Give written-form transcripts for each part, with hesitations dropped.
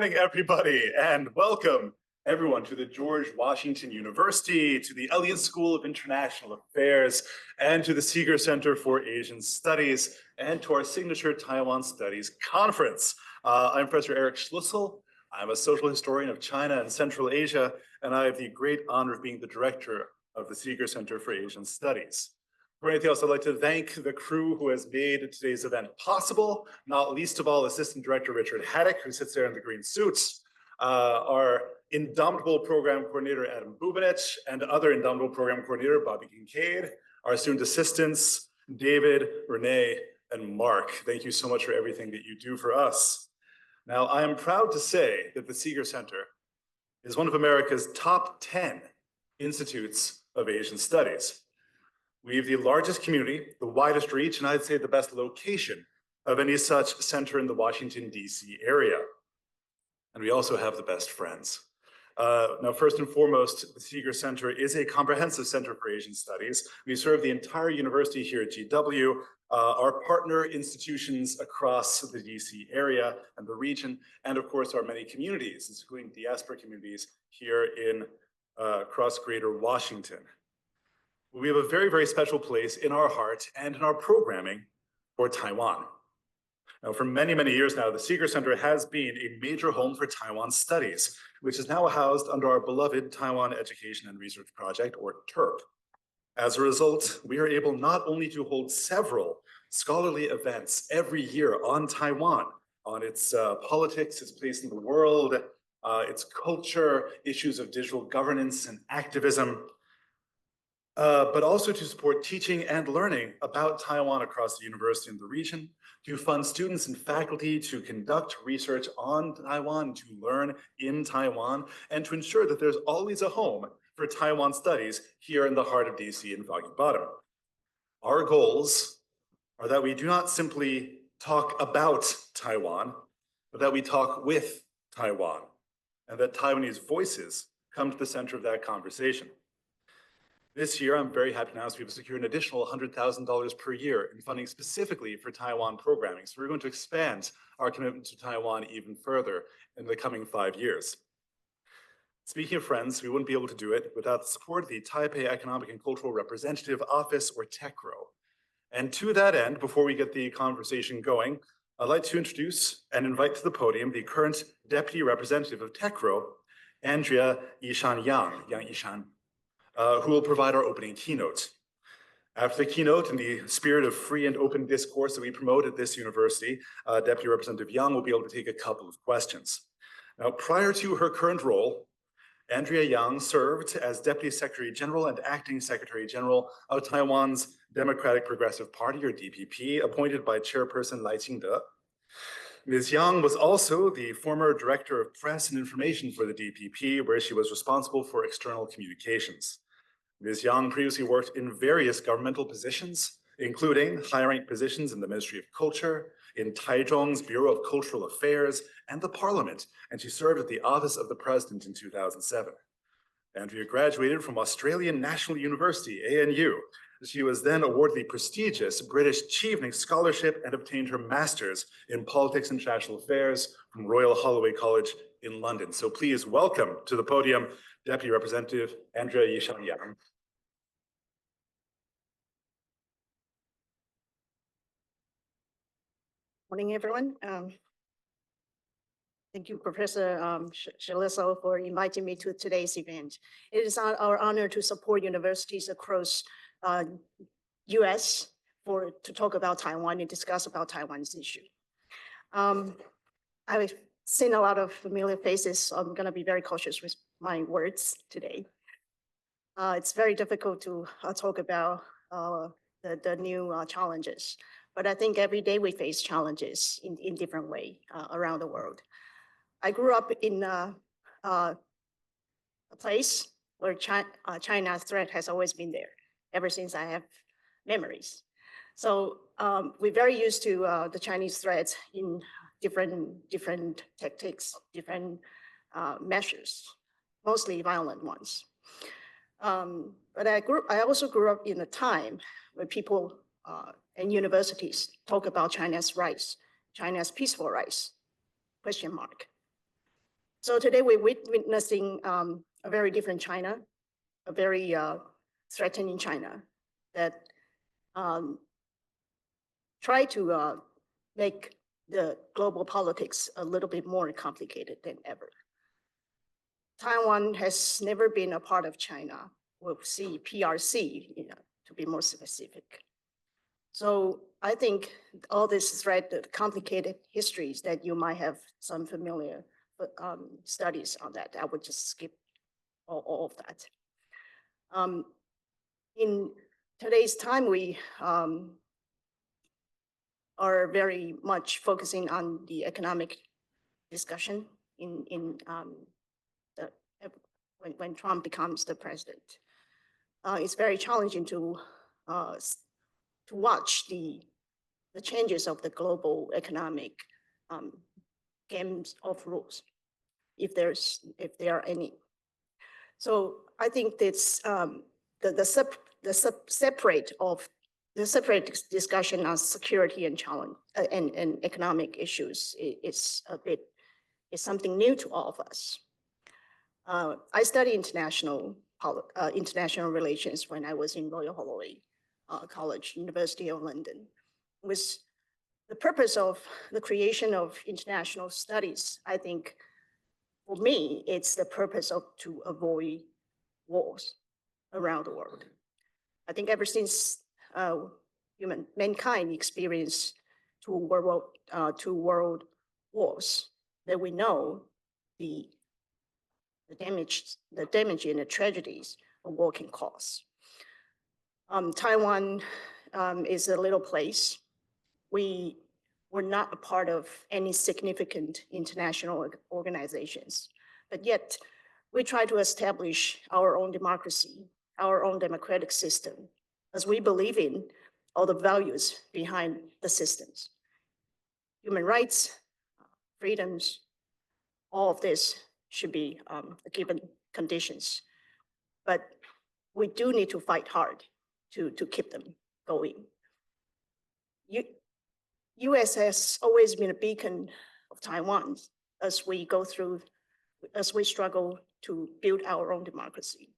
morning, everybody, and welcome everyone to the George Washington University, to the Elliott School of International Affairs, and to the Seeger Center for Asian Studies, and to our signature Taiwan Studies Conference. I'm Professor Eric Schlussel. I'm a social historian of China and Central Asia, and I have the great honor of being the director of the Seeger Center for Asian Studies. For anything else, I'd like to thank the crew who has made today's event possible, not least of all Assistant Director Richard Haddock, who sits there in the green suits, our indomitable program coordinator Adam Bubinich, and other indomitable program coordinator Bobby Kincaid, our student assistants David, Renee, and Mark. Thank you so much for everything that you do for us. Now, I am proud to say that the Seeger Center is one of America's top 10 institutes of Asian studies. We have the largest community, the widest reach, and I'd say the best location of any such center in the Washington, D.C. area. And we also have the best friends. Now, first and foremost, the Seeger Center is a comprehensive center for Asian studies. We serve the entire university here at GW, our partner institutions across the DC area and the region, and of course, our many communities, including diaspora communities here in across Greater Washington. We have a very, very special place in our heart and in our programming for Taiwan. Now, for many, many years now, the Seeger Center has been a major home for Taiwan studies, which is now housed under our beloved Taiwan Education and Research Project, or TERP. As a result, we are able not only to hold several scholarly events every year on Taiwan, on its politics, its place in the world, its culture, issues of digital governance and activism, but also to support teaching and learning about Taiwan across the university and the region, to fund students and faculty to conduct research on Taiwan, to learn in Taiwan, and to ensure that there's always a home for Taiwan studies here in the heart of DC and Foggy Bottom. Our goals are that we do not simply talk about Taiwan, but that we talk with Taiwan, and that Taiwanese voices come to the center of that conversation. This year, I'm very happy to announce we've secured an additional $100,000 per year in funding specifically for Taiwan programming. So we're going to expand our commitment to Taiwan even further in the coming 5 years. Speaking of friends, we wouldn't be able to do it without the support of the Taipei Economic and Cultural Representative Office, or TECRO. And to that end, before we get the conversation going, I'd like to introduce and invite to the podium the current Deputy Representative of TECRO, Andrea Yishan Yang, who will provide our opening keynote. After the keynote, in the spirit of free and open discourse that we promote at this university, Deputy Representative Yang will be able to take a couple of questions. Now, prior to her current role, Andrea Yang served as Deputy Secretary General and Acting Secretary General of Taiwan's Democratic Progressive Party, or DPP, appointed by Chairperson Lai Ching-te. Ms. Yang was also the former Director of Press and Information for the DPP, where she was responsible for external communications. Ms. Yang previously worked in various governmental positions, including high-ranked positions in the Ministry of Culture, in Taichung's Bureau of Cultural Affairs, and the Parliament, and she served at the Office of the President in 2007. Andrea graduated from Australian National University, ANU. She was then awarded the prestigious British Chevening Scholarship and obtained her master's in Politics and International Affairs from Royal Holloway College in London. So please welcome to the podium Deputy Representative Andrea Yishan Yang. Morning, everyone. Thank you, Professor Schlussel, for inviting me to today's event. It is our honor to support universities across U.S. to talk about Taiwan and discuss about Taiwan's issue. I've seen a lot of familiar faces, so I'm going to be very cautious with my words today. It's very difficult to talk about the new challenges, but I think every day we face challenges in different ways around the world. I grew up in a place where China's threat has always been there, ever since I have memories. So we're very used to the Chinese threats in different tactics, different measures, mostly violent ones. But I also grew up in a time where people and universities talk about China's rise, China's peaceful rise, question mark. So today we're witnessing a very different China, a very threatening China that try to make the global politics a little bit more complicated than ever. Taiwan has never been a part of China. We'll see PRC, to be more specific. So I think all this thread, the complicated histories that you might have some familiar studies on that, I would just skip all of that. In today's time, we are very much focusing on the economic discussion when Trump becomes the president. It's very challenging to watch the changes of the global economic games of rules, if there are any. So I think that's the separate discussion on security and challenge and economic issues is something new to all of us. I studied international relations when I was in Royal Holloway College, University of London. Was the purpose of the creation of international studies, I think, for me, it's the purpose to avoid wars around the world. I think ever since mankind experienced two world wars, that we know the damage and the tragedies a war can cause. Taiwan is a little place. We were not a part of any significant international organizations, but yet we try to establish our own democracy, our own democratic system, as we believe in all the values behind the systems. Human rights, freedoms, all of this should be given conditions. But we do need to fight hard to keep them going. U.S. has always been a beacon of Taiwan as we struggle to build our own democracy.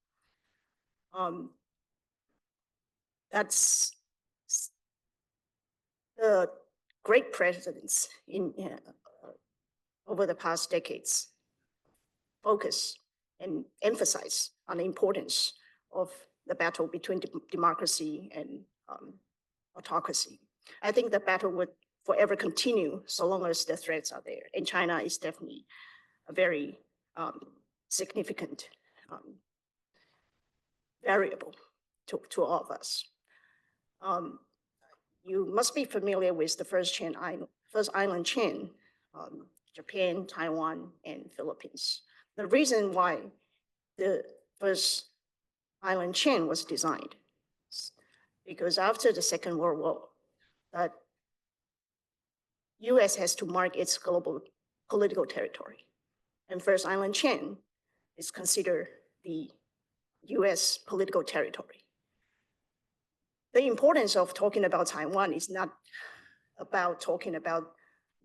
That's the great presidents over the past decades focus and emphasize on the importance of the battle between democracy and autocracy. I think the battle would forever continue so long as the threats are there. And China is definitely a very significant variable to all of us. You must be familiar with the first island chain, Japan, Taiwan, and Philippines. The reason why the first island chain was designed is because after the Second World War, that U.S. has to mark its global political territory. And first island chain is considered the U.S. political territory. The importance of talking about Taiwan is not about talking about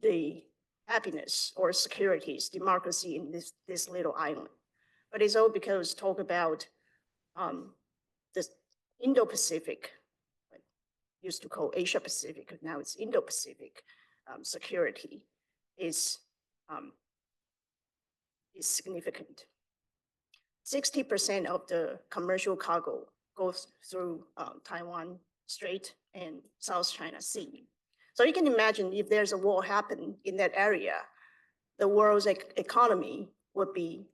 the happiness or securities, democracy in this little island, but it's all because talk about the Indo-Pacific, used to call Asia Pacific, now it's Indo-Pacific security is significant. 60% of the commercial cargo goes through Taiwan Strait and South China Sea. So you can imagine if there's a war happen in that area, the world's economy would be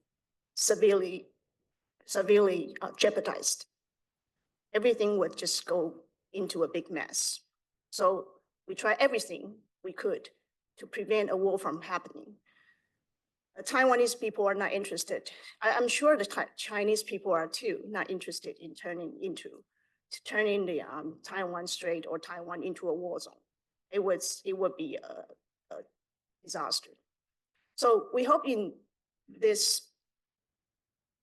severely jeopardized. Everything would just go into a big mess. So we try everything we could to prevent a war from happening. The Taiwanese people are not interested. I'm sure the Chinese people are too not interested in turning the Taiwan Strait or Taiwan into a war zone. It would be a disaster. So we hope in this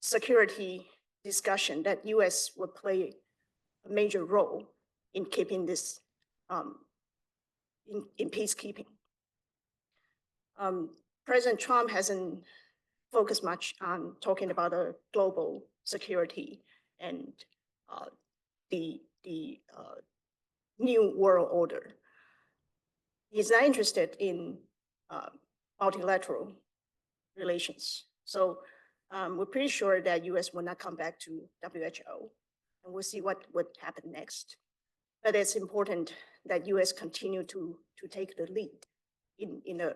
security discussion that U.S. will play a major role in keeping this in peacekeeping. President Trump hasn't focus much on talking about the global security and the new world order. He's not interested in multilateral relations. So we're pretty sure that U.S. will not come back to WHO, and we'll see what would happen next. But it's important that U.S. continue to take the lead in a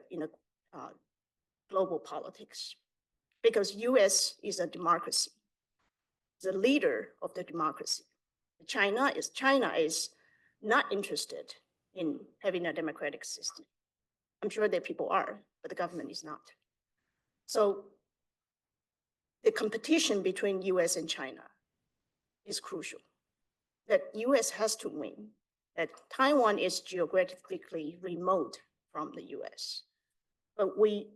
global politics, because U.S. is a democracy, the leader of the democracy. China is not interested in having a democratic system. I'm sure that people are, but the government is not. So the competition between US and China is crucial. That US has to win, that Taiwan is geographically remote from the US, but we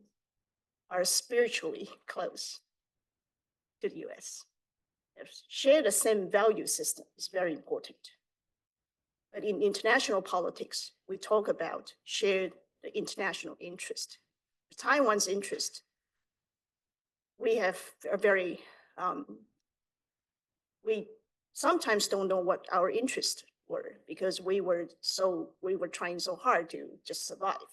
are spiritually close to the US. Share the same value system is very important. But in international politics, we talk about shared the international interest. Taiwan's interest, we have a very, we sometimes don't know what our interests were, because we were trying so hard to just survive.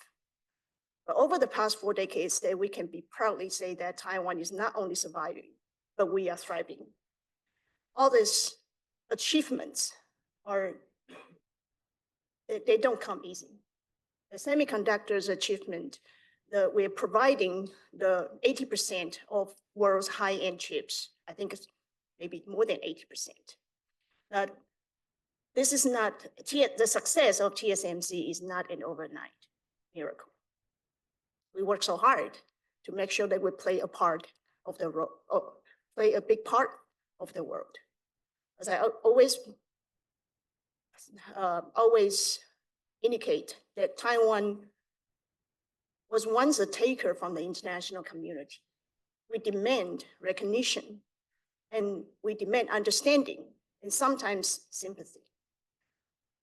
But over the past 4 decades, that we can be proudly say that Taiwan is not only surviving, but we are thriving. All these achievements they don't come easy. The semiconductors achievement, we're providing the 80% of world's high-end chips. I think it's maybe more than 80%. This is not, the success of TSMC is not an overnight miracle. We work so hard to make sure that we play a part of the role, play a big part of the world. As I always indicate that Taiwan was once a taker from the international community. We demand recognition, and we demand understanding, and sometimes sympathy.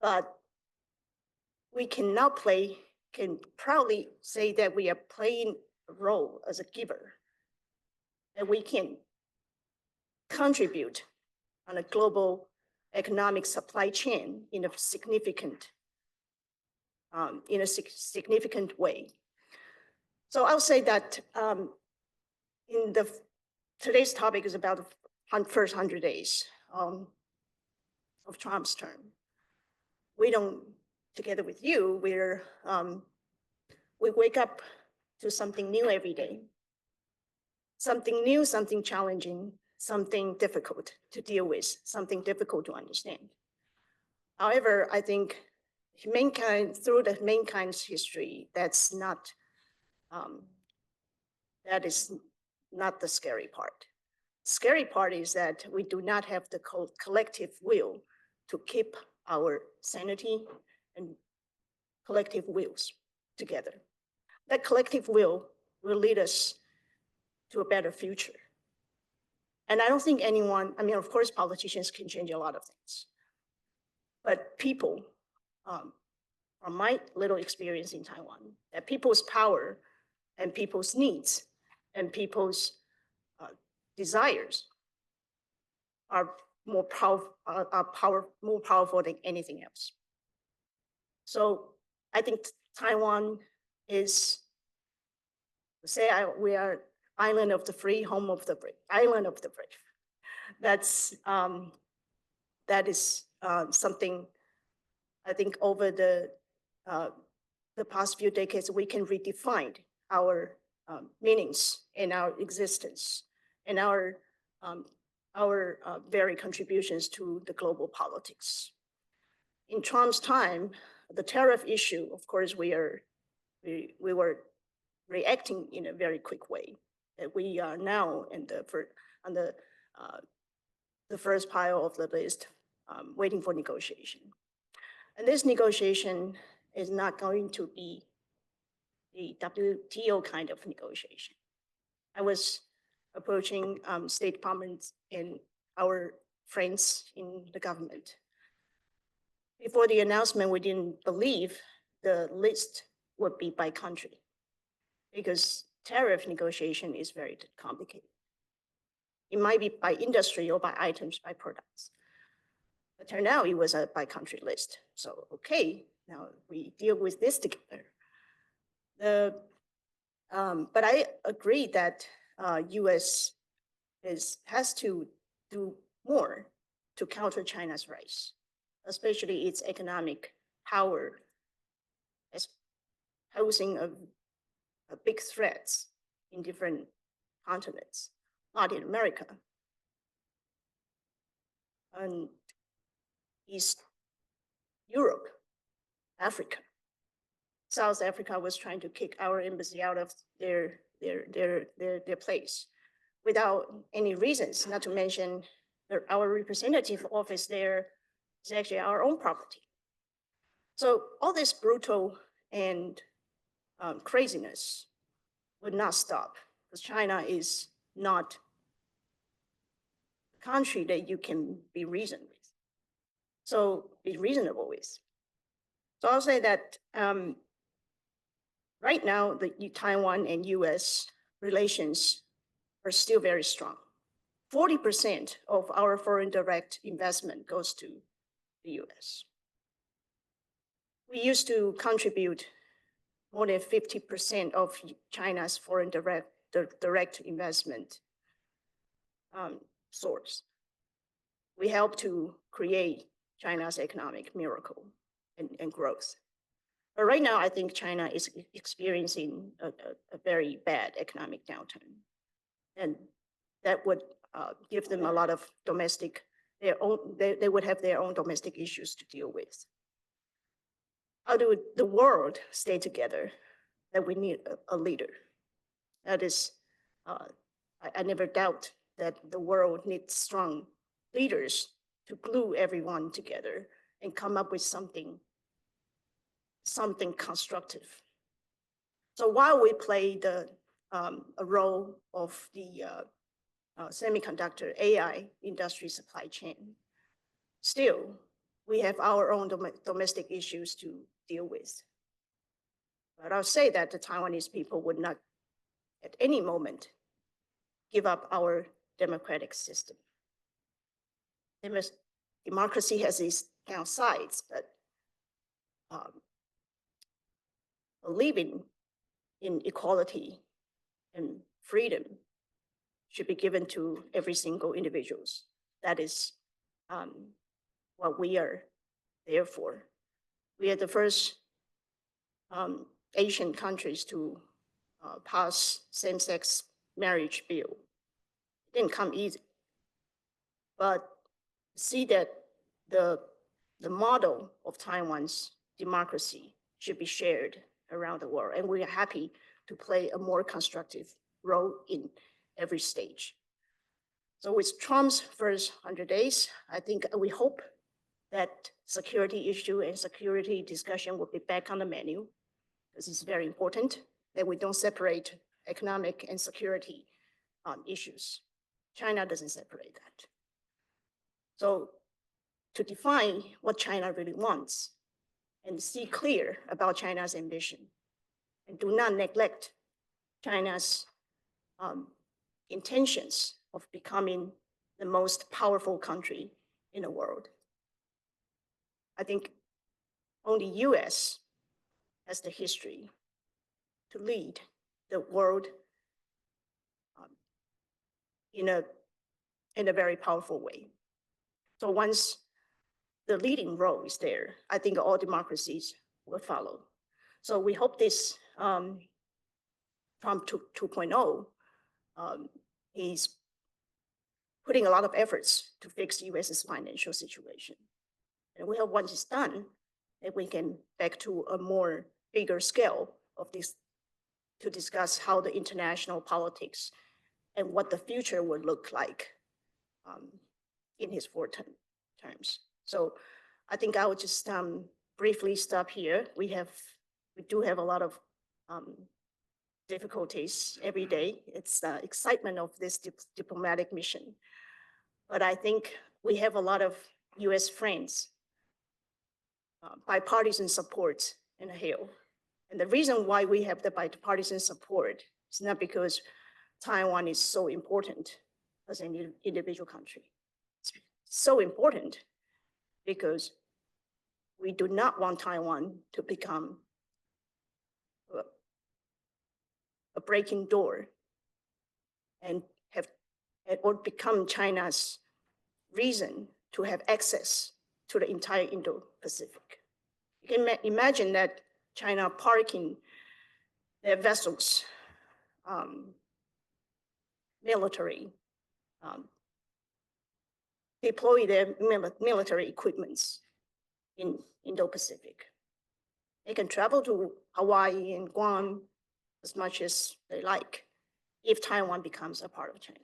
But we can proudly say that we are playing a role as a giver, and we can contribute on a global economic supply chain in a significant way. So I'll say that today's topic is about the first 100 days of Trump's term. We don't, together with you, we wake up to something new every day. Something new, something challenging, something difficult to deal with, something difficult to understand. However, I think mankind, through mankind's history, that is not the scary part. Scary part is that we do not have the collective will to keep our sanity and collective wills together. That collective will lead us to a better future. And I don't think anyone, I mean, of course, politicians can change a lot of things, but people, from my little experience in Taiwan, that people's power and people's needs and people's desires are more powerful than anything else. So I think Taiwan is, we are island of the free, home of the brave, island of the brave. That is something I think over the past few decades, we can redefine our meanings in our existence and our very contributions to the global politics. In Trump's time, the tariff issue, of course, we were reacting in a very quick way. That we are now on the first pile of the list, waiting for negotiation. And this negotiation is not going to be the WTO kind of negotiation. I was approaching State Department and our friends in the government. Before the announcement, we didn't believe the list would be by country, because tariff negotiation is very complicated. It might be by industry or by items, by products. But turned out it was a by country list. So, okay, now we deal with this together. But I agree that U.S. has to do more to counter China's rise, especially its economic power as posing a big threats in different continents, not in America. And East Europe, Africa. South Africa was trying to kick our embassy out of their place without any reasons, not to mention our representative office there is actually our own property. So all this brutal and craziness would not stop because China is not a country that you can be reasoned with. So be reasonable with. So I'll say that right now, the Taiwan and US relations are still very strong. 40% of our foreign direct investment goes to the US. We used to contribute more than 50% of China's foreign direct investment source. We help to create China's economic miracle and growth. But right now, I think China is experiencing a very bad economic downturn. And that would give them a lot of domestic, they would have their own domestic issues to deal with. How do the world stay together? That we need a leader. That is, I never doubt that the world needs strong leaders to glue everyone together and come up with something constructive. So while we play a role of the semiconductor AI industry supply chain, still we have our own domestic issues to deal with. But I'll say that the Taiwanese people would not at any moment give up our democratic system. Democracy has its downsides, but believing in equality and freedom should be given to every single individuals. That is what we are there for. We are the first Asian countries to pass same-sex marriage bill. It didn't come easy, but see that the model of Taiwan's democracy should be shared around the world, and we are happy to play a more constructive role in every stage. So with Trump's first 100 days, I think we hope that security issue and security discussion will be back on the menu. This is very important that we don't separate economic and security issues. China doesn't separate that. So to define what China really wants and see clear about China's ambition and do not neglect China's intentions of becoming the most powerful country in the world. I think only US has the history to lead the world in a very powerful way. So once the leading role is there, I think all democracies will follow. So we hope this Trump 2.0 is putting a lot of efforts to fix US's financial situation. And we hope once it's done, that we can back to a more bigger scale of this to discuss how the international politics and what the future would look like in his four terms. So I think I would just briefly stop here. We do have a lot of difficulties every day. It's the excitement of this diplomatic mission. But I think we have a lot of US friends, bipartisan support in the Hill. And the reason why we have the bipartisan support It's not because Taiwan is so important as an individual country. It's so important because we do not want Taiwan to become a breaking door and or become China's reason to have access to the entire Indo-Pacific. You can imagine that China parking their vessels, military, deploy their military equipments in Indo-Pacific. They can travel to Hawaii and Guam as much as they like if Taiwan becomes a part of China.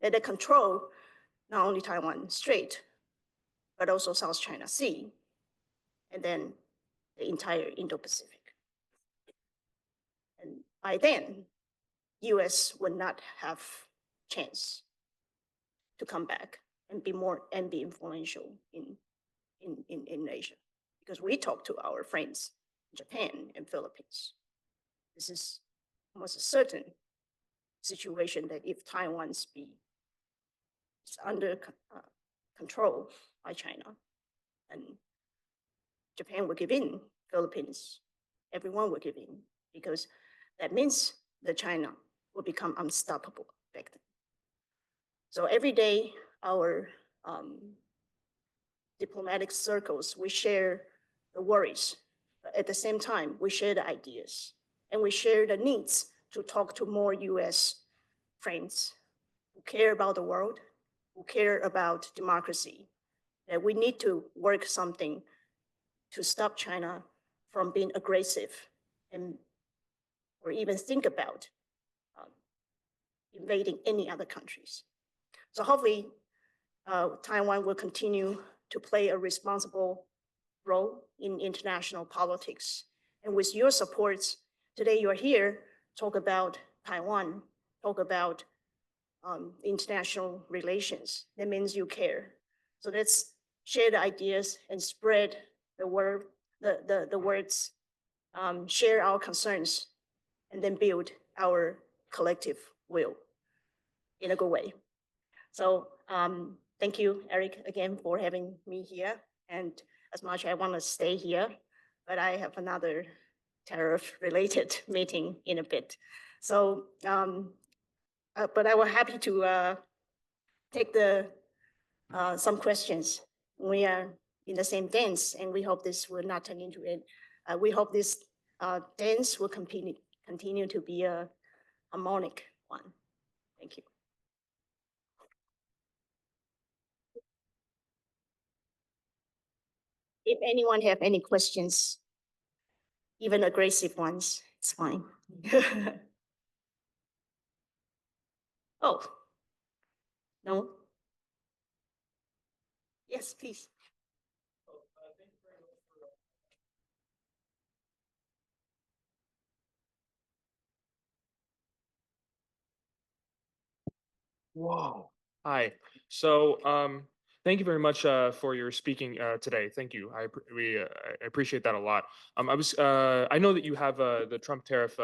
And they control not only Taiwan Strait, but also South China Sea, and then the entire Indo-Pacific. And by then, US would not have chance to come back and be influential in Asia, because we talk to our friends in Japan and Philippines. This is almost a certain situation that if Taiwan is under control by China, and Japan will give in, Philippines, everyone will give in, because that means that China will become unstoppable back then. So every day, our diplomatic circles, we share the worries. But at the same time, we share the ideas, and we share the needs to talk to more US friends who care about the world, who care about democracy, that we need to work something to stop China from being aggressive or even think about invading any other countries. So hopefully, Taiwan will continue to play a responsible role in international politics. And with your support, today you are here, talk about Taiwan, talk about international relations. That means you care. So let's share the ideas and spread the word, the words, share our concerns, and then build our collective will in a good way. So thank you, Eric, again for having me here. And as much as I want to stay here, but I have another tariff-related meeting in a bit. So, but I was happy to take some questions. We are in the same dance, and we hope this will not turn into it. We hope this dance will continue to be a harmonic one. Thank you. If anyone have any questions, even aggressive ones, it's fine. Oh, no? Yes, please. Whoa. Hi. So, thank you very much for your speaking today. Thank you. I appreciate that a lot. I know that you have the Trump tariff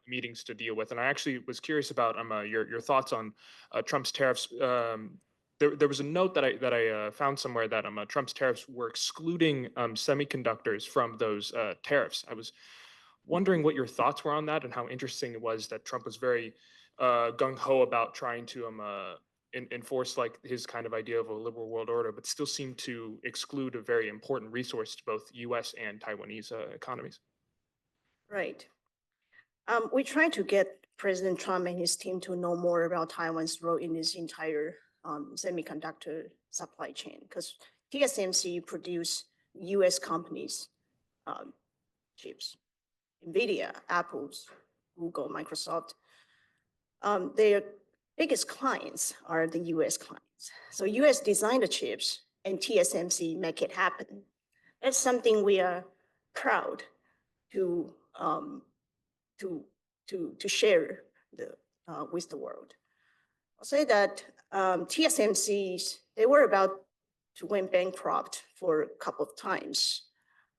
meetings to deal with, and I actually was curious about your thoughts on Trump's tariffs. There was a note that I found somewhere that Trump's tariffs were excluding semiconductors from those tariffs. I was wondering what your thoughts were on that, and how interesting it was that Trump was very gung-ho about trying to enforce like his kind of idea of a liberal world order, but still seemed to exclude a very important resource to both U.S. and Taiwanese economies. Right. We tried to get President Trump and his team to know more about Taiwan's role in this entire semiconductor supply chain, because TSMC produce U.S. companies' chips, NVIDIA, Apple's, Google, Microsoft. Their biggest clients are the US clients. So US design the chips and TSMC make it happen. That's something we are proud to share with the world. I'll say that TSMCs, they were about to went bankrupt for a couple of times,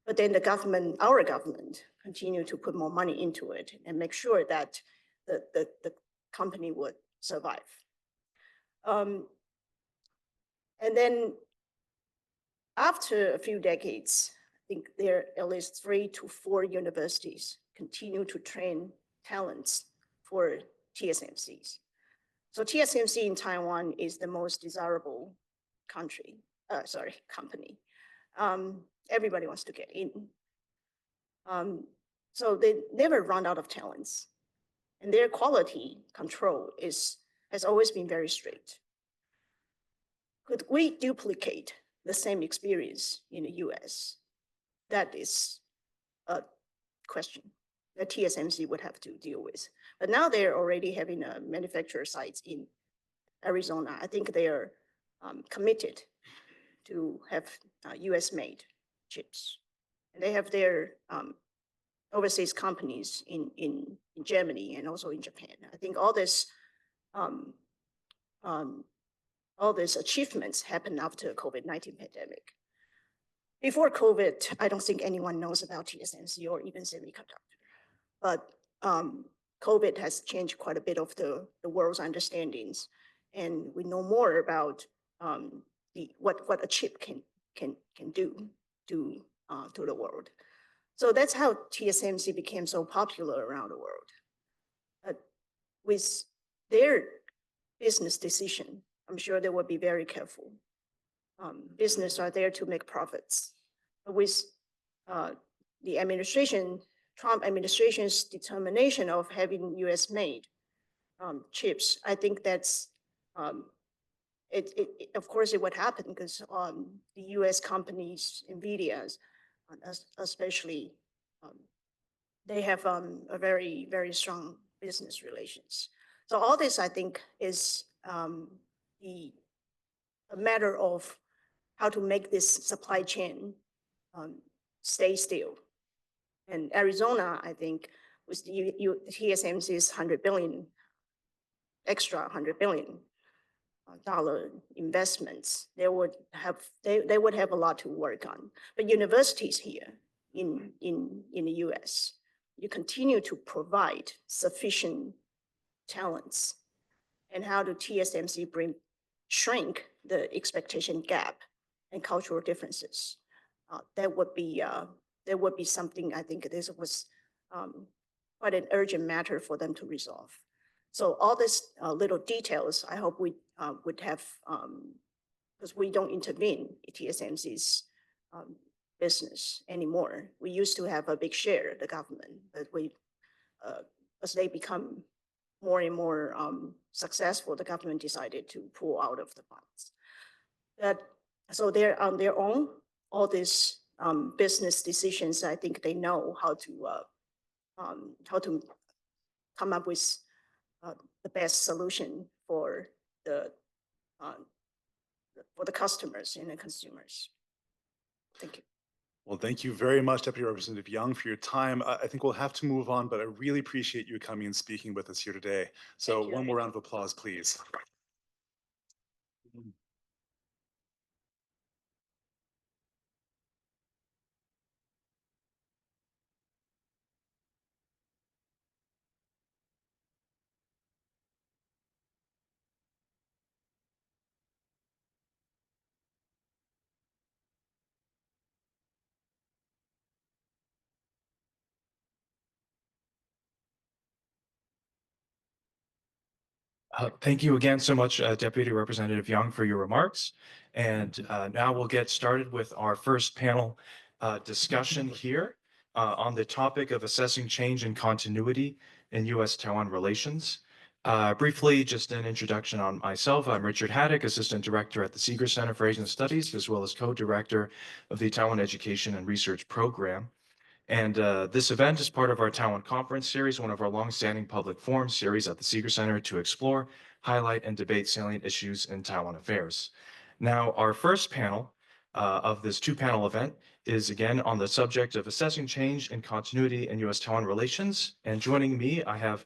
but then the government, our government, continued to put more money into it and make sure that the company would survive. And then after a few decades, I think there are at least 3 to 4 universities continue to train talents for TSMCs. So TSMC in Taiwan is the most desirable company. Everybody wants to get in. So they never run out of talents, and their quality control has always been very strict. Could we duplicate the same experience in the US? That is a question that TSMC would have to deal with. But now they're already having a manufacturer sites in Arizona. I think they are committed to have US made chips. And they have their overseas companies in Germany and also in Japan. I think all these achievements happened after COVID-19 pandemic. Before COVID, I don't think anyone knows about TSMC or even semiconductor. But COVID has changed quite a bit of the world's understandings, and we know more about what a chip can do to the world. So that's how TSMC became so popular around the world. But with their business decision, I'm sure they will be very careful. Business are there to make profits. But with the Trump administration's determination of having US-made chips, I think that's of course it would happen because the US companies, NVIDIA's, especially, they have a very, very strong business relations. So all this, I think, is a matter of how to make this supply chain stay still. And Arizona, I think, with the TSMC's $100 billion dollar investments, they would have a lot to work on. But universities here in the US, you continue to provide sufficient talents, and how do TSMC shrink the expectation gap and cultural differences? That would be something I think this was quite an urgent matter for them to resolve. So all these little details, I hope we would have, because we don't intervene in TSMC's business anymore. We used to have a big share, the government, but as they become more and more successful, the government decided to pull out of the funds. So they're on their own, all these business decisions, I think they know how to come up with the best solution for the customers and the consumers. Thank you. Well, thank you very much, Deputy Representative Young, for your time. I think we'll have to move on, but I really appreciate you coming and speaking with us here today. So one more round of applause, please. Thank you again so much, Deputy Representative Young, for your remarks. And now we'll get started with our first panel discussion here on the topic of assessing change and continuity in U.S.-Taiwan relations. Briefly, just an introduction on myself. I'm Richard Haddock, Assistant Director at the Seeger Center for Asian Studies, as well as Co-Director of the Taiwan Education and Research Program. And this event is part of our Taiwan Conference series, one of our longstanding public forum series at the Seeger Center to explore, highlight, and debate salient issues in Taiwan affairs. Now, our first panel of this two-panel event is again on the subject of assessing change and continuity in U.S.-Taiwan relations. And joining me, I have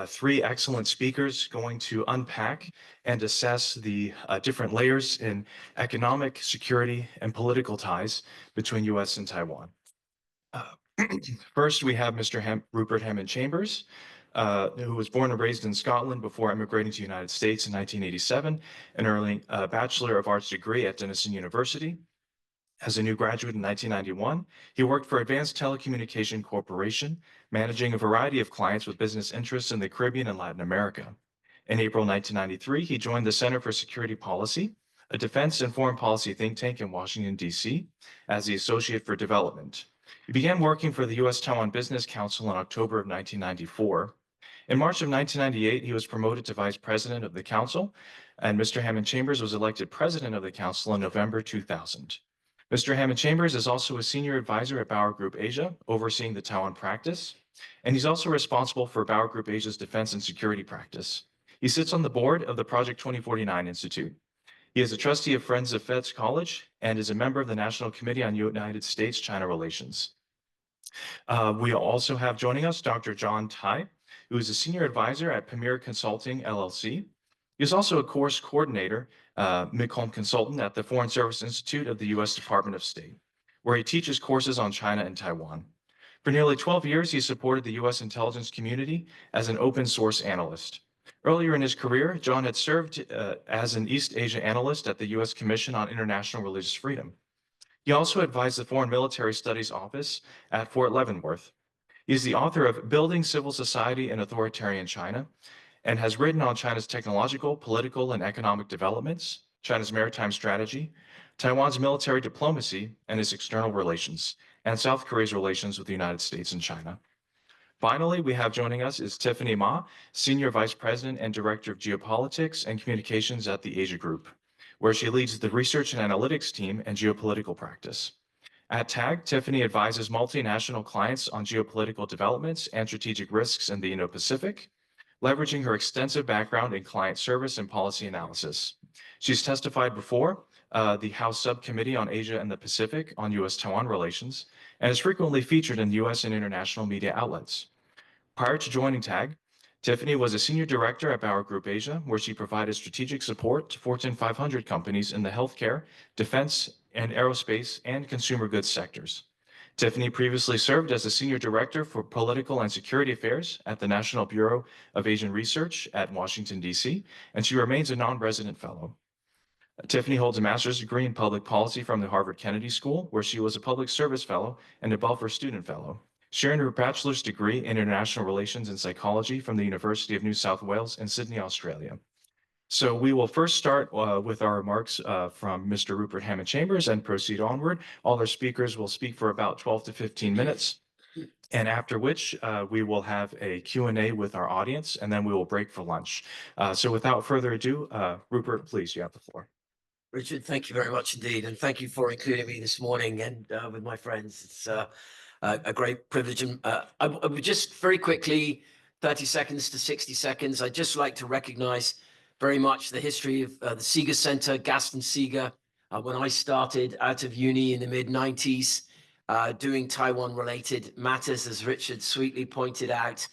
three excellent speakers going to unpack and assess the different layers in economic, security, and political ties between U.S. and Taiwan. First, we have Mr. Rupert Hammond Chambers, who was born and raised in Scotland before immigrating to the United States in 1987 and earning a Bachelor of Arts degree at Denison University. As a new graduate in 1991, he worked for Advanced Telecommunication Corporation, managing a variety of clients with business interests in the Caribbean and Latin America. In April 1993, he joined the Center for Security Policy, a defense and foreign policy think tank in Washington, D.C., as the Associate for Development. He began working for the U.S. Taiwan Business Council in October of 1994. In March of 1998, he was promoted to Vice President of the Council, and Mr. Hammond Chambers was elected President of the Council in November 2000. Mr. Hammond Chambers is also a senior advisor at Bauer Group Asia, overseeing the Taiwan practice, and he's also responsible for Bauer Group Asia's defense and security practice. He sits on the board of the Project 2049 Institute. He is a trustee of Friends of Feds College and is a member of the National Committee on United States-China Relations. We also have joining us Dr. John Tai, who is a senior advisor at Premier Consulting, LLC. He is also a course coordinator, MICOM consultant at the Foreign Service Institute of the U.S. Department of State, where he teaches courses on China and Taiwan. For nearly 12 years, he supported the U.S. intelligence community as an open source analyst. Earlier in his career, John had served as an East Asia analyst at the U.S. Commission on International Religious Freedom. He also advised the Foreign Military Studies Office at Fort Leavenworth. He is the author of Building Civil Society in Authoritarian China and has written on China's technological, political, and economic developments, China's maritime strategy, Taiwan's military diplomacy and its external relations, and South Korea's relations with the United States and China. Finally, we have joining us is Tiffany Ma, Senior Vice President and Director of Geopolitics and Communications at the Asia Group, where she leads the research and analytics team and geopolitical practice. At TAG, Tiffany advises multinational clients on geopolitical developments and strategic risks in the Indo-Pacific, leveraging her extensive background in client service and policy analysis. She's testified before the House Subcommittee on Asia and the Pacific on U.S.-Taiwan relations and is frequently featured in U.S. and international media outlets. Prior to joining TAG, Tiffany was a senior director at Bauer Group Asia, where she provided strategic support to Fortune 500 companies in the healthcare, defense, and aerospace and consumer goods sectors. Tiffany previously served as a senior director for political and security affairs at the National Bureau of Asian Research at Washington, D.C., and she remains a non-resident fellow. Tiffany holds a master's degree in public policy from the Harvard Kennedy School, where she was a public service fellow and a Belfer student fellow, sharing her bachelor's degree in international relations and psychology from the University of New South Wales in Sydney, Australia. So we will first start with our remarks from Mr. Rupert Hammond Chambers and proceed onward. All our speakers will speak for about 12 to 15 minutes, and after which we will have a Q&A with our audience, and then we will break for lunch. So without further ado, Rupert, please, you have the floor. Richard, thank you very much indeed, and thank you for including me this morning and with my friends. It's a great privilege. And I would just very quickly, 30 seconds to 60 seconds, I'd just like to recognize very much the history of the Seeger Center, Gaston Seeger. When I started out of uni in the mid-90s, doing Taiwan-related matters, as Richard sweetly pointed out,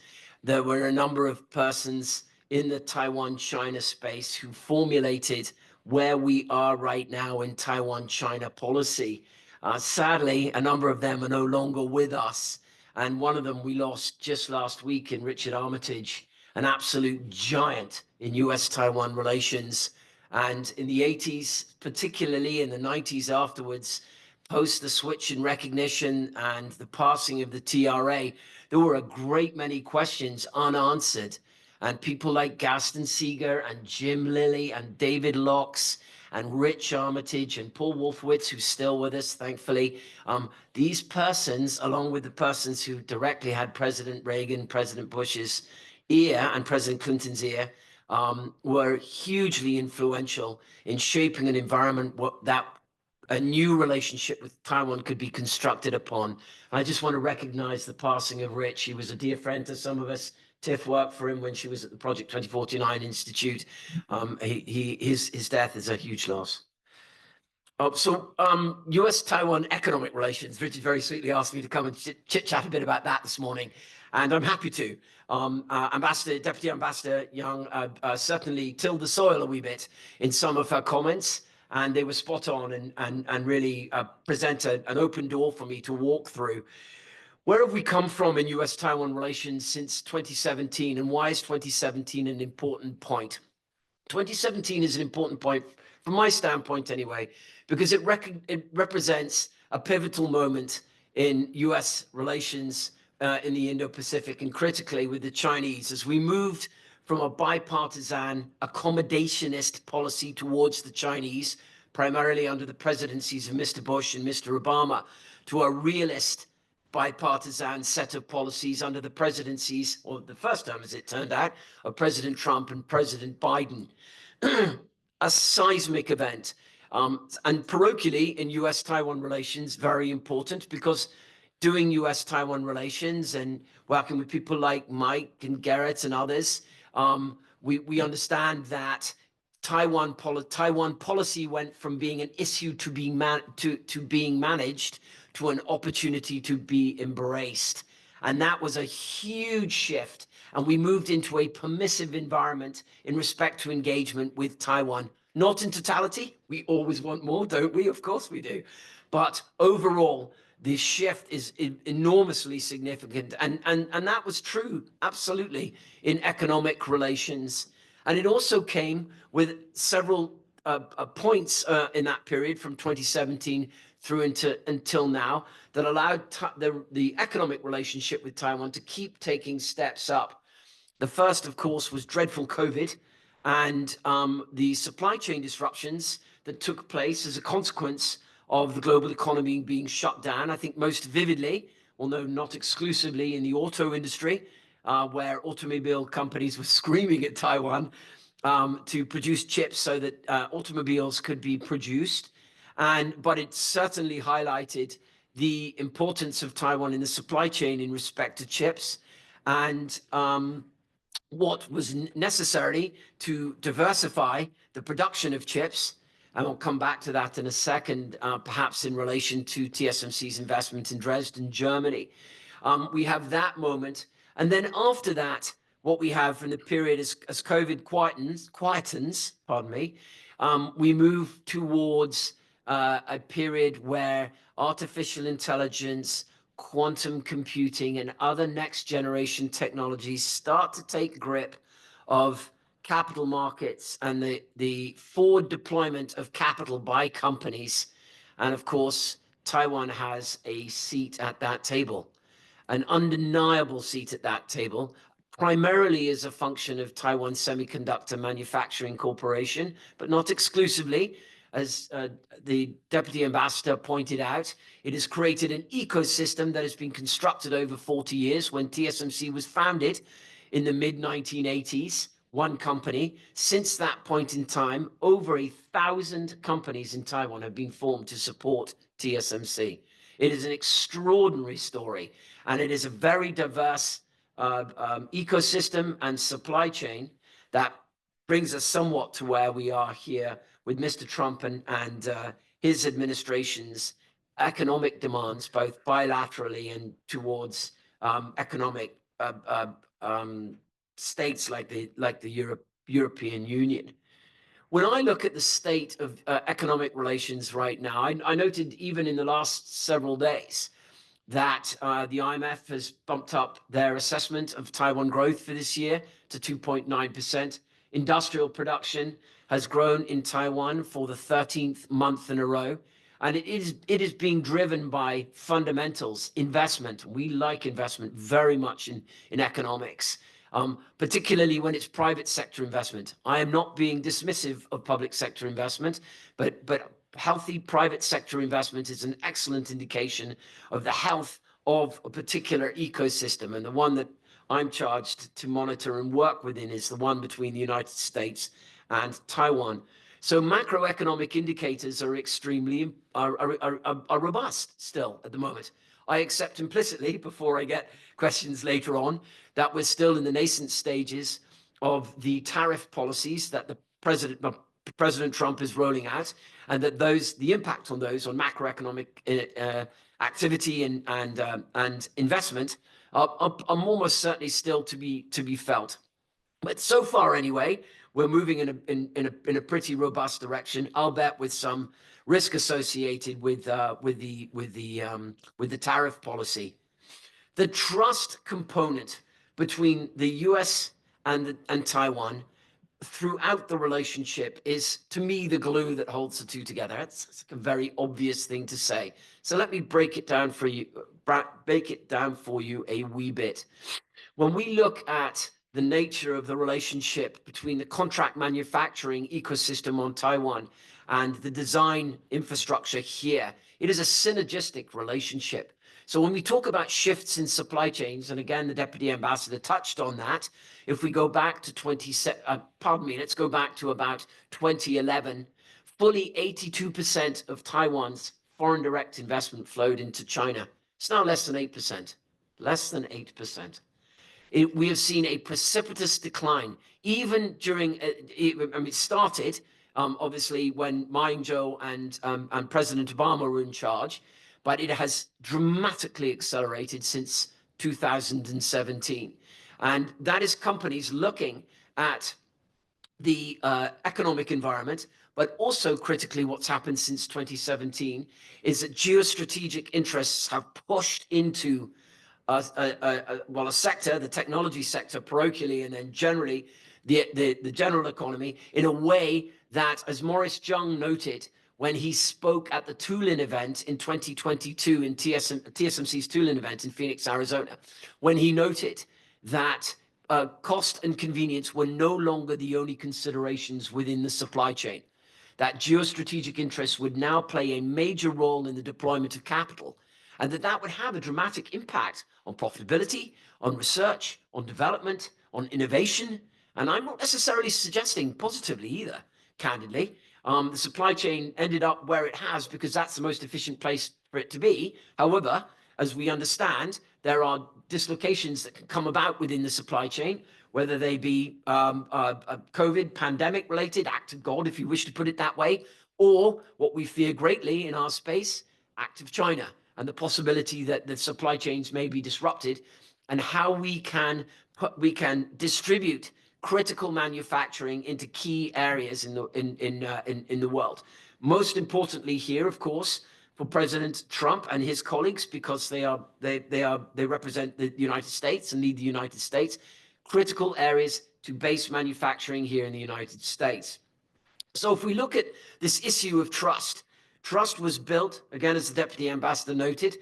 there were a number of persons in the Taiwan-China space who formulated where we are right now in Taiwan-China policy. Sadly, a number of them are no longer with us. And one of them we lost just last week in Richard Armitage, an absolute giant in U.S.-Taiwan relations. And in the 80s, particularly in the 90s afterwards, post the switch in recognition and the passing of the TRA, there were a great many questions unanswered. And people like Gaston Seeger and Jim Lilly and David Locks and Rich Armitage and Paul Wolfowitz, who's still with us, thankfully. These persons, along with the persons who directly had President Reagan, President Bush's ear and President Clinton's ear, were hugely influential in shaping an environment that a new relationship with Taiwan could be constructed upon. I just want to recognize the passing of Rich. He was a dear friend to some of us. Tiff worked for him when she was at the Project 2049 Institute. His death is a huge loss. U.S.-Taiwan economic relations. Richard very sweetly asked me to come and chit-chat a bit about that this morning, and I'm happy to. Deputy Ambassador Young certainly tilled the soil a wee bit in some of her comments, and they were spot on and really present an open door for me to walk through. Where have we come from in U.S.-Taiwan relations since 2017, and why is 2017 an important point? 2017 is an important point from my standpoint anyway, because it represents a pivotal moment in U.S. relations in the Indo-Pacific, and critically with the Chinese, as we moved from a bipartisan accommodationist policy towards the Chinese, primarily under the presidencies of Mr. Bush and Mr. Obama, to a realist bipartisan set of policies under the presidencies, or the first term as it turned out, of President Trump and President Biden. A seismic event. And parochially in US-Taiwan relations, very important, because doing US-Taiwan relations and working with people like Mike and Garrett and others, we understand that Taiwan policy went from being an issue to being managed to an opportunity to be embraced. And that was a huge shift. And we moved into a permissive environment in respect to engagement with Taiwan. Not in totality. We always want more, don't we? Of course we do. But overall, the shift is enormously significant. And that was true, absolutely, in economic relations. And it also came with several points in that period from 2017 through until now that allowed the economic relationship with Taiwan to keep taking steps up. The first, of course, was dreadful COVID and the supply chain disruptions that took place as a consequence of the global economy being shut down. I think most vividly, although not exclusively, in the auto industry, where automobile companies were screaming at Taiwan to produce chips so that automobiles could be produced. But it certainly highlighted the importance of Taiwan in the supply chain in respect to chips, and what was necessary to diversify the production of chips. And I'll come back to that in a second, perhaps in relation to TSMC's investment in Dresden, Germany. We have that moment. And then after that, what we have in the period as COVID quietens, pardon me, we move towards a period where artificial intelligence, quantum computing, and other next generation technologies start to take grip of capital markets and the forward deployment of capital by companies. And of course, Taiwan has a seat at that table, an undeniable seat at that table, primarily as a function of Taiwan Semiconductor Manufacturing Corporation, but not exclusively. As the Deputy Ambassador pointed out, it has created an ecosystem that has been constructed over 40 years. When TSMC was founded in the mid-1980s, one company. Since that point in time, over 1,000 companies in Taiwan have been formed to support TSMC. It is an extraordinary story, and it is a very diverse ecosystem and supply chain that brings us somewhat to where we are here with Mr. Trump and his administration's economic demands, both bilaterally and towards economic states like the European Union. When I look at the state of economic relations right now, I noted even in the last several days that the IMF has bumped up their assessment of Taiwan growth for this year to 2.9%. Industrial production has grown in Taiwan for the 13th month in a row. And it is being driven by fundamentals, investment. We like investment very much in economics, particularly when it's private sector investment. I am not being dismissive of public sector investment, but healthy private sector investment is an excellent indication of the health of a particular ecosystem. And the one that I'm charged to monitor and work within is the one between the United States and Taiwan. So macroeconomic indicators are extremely robust still at the moment. I accept implicitly, before I get questions later on, that we're still in the nascent stages of the tariff policies that the President Trump is rolling out, and that the impact on those on macroeconomic activity and investment are almost certainly still to be felt. But so far anyway, we're moving in a pretty robust direction, albeit with some risk associated with the tariff policy. The trust component between the US and Taiwan throughout the relationship is, to me, the glue that holds the two together. It's a very obvious thing to say. So let me break it down for you a wee bit. When we look at the nature of the relationship between the contract manufacturing ecosystem on Taiwan and the design infrastructure here, it is a synergistic relationship. So when we talk about shifts in supply chains, and again, the Deputy Ambassador touched on that, if we go back to let's go back to about 2011, fully 82% of Taiwan's foreign direct investment flowed into China. It's now less than 8%, less than 8%. We have seen a precipitous decline, even during, it started obviously when Ma Ying-jeou and President Obama were in charge, but it has dramatically accelerated since 2017. And that is companies looking at the economic environment, but also critically what's happened since 2017 is that geostrategic interests have pushed into a sector, the technology sector parochially, and then generally the general economy in a way that, as Maurice Jung noted when he spoke at the Tulin event in 2022 in TSMC's Tulin event in Phoenix, Arizona, when he noted that cost and convenience were no longer the only considerations within the supply chain, that geostrategic interests would now play a major role in the deployment of capital, and that would have a dramatic impact on profitability, on research, on development, on innovation. And I'm not necessarily suggesting positively either, candidly. The supply chain ended up where it has because that's the most efficient place for it to be. However, as we understand, there are dislocations that can come about within the supply chain, whether they be COVID, pandemic related, act of God, if you wish to put it that way, or what we fear greatly in our space, act of China, and the possibility that the supply chains may be disrupted, and how we can distribute critical manufacturing into key areas in the world. Most importantly here, of course, for President Trump and his colleagues, because they represent the United States and lead the United States, critical areas to base manufacturing here in the United States. So if we look at this issue of trust was built, again, as the Deputy Ambassador noted,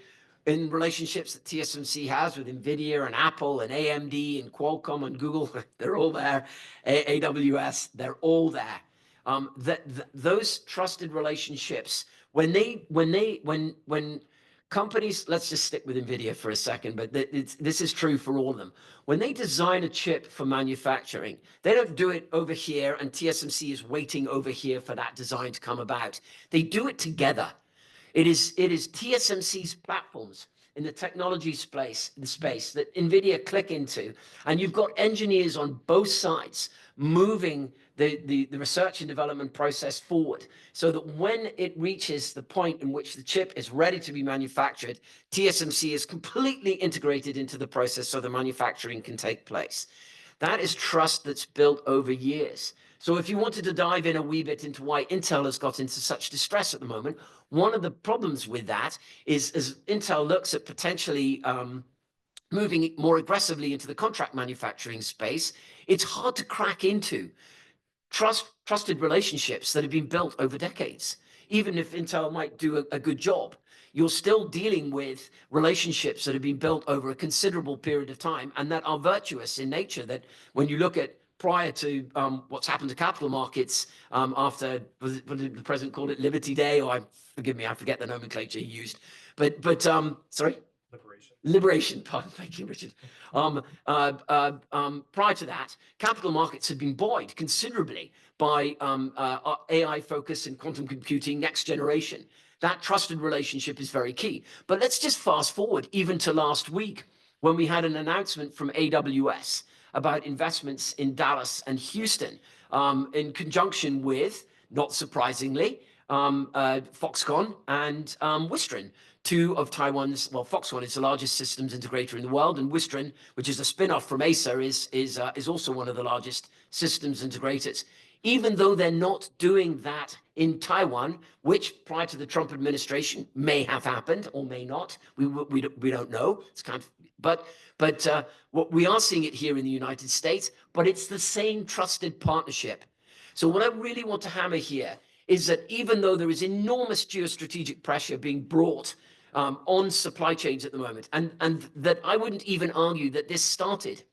in relationships that TSMC has with NVIDIA and Apple and AMD and Qualcomm and Google. They're all there. AWS, they're all there. Those trusted relationships, when companies, let's just stick with NVIDIA for a second, but this is true for all of them. When they design a chip for manufacturing, they don't do it over here and TSMC is waiting over here for that design to come about. They do it together. It is TSMC's platforms in the technology space that NVIDIA click into, and you've got engineers on both sides moving the research and development process forward so that when it reaches the point in which the chip is ready to be manufactured, TSMC is completely integrated into the process so the manufacturing can take place. That is trust that's built over years. So if you wanted to dive in a wee bit into why Intel has got into such distress at the moment, one of the problems with that is as Intel looks at potentially moving more aggressively into the contract manufacturing space, it's hard to crack into trusted relationships that have been built over decades. Even if Intel might do a good job, you're still dealing with relationships that have been built over a considerable period of time and that are virtuous in nature, that when you look at prior to what's happened to capital markets after, what did the president call it, Liberty Day, or forgive me, I forget the nomenclature he used, but sorry? Liberation, pardon, thank you, Richard. Prior to that, capital markets had been buoyed considerably by AI focus and quantum computing, next generation. That trusted relationship is very key. But let's just fast forward even to last week when we had an announcement from AWS about investments in Dallas and Houston in conjunction with, not surprisingly, Foxconn and Wistron, two of Taiwan's, well, Foxconn is the largest systems integrator in the world, and Wistron, which is a spin-off from Acer, is also one of the largest systems integrators. Even though they're not doing that in Taiwan, which prior to the Trump administration may have happened or may not, we don't know. It's kind of But what we are seeing it here in the United States, but it's the same trusted partnership. So what I really want to hammer here is that even though there is enormous geostrategic pressure being brought on supply chains at the moment, and that I wouldn't even argue that this started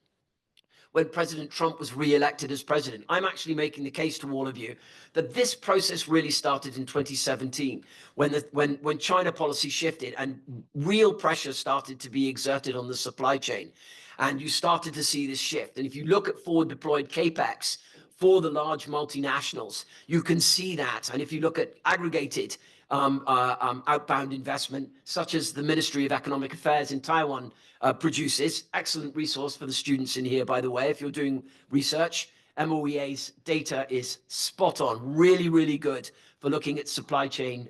when President Trump was re-elected as president. I'm actually making the case to all of you that this process really started in 2017 when China policy shifted and real pressure started to be exerted on the supply chain. And you started to see this shift. And if you look at forward deployed CAPEX for the large multinationals, you can see that. And if you look at aggregated outbound investment, such as the Ministry of Economic Affairs in Taiwan produces, excellent resource for the students in here, by the way, if you're doing research. MOEA's data is spot on, really, really good for looking at supply chain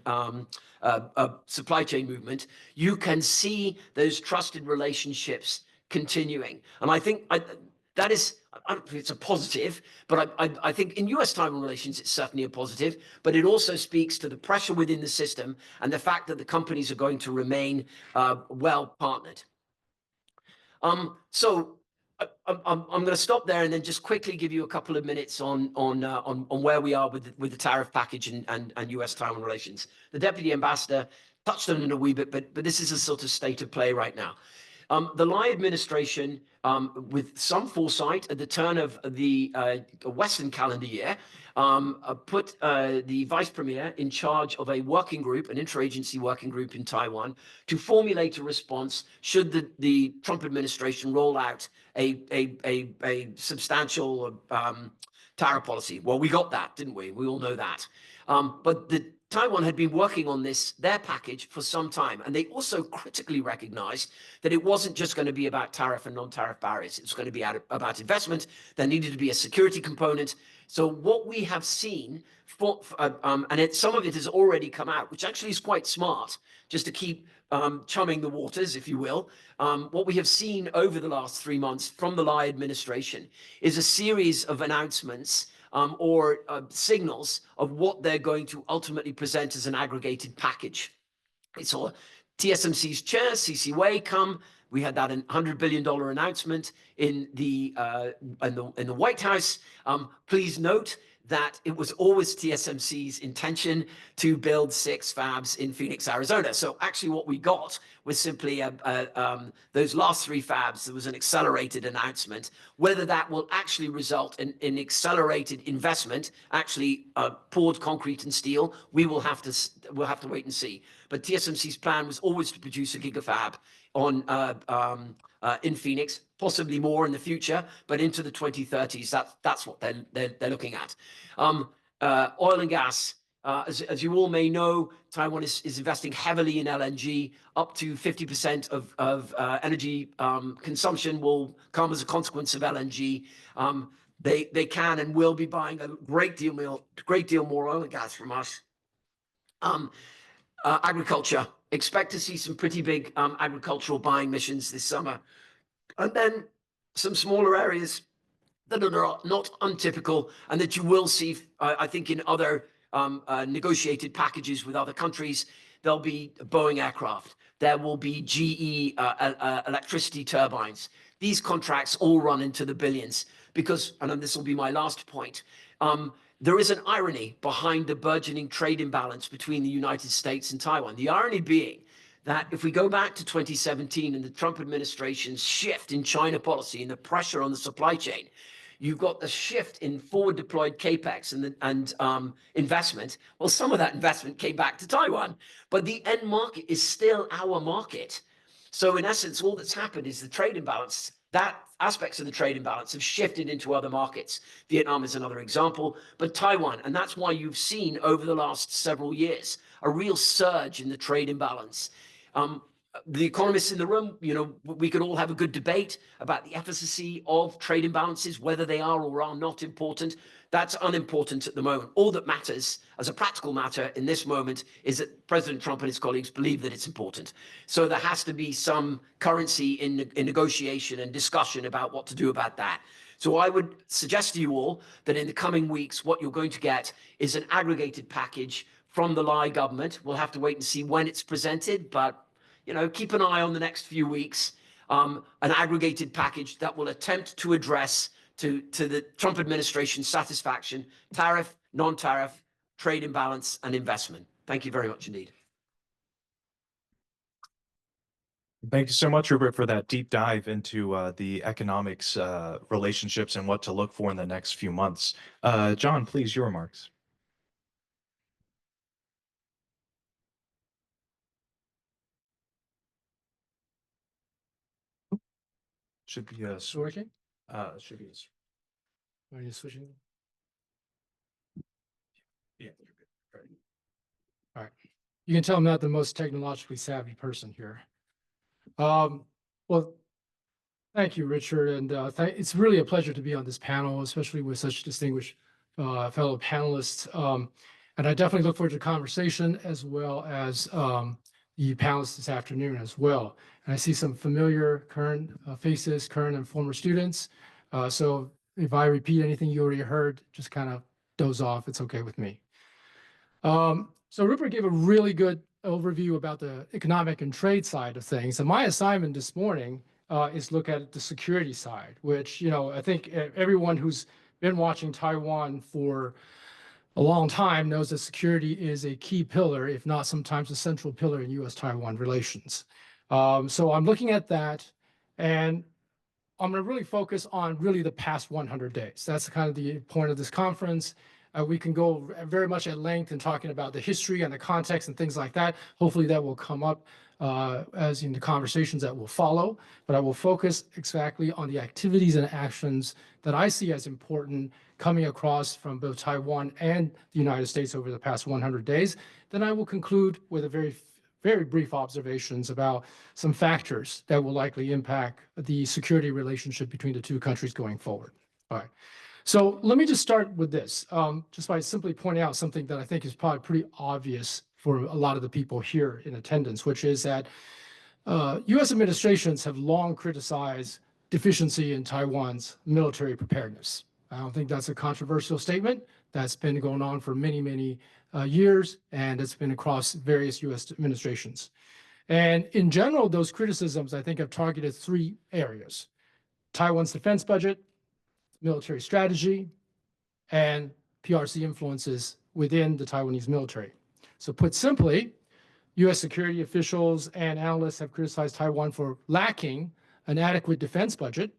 movement. You can see those trusted relationships continuing. And I think that is, I don't think it's a positive, but I think in U.S.-Taiwan relations, it's certainly a positive, but it also speaks to the pressure within the system and the fact that the companies are going to remain well partnered. So I'm going to stop there and then just quickly give you a couple of minutes on where we are with the tariff package and U.S.-Taiwan relations. The Deputy Ambassador touched on it a wee bit, but this is a sort of state of play right now. The Lai administration, with some foresight at the turn of the Western calendar year, put the vice premier in charge of a working group, an interagency working group in Taiwan, to formulate a response should the Trump administration roll out a substantial tariff policy. Well, we got that, didn't we? We all know that. But Taiwan had been working on their package for some time, and they also critically recognized that it wasn't just going to be about tariff and non-tariff barriers. It was going to be about investment. There needed to be a security component. So what we have seen, some of it has already come out, which actually is quite smart, just to keep chumming the waters, if you will. What we have seen over the last 3 months from the Lai administration is a series of announcements or signals of what they're going to ultimately present as an aggregated package. It's all TSMC's chair, C.C. Wei, come. We had that $100 billion announcement in the White House. Please note that it was always TSMC's intention to build 6 fabs in Phoenix, Arizona. So actually what we got was simply those last 3 fabs. There was an accelerated announcement. Whether that will actually result in accelerated investment, actually poured concrete and steel, we'll have to wait and see. But TSMC's plan was always to produce a gigafab in Phoenix, possibly more in the future, but into the 2030s. That's what they're looking at. Oil and gas. As you all may know, Taiwan is investing heavily in LNG. Up to 50% of energy consumption will come as a consequence of LNG. They can and will be buying a great deal more oil and gas from us. Agriculture. Expect to see some pretty big agricultural buying missions this summer. And then some smaller areas that are not untypical and that you will see, I think, in other negotiated packages with other countries. There'll be Boeing aircraft. There will be GE electricity turbines. These contracts all run into the billions because, and this will be my last point, there is an irony behind the burgeoning trade imbalance between the United States and Taiwan. The irony being that if we go back to 2017 and the Trump administration's shift in China policy and the pressure on the supply chain, you've got the shift in forward deployed CAPEX and investment. Well, some of that investment came back to Taiwan, but the end market is still our market. So in essence, all that's happened is the trade imbalance, that aspects of the trade imbalance have shifted into other markets. Vietnam is another example, but Taiwan, and that's why you've seen over the last several years a real surge in the trade imbalance. The economists in the room, we could all have a good debate about the efficacy of trade imbalances, whether they are or are not important. That's unimportant at the moment. All that matters as a practical matter in this moment is that President Trump and his colleagues believe that it's important. So there has to be some currency in negotiation and discussion about what to do about that. So I would suggest to you all that in the coming weeks, what you're going to get is an aggregated package from the Lai government. We'll have to wait and see when it's presented, but keep an eye on the next few weeks. an aggregated package that will attempt to address to the Trump administration's satisfaction, tariff, non-tariff, trade imbalance, and investment. Thank you very much indeed. Thank you so much, Rupert, for that deep dive into the economics relationships and what to look for in the next few months. John, please, your remarks. Should be Working? should be Are you switching? yeah, you're good. Right. All right. You can tell I'm not the most technologically savvy person here. Well, thank you, Richard. And it's really a pleasure to be on this panel, especially with such distinguished fellow panelists. And I definitely look forward to the conversation as well as the panelists this afternoon as well. And I see some familiar current faces, current and former students. So if I repeat anything you already heard, just kind of doze off. It's okay with me. So Rupert gave a really good overview about the economic and trade side of things. And my assignment this morning is look at the security side, which, I think everyone who's been watching Taiwan for a long time knows that security is a key pillar, if not sometimes a central pillar in U.S.-Taiwan relations. So I'm looking at that, and I'm going to really focus on really the past 100 days. That's kind of the point of this conference. We can go very much at length in talking about the history and the context and things like that. Hopefully that will come up as in the conversations that will follow, but I will focus exactly on the activities and actions that I see as important coming across from both Taiwan and the United States over the past 100 days. Then I will conclude with a very brief observations about some factors that will likely impact the security relationship between the two countries going forward. All right. So let me just start with this, just by simply pointing out something that I think is probably pretty obvious for a lot of the people here in attendance, which is that U.S. administrations have long criticized deficiency in Taiwan's military preparedness. I don't think that's a controversial statement. That's been going on for many, many years, and it's been across various U.S. administrations. And in general, those criticisms, I think, have targeted three areas: Taiwan's defense budget, military strategy, and PRC influences within the Taiwanese military. So put simply, U.S. security officials and analysts have criticized Taiwan for lacking an adequate defense budget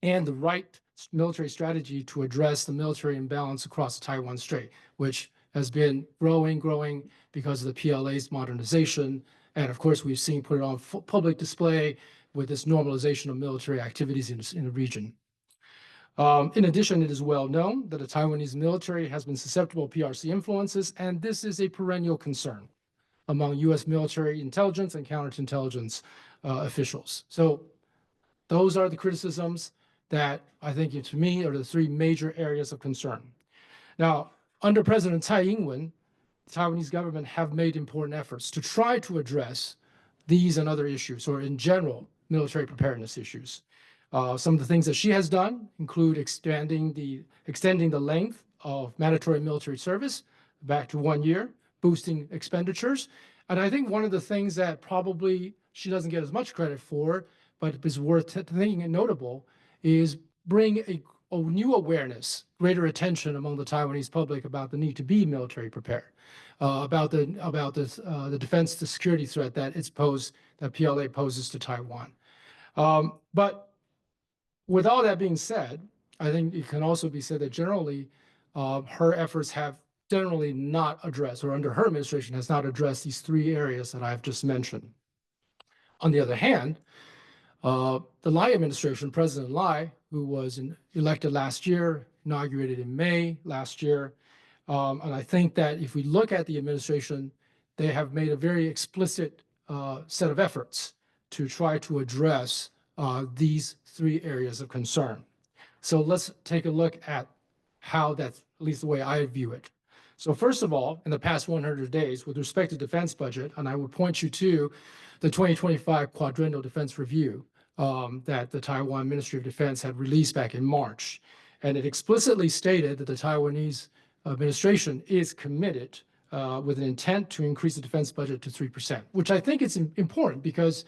and the right military strategy to address the military imbalance across the Taiwan Strait, which has been growing because of the PLA's modernization. And of course, we've seen put it on public display with this normalization of military activities in the region. In addition, it is well known that the Taiwanese military has been susceptible to PRC influences, and this is a perennial concern among U.S. military intelligence and counterintelligence officials. So those are the criticisms that I think, to me, are the three major areas of concern. Now, under President Tsai Ing-wen, the Taiwanese government have made important efforts to try to address these and other issues, or in general, military preparedness issues. Some of the things that she has done include extending the length of mandatory military service back to 1 year, boosting expenditures. And I think one of the things that probably she doesn't get as much credit for, but is worth thinking and notable, is bring a new awareness, greater attention among the Taiwanese public about the need to be military prepared, about the defense, the security threat that that PLA poses to Taiwan. But with all that being said, I think it can also be said that generally her efforts have generally not addressed, or under her administration has not addressed, these three areas that I've just mentioned. On the other hand, the Lai administration, President Lai, who was elected last year, inaugurated in May last year, and I think that if we look at the administration, they have made a very explicit set of efforts to try to address these three areas of concern. So let's take a look at how that's, at least the way I view it. So first of all, in the past 100 days, with respect to defense budget, and I would point you to the 2025 Quadrennial Defense Review that the Taiwan Ministry of Defense had released back in March. And it explicitly stated that the Taiwanese administration is committed with an intent to increase the defense budget to 3%, which I think is important because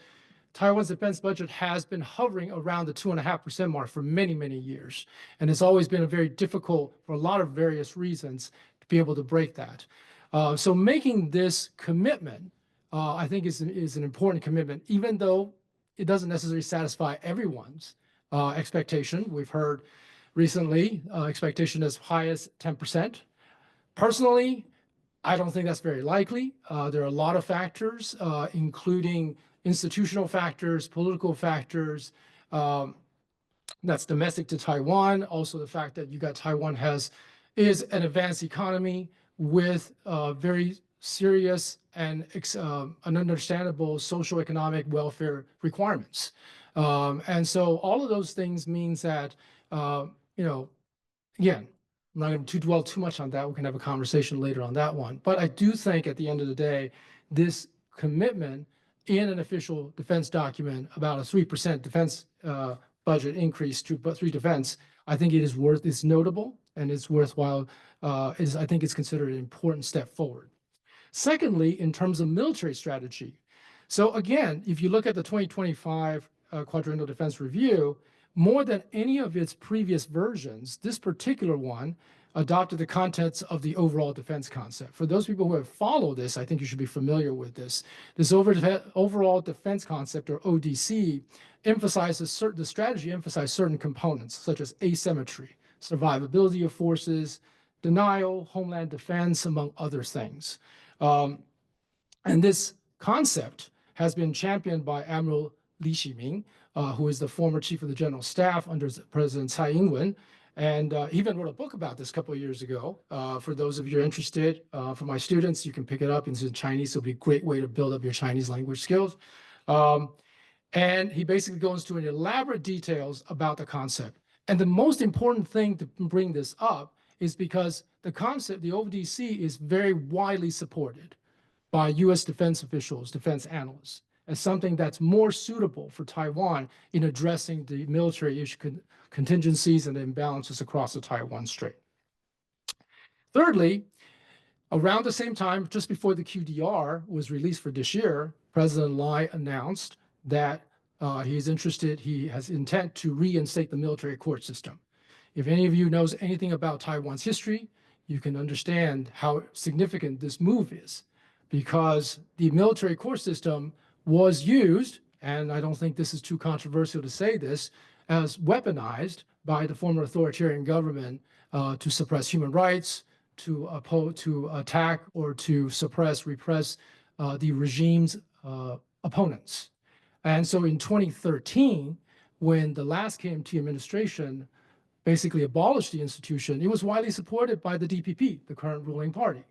Taiwan's defense budget has been hovering around the 2.5% mark for many, many years. And it's always been a very difficult, for a lot of various reasons, to be able to break that. So making this commitment, I think is an important commitment, even though it doesn't necessarily satisfy everyone's expectation. We've heard recently expectation as high as 10%. Personally, I don't think that's very likely. There are a lot of factors, including institutional factors, political factors, that's domestic to Taiwan. Also, the fact that Taiwan is an advanced economy with very serious and understandable socioeconomic welfare requirements. And so all of those things means that, again, I'm not going to dwell too much on that. We can have a conversation later on that one. But I do think at the end of the day, this commitment in an official defense document about a 3% defense budget increase to 3 defense, I think it's notable and it's worthwhile. I think it's considered an important step forward. Secondly, in terms of military strategy. So again, if you look at the 2025 Quadrennial Defense Review, more than any of its previous versions, this particular one adopted the contents of the overall defense concept. For those people who have followed this, I think you should be familiar with this. This overall defense concept, or ODC, the strategy emphasized certain components, such as asymmetry, survivability of forces, denial, homeland defense, among other things. And this concept has been championed by Admiral Li Ximing, who is the former chief of the general staff under President Tsai Ing-wen. And he even wrote a book about this a couple of years ago. For those of you who are interested, for my students, you can pick it up. It's in Chinese. It'll be a great way to build up your Chinese language skills. And he basically goes into elaborate details about the concept. And the most important thing to bring this up is because the concept, the ODC, is very widely supported by U.S. defense officials, defense analysts, as something that's more suitable for Taiwan in addressing the military issue contingencies and imbalances across the Taiwan Strait. Thirdly, around the same time, just before the QDR was released for this year, President Lai announced that he has intent to reinstate the military court system. If any of you knows anything about Taiwan's history, you can understand how significant this move is, because the military court system was used, and I don't think this is too controversial to say this, as weaponized by the former authoritarian government to suppress human rights, to attack or to repress the regime's opponents. And so in 2013, when the last KMT administration basically abolished the institution, it was widely supported by the DPP, the current ruling party.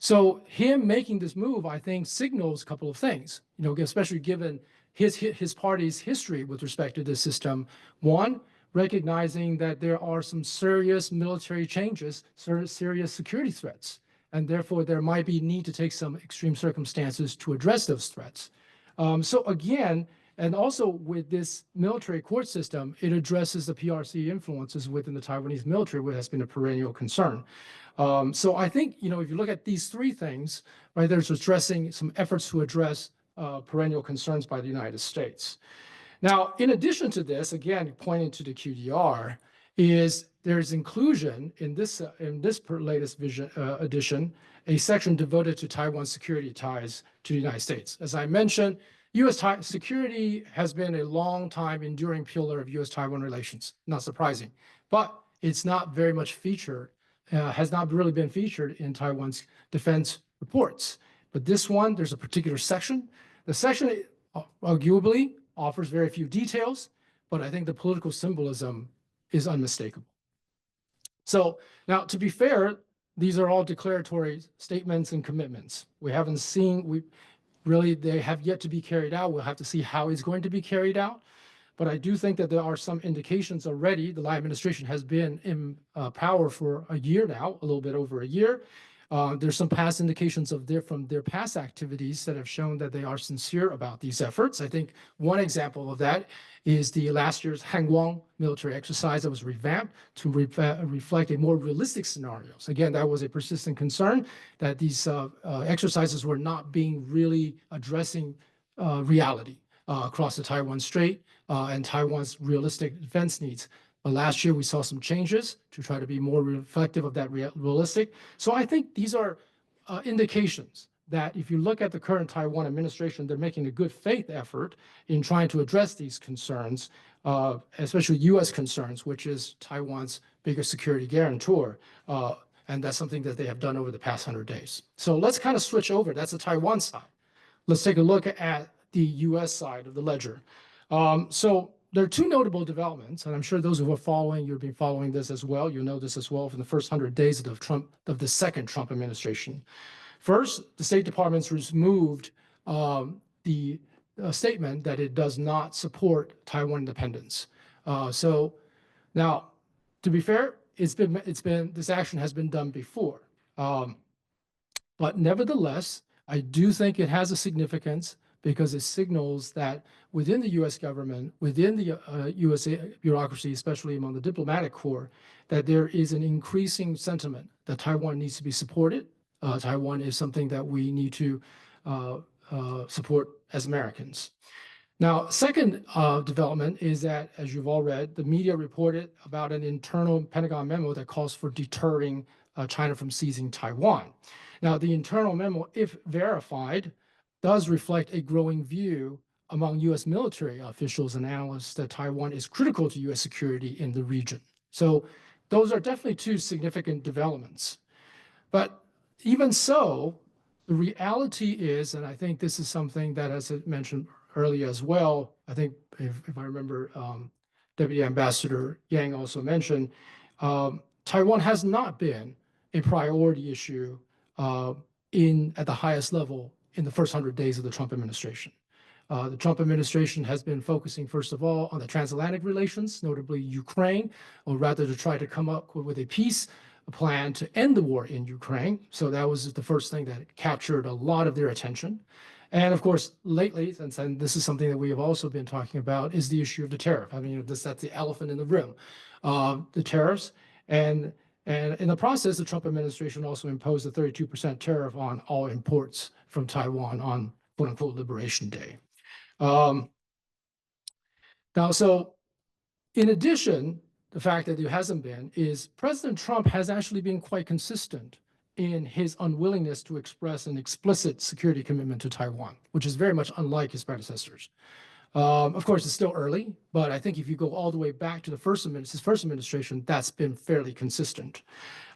So him making this move, I think, signals a couple of things, especially given his party's history with respect to this system. One, recognizing that there are some serious military changes, serious security threats, and therefore there might be need to take some extreme circumstances to address those threats. So again, and also with this military court system, it addresses the PRC influences within the Taiwanese military, which has been a perennial concern. So I think, if you look at these 3 things, right, there's addressing some efforts to address perennial concerns by the United States. Now, in addition to this, again, pointing to the QDR, there's inclusion in this latest edition, a section devoted to Taiwan's security ties to the United States. As I mentioned, U.S. security has been a long time enduring pillar of U.S.-Taiwan relations, not surprising, but it's not very much featured, has not really been featured in Taiwan's defense reports. But this one, there's a particular section. The section arguably offers very few details, but I think the political symbolism is unmistakable. So now, to be fair, these are all declaratory statements and commitments. We haven't seen, they have yet to be carried out. We'll have to see how it's going to be carried out. But I do think that there are some indications already. The Lai administration has been in power for a year now, a little bit over a year. There's some past indications from their past activities that have shown that they are sincere about these efforts. I think one example of that is the last year's Hangguang military exercise that was revamped to reflect a more realistic scenarios. Again, that was a persistent concern that these exercises were not being really addressing reality across the Taiwan Strait and Taiwan's realistic defense needs. But last year, we saw some changes to try to be more reflective of that realistic. So I think these are indications that if you look at the current Taiwan administration, they're making a good faith effort in trying to address these concerns, especially U.S. concerns, which is Taiwan's biggest security guarantor. And that's something that they have done over the past 100 days. So let's kind of switch over. That's the Taiwan side. Let's take a look at the U.S. side of the ledger. So there are two notable developments, and I'm sure those who are following, you've been following this as well. You know this as well from the first 100 days of the second Trump administration. First, the State Department's removed the statement that it does not support Taiwan independence. So now, to be fair, this action has been done before, but nevertheless, I do think it has a significance because it signals that within the U.S. government, within the U.S. bureaucracy, especially among the diplomatic corps, that there is an increasing sentiment that Taiwan needs to be supported. Taiwan is something that we need to support as Americans. Now, second development is that, as you've all read, the media reported about an internal Pentagon memo that calls for deterring China from seizing Taiwan. Now, the internal memo, if verified, does reflect a growing view among U.S. military officials and analysts that Taiwan is critical to U.S. security in the region. So those are definitely two significant developments. But even so, the reality is, and I think this is something that, as I mentioned earlier as well, I think if I remember, Deputy Ambassador Yang also mentioned, Taiwan has not been a priority issue at the highest level in the first 100 days of the Trump administration. The Trump administration has been focusing, first of all, on the transatlantic relations, notably Ukraine, or rather to try to come up with a peace plan to end the war in Ukraine. So that was the first thing that captured a lot of their attention. And of course, lately, and this is something that we have also been talking about, is the issue of the tariff. I mean, that's the elephant in the room, the tariffs. And in the process, the Trump administration also imposed a 32% tariff on all imports from Taiwan on quote unquote Liberation Day. Now, so in addition, the fact that there hasn't been is President Trump has actually been quite consistent in his unwillingness to express an explicit security commitment to Taiwan, which is very much unlike his predecessors. Of course, it's still early, but I think if you go all the way back to his first administration, that's been fairly consistent.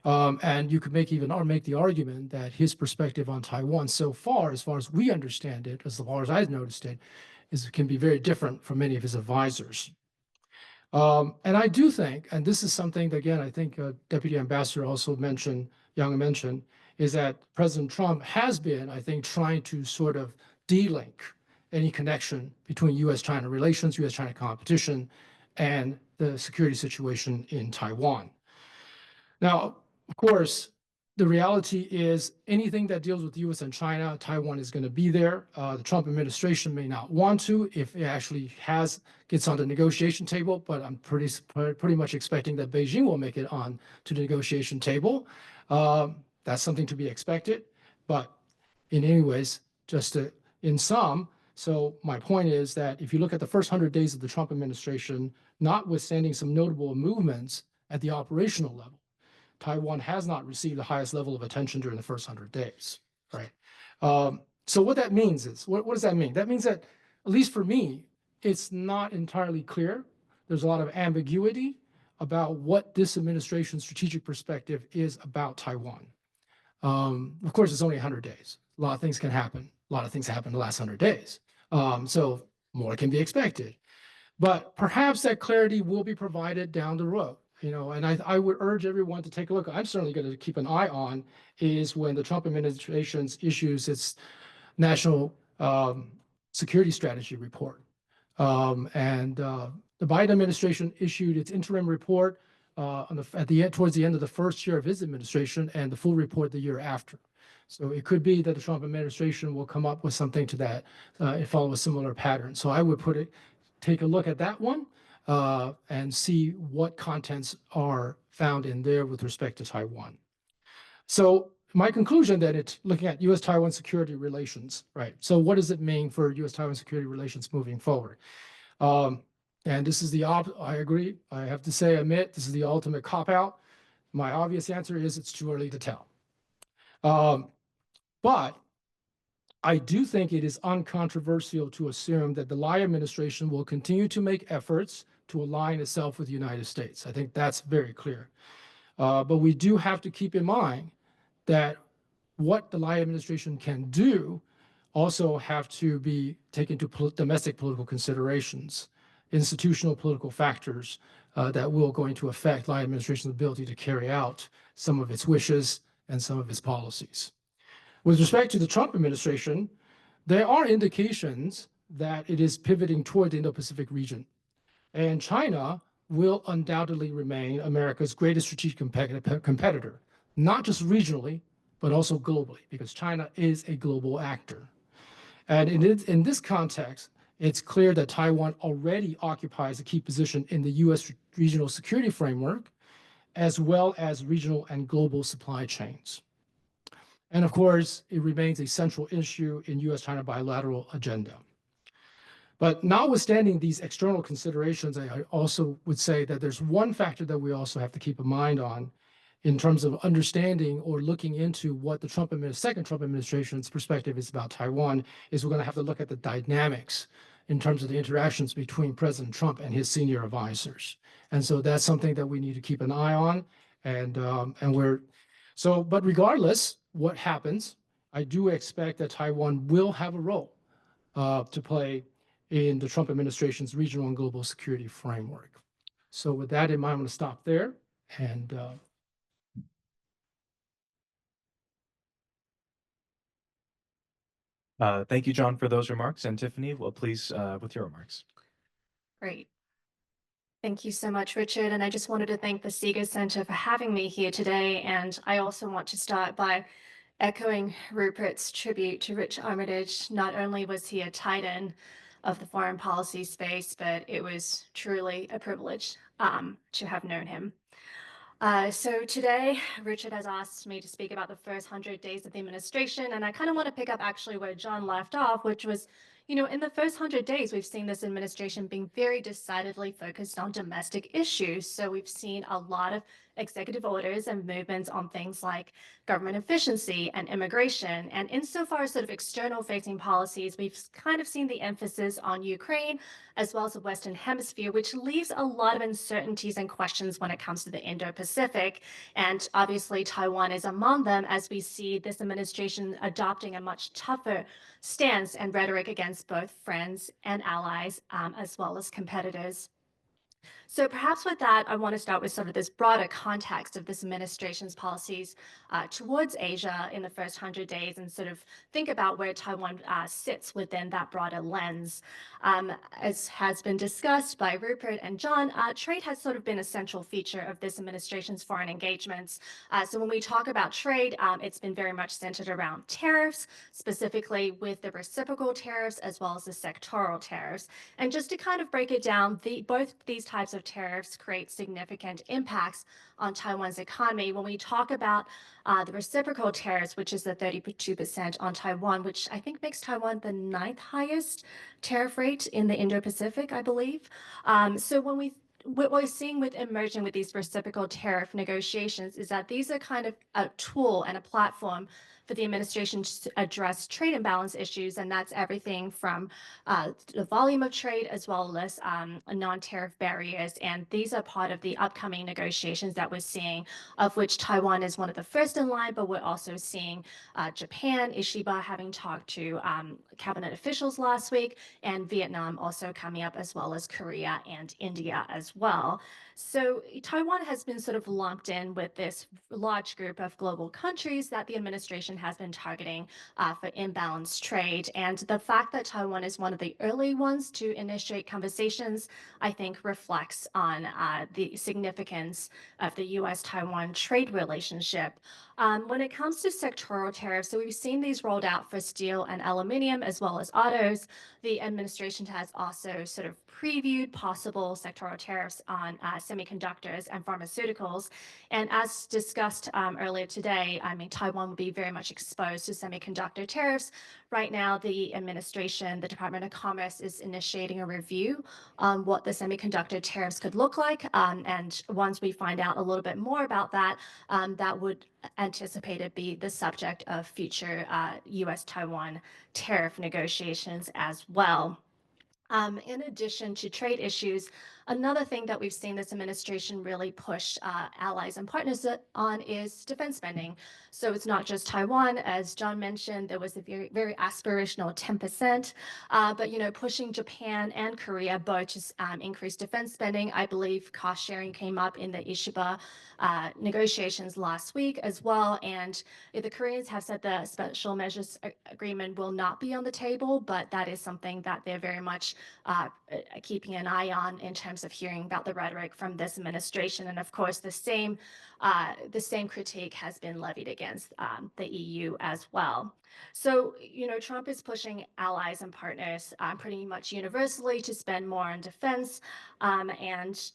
And you could make the argument that his perspective on Taiwan so far as we understand it, as far as I've noticed it, can be very different from many of his advisors. And I do think, and this is something that, again, I think Deputy Ambassador also Young mentioned, is that President Trump has been, I think, trying to sort of de-link any connection between U.S.-China relations, U.S.-China competition, and the security situation in Taiwan. Now, of course, the reality is anything that deals with U.S. and China, Taiwan is going to be there. The Trump administration may not want to if it actually gets on the negotiation table, but I'm pretty much expecting that Beijing will make it on to the negotiation table. That's something to be expected. But in any ways, in sum, so my point is that if you look at the first 100 days of the Trump administration, notwithstanding some notable movements at the operational level, Taiwan has not received the highest level of attention during the first 100 days, right? So what that means is, what does that mean? That means that, at least for me, it's not entirely clear. There's a lot of ambiguity about what this administration's strategic perspective is about Taiwan. Of course, it's only 100 days. A lot of things can happen. A lot of things happen in the last 100 days. So more can be expected. But perhaps that clarity will be provided down the road. And I would urge everyone to take a look. I'm certainly going to keep an eye on is when the Trump administration issues its national security strategy report. The Biden administration issued its interim report towards the end of the first year of his administration, and the full report the year after. So it could be that the Trump administration will come up with something to that and follow a similar pattern. So I would take a look at that one and see what contents are found in there with respect to Taiwan. So my conclusion that it's looking at U.S.-Taiwan security relations, right? So what does it mean for U.S.-Taiwan security relations moving forward? And this is I agree, I have to say, admit, this is the ultimate cop-out. My obvious answer is it's too early to tell. But I do think it is uncontroversial to assume that the Lai administration will continue to make efforts to align itself with the United States. I think that's very clear. But we do have to keep in mind that what the Lai administration can do also have to be taken into domestic political considerations, institutional political factors that will going to affect Lai administration's ability to carry out some of its wishes and some of its policies. With respect to the Trump administration, there are indications that it is pivoting toward the Indo-Pacific region. And China will undoubtedly remain America's greatest strategic competitor, not just regionally, but also globally, because China is a global actor. And in this context, it's clear that Taiwan already occupies a key position in the U.S. regional security framework, as well as regional and global supply chains. And of course, it remains a central issue in U.S.-China bilateral agenda. But notwithstanding these external considerations, I also would say that there's one factor that we also have to keep in mind on in terms of understanding or looking into what the second Trump administration's perspective is about Taiwan, is we're going to have to look at the dynamics in terms of the interactions between President Trump and his senior advisors. And so that's something that we need to keep an eye on. But regardless what happens, I do expect that Taiwan will have a role to play in the Trump administration's regional and global security framework. So with that in mind, I'm going to stop there. And Thank you, John, for those remarks. And Tiffany, well, please, with your remarks. Great. Thank you so much, Richard. And I just wanted to thank the Seeger Center for having me here today. And I also want to start by echoing Rupert's tribute to Rich Armitage. Not only was he a titan of the foreign policy space, but it was truly a privilege to have known him. So today, Richard has asked me to speak about the first 100 days of the administration, and I kind of want to pick up actually where John left off, which was, you know, in the first 100 days, we've seen this administration being very decidedly focused on domestic issues. So we've seen a lot of executive orders and movements on things like government efficiency and immigration. And insofar as sort of external facing policies, we've kind of seen the emphasis on Ukraine as well as the Western Hemisphere, which leaves a lot of uncertainties and questions when it comes to the Indo-Pacific. And obviously Taiwan is among them, as we see this administration adopting a much tougher stance and rhetoric against both friends and allies, as well as competitors. So perhaps with that, I want to start with sort of this broader context of this administration's policies towards Asia in the first 100 days and sort of think about where Taiwan sits within that broader lens. As has been discussed by Rupert and John, trade has sort of been a central feature of this administration's foreign engagements. So when we talk about trade, it's been very much centered around tariffs, specifically with the reciprocal tariffs as well as the sectoral tariffs. And just to kind of break it down, both these types of tariffs create significant impacts on Taiwan's economy. When we talk about the reciprocal tariffs, which is the 32% on Taiwan, which I think makes Taiwan the 9th highest tariff rate in the Indo-Pacific, I believe. So what we're seeing with emerging with these reciprocal tariff negotiations is that these are kind of a tool and a platform for the administration to address trade imbalance issues, and that's everything from the volume of trade as well as non-tariff barriers. And these are part of the upcoming negotiations that we're seeing, of which Taiwan is one of the first in line, but we're also seeing Japan, Ishiba having talked to cabinet officials last week, and Vietnam also coming up, as well as Korea and India as well. So Taiwan has been sort of lumped in with this large group of global countries that the administration has been targeting for imbalanced trade. And the fact that Taiwan is one of the early ones to initiate conversations, I think reflects on the significance of the U.S.-Taiwan trade relationship. When it comes to sectoral tariffs, so we've seen these rolled out for steel and aluminum as well as autos. The administration has also sort of previewed possible sectoral tariffs on semiconductors and pharmaceuticals. And as discussed earlier today, I mean, Taiwan will be very much exposed to semiconductor tariffs. Right now, the administration, the Department of Commerce, is initiating a review on what the semiconductor tariffs could look like. And once we find out a little bit more about that, that would anticipated be the subject of future U.S.-Taiwan tariff negotiations as well. In addition to trade issues, another thing that we've seen this administration really push allies and partners on is defense spending. So it's not just Taiwan, as John mentioned, there was a very, very aspirational 10%, but pushing Japan and Korea both to increase defense spending. I believe cost sharing came up in the Ishiba negotiations last week as well, and the Koreans have said the special measures agreement will not be on the table, but that is something that they're very much keeping an eye on in terms of hearing about the rhetoric from this administration. And of course, the same critique has been levied against the EU as well. So, Trump is pushing allies and partners pretty much universally to spend more on defense. And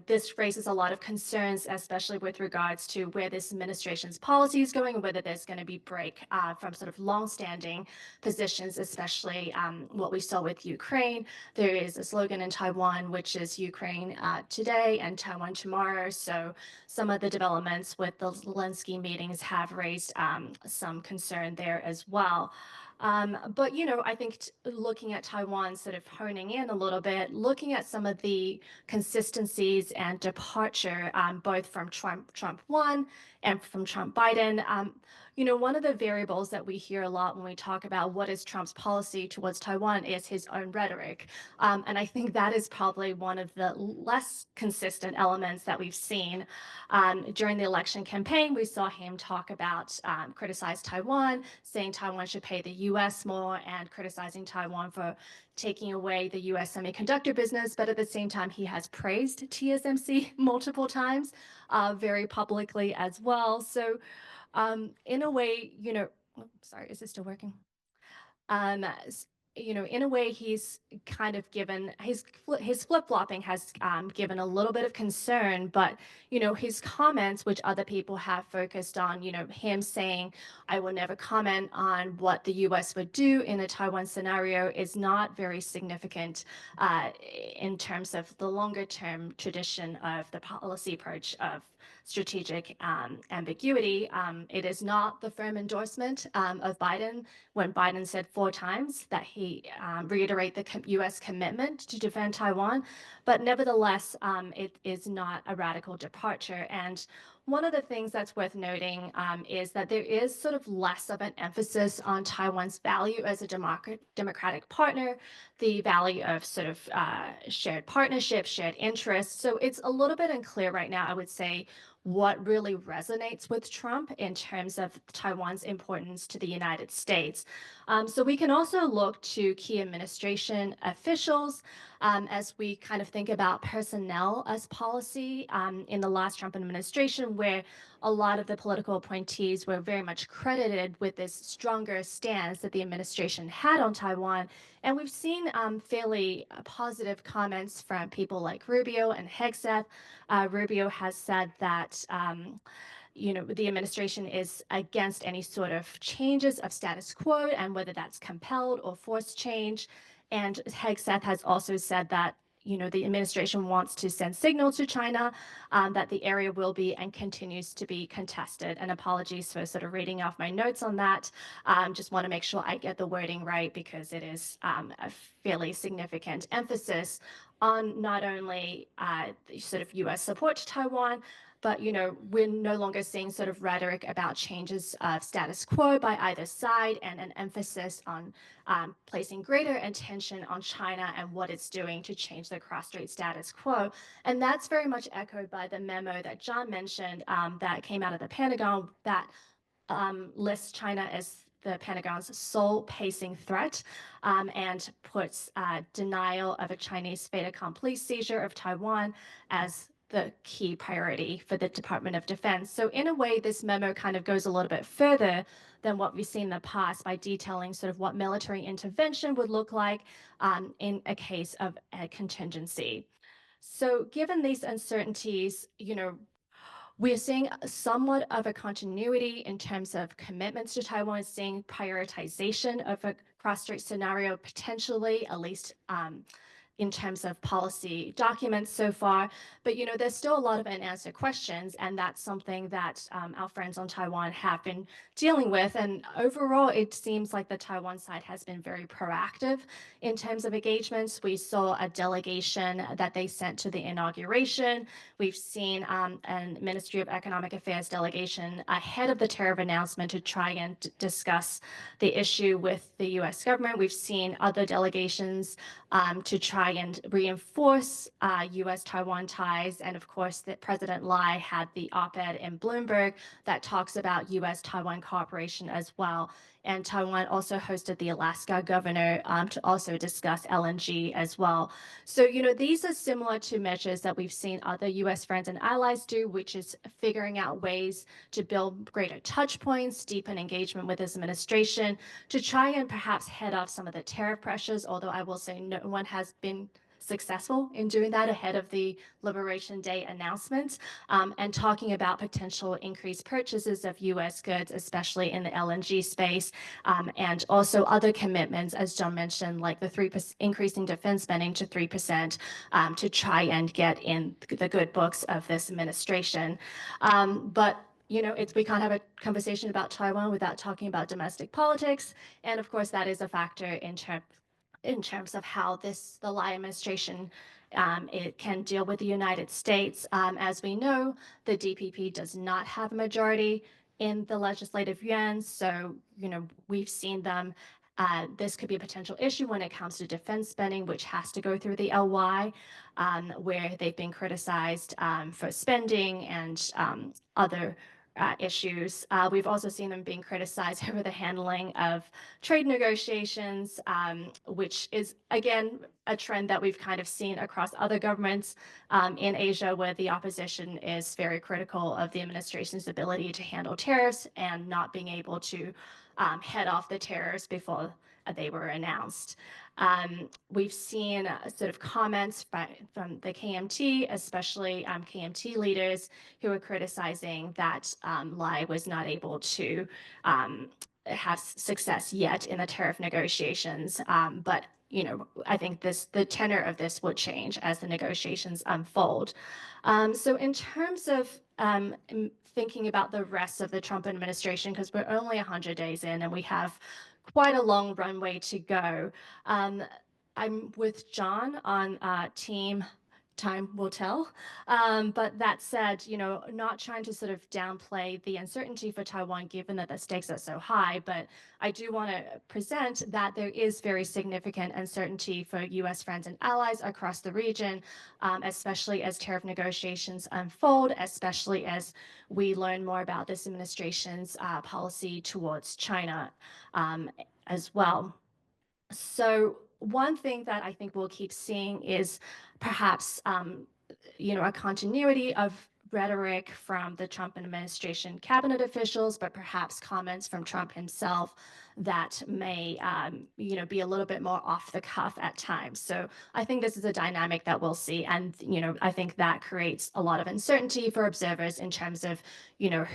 this raises a lot of concerns, especially with regards to where this administration's policy is going and whether there's going to be break from sort of longstanding positions, especially what we saw with Ukraine. There is a slogan in Taiwan, which is Ukraine today and Taiwan tomorrow. So some of the developments with the Zelensky meetings have raised some concern there as well. But, I think looking at Taiwan, sort of honing in a little bit, looking at some of the consistencies and departure, both from Trump 1 and from Trump Biden. One of the variables that we hear a lot when we talk about what is Trump's policy towards Taiwan is his own rhetoric. And I think that is probably one of the less consistent elements that we've seen. During the election campaign, we saw him talk about, criticize Taiwan, saying Taiwan should pay the US more, and criticizing Taiwan for taking away the US semiconductor business. But at the same time, he has praised TSMC multiple times, very publicly as well. So in a way, sorry, is this still working? In a way, he's kind of given his flip-flopping has given a little bit of concern, but his comments, which other people have focused on, him saying, "I will never comment on what the U.S. would do in a Taiwan scenario," is not very significant in terms of the longer-term tradition of the policy approach of strategic ambiguity. It is not the firm endorsement of Biden when Biden said 4 times that he reiterate the U.S. commitment to defend Taiwan, but nevertheless, it is not a radical departure. And one of the things that's worth noting is that there is sort of less of an emphasis on Taiwan's value as a democratic partner, the value of sort of shared partnership, shared interests. So it's a little bit unclear right now, I would say, what really resonates with Trump in terms of Taiwan's importance to the United States. So we can also look to key administration officials as we kind of think about personnel as policy in the last Trump administration, where a lot of the political appointees were very much credited with this stronger stance that the administration had on Taiwan. And we've seen fairly positive comments from people like Rubio and Hegseth. Rubio has said that the administration is against any sort of changes of status quo and whether that's compelled or forced change. And Hegseth has also said that the administration wants to send signals to China that the area will be and continues to be contested. And apologies for sort of reading off my notes on that. Just want to make sure I get the wording right, because it is a fairly significant emphasis on not only sort of U.S. support to Taiwan, but we're no longer seeing sort of rhetoric about changes of status quo by either side, and an emphasis on placing greater attention on China and what it's doing to change the cross-strait status quo. And that's very much echoed by the memo that John mentioned that came out of the Pentagon that lists China as the Pentagon's sole pacing threat and puts denial of a Chinese fait accompli seizure of Taiwan as the key priority for the Department of Defense. So in a way, this memo kind of goes a little bit further than what we've seen in the past by detailing sort of what military intervention would look like in a case of a contingency. So given these uncertainties, we're seeing somewhat of a continuity in terms of commitments to Taiwan, seeing prioritization of a cross-strait scenario, potentially, at least in terms of policy documents so far. But, there's still a lot of unanswered questions, and that's something that our friends on Taiwan have been dealing with. And overall, it seems like the Taiwan side has been very proactive in terms of engagements. We saw a delegation that they sent to the inauguration. We've seen a Ministry of Economic Affairs delegation ahead of the tariff announcement to try and discuss the issue with the U.S. government. We've seen other delegations to try and reinforce U.S.-Taiwan ties. And of course, that President Lai had the op-ed in Bloomberg that talks about U.S.-Taiwan cooperation as well. And Taiwan also hosted the Alaska governor to also discuss LNG as well. So, these are similar to measures that we've seen other U.S. friends and allies do, which is figuring out ways to build greater touch points, deepen engagement with this administration, to try and perhaps head off some of the tariff pressures, although I will say no one has been successful in doing that ahead of the Liberation Day announcement, and talking about potential increased purchases of U.S. goods, especially in the LNG space, and also other commitments, as John mentioned, like the 3% increasing defense spending to 3%, to try and get in the good books of this administration. But we can't have a conversation about Taiwan without talking about domestic politics, and of course that is a factor in terms of how the Lai administration it can deal with the United States. As we know, the DPP does not have a majority in the legislative yuan, so we've seen them. This could be a potential issue when it comes to defense spending, which has to go through the LY, where they've been criticized for spending and other issues. We've also seen them being criticized over the handling of trade negotiations, which is, again, a trend that we've kind of seen across other governments in Asia, where the opposition is very critical of the administration's ability to handle tariffs and not being able to head off the tariffs before they were announced. We've seen sort of comments from the KMT, especially KMT leaders, who are criticizing that Lai was not able to have success yet in the tariff negotiations. But I think the tenor of this will change as the negotiations unfold. So in terms of thinking about the rest of the Trump administration, because we're only 100 days in and we have quite a long runway to go. I'm with John on team time will tell. But that said, not trying to sort of downplay the uncertainty for Taiwan, given that the stakes are so high, but I do want to present that there is very significant uncertainty for U.S. friends and allies across the region, especially as tariff negotiations unfold, especially as we learn more about this administration's policy towards China as well. So one thing that I think we'll keep seeing is perhaps, a continuity of rhetoric from the Trump administration cabinet officials, but perhaps comments from Trump himself that may, be a little bit more off the cuff at times. So I think this is a dynamic that we'll see. And, I think that creates a lot of uncertainty for observers in terms of,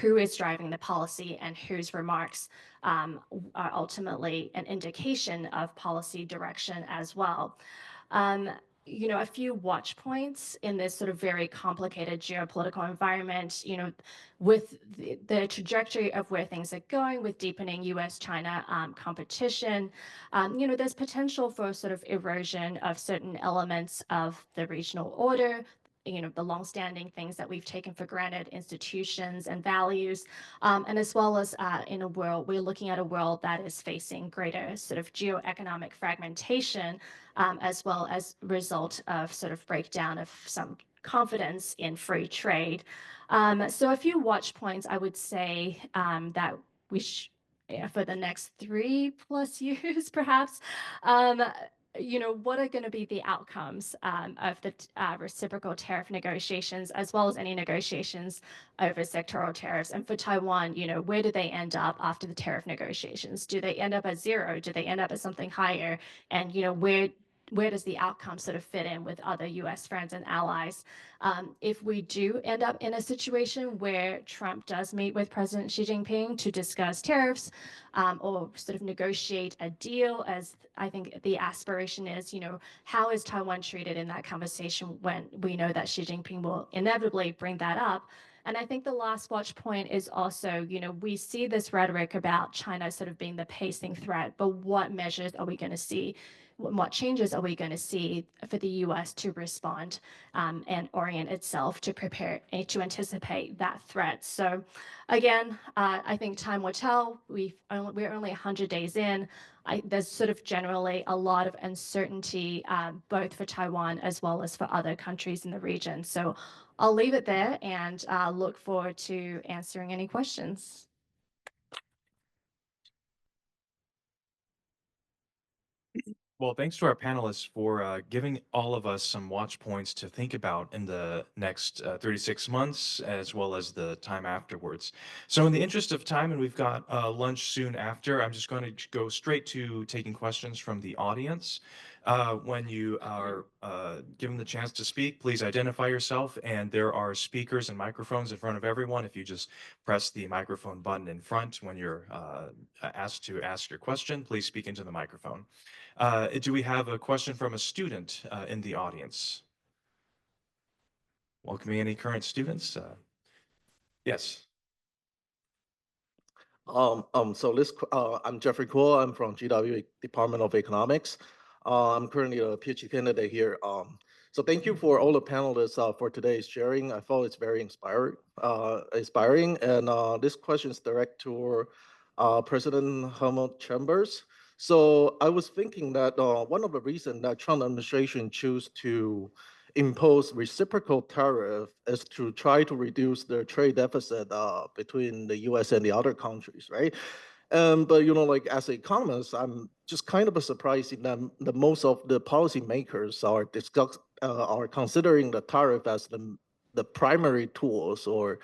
who is driving the policy and whose remarks are ultimately an indication of policy direction as well. A few watch points in this sort of very complicated geopolitical environment, with the trajectory of where things are going with deepening U.S.-China competition, there's potential for sort of erosion of certain elements of the regional order, the longstanding things that we've taken for granted, institutions and values, and as well as we're looking at a world that is facing greater sort of geoeconomic fragmentation, as well as result of sort of breakdown of some confidence in free trade. So a few watch points, I would say, that we for the next 3+ years, perhaps. what are going to be the outcomes of the reciprocal tariff negotiations, as well as any negotiations over sectoral tariffs? And for Taiwan, where do they end up after the tariff negotiations? Do they end up at zero? Do they end up at something higher? And, where does the outcome sort of fit in with other U.S. friends and allies? If we do end up in a situation where Trump does meet with President Xi Jinping to discuss tariffs, or sort of negotiate a deal, as I think the aspiration is, how is Taiwan treated in that conversation when we know that Xi Jinping will inevitably bring that up? And I think the last watch point is also, we see this rhetoric about China sort of being the pacing threat, but what measures are we going to see? What changes are we going to see for the U.S. to respond and orient itself to prepare to anticipate that threat? So again, I think time will tell. We're only 100 days in. There's sort of generally a lot of uncertainty, both for Taiwan as well as for other countries in the region. So I'll leave it there and look forward to answering any questions. Well, thanks to our panelists for giving all of us some watch points to think about in the next 36 months, as well as the time afterwards. So in the interest of time, and we've got lunch soon after, I'm just going to go straight to taking questions from the audience. When you are given the chance to speak, please identify yourself, and there are speakers and microphones in front of everyone. If you just press the microphone button in front when you're asked to ask your question, please speak into the microphone. Do we have a question from a student in the audience? Welcoming any current students? Yes. I'm Jeffrey Kuo. I'm from GW Department of Economics. I'm currently a PhD candidate here. So thank you for all the panelists for today's sharing. I thought it's very inspiring. And this question is direct to President Helmut Chambers. So I was thinking that one of the reasons that Trump administration chose to impose reciprocal tariff is to try to reduce the trade deficit between the U.S. and the other countries, right? But like as an economist, I'm just kind of surprised that most of the policymakers are considering the tariff as the primary tools, or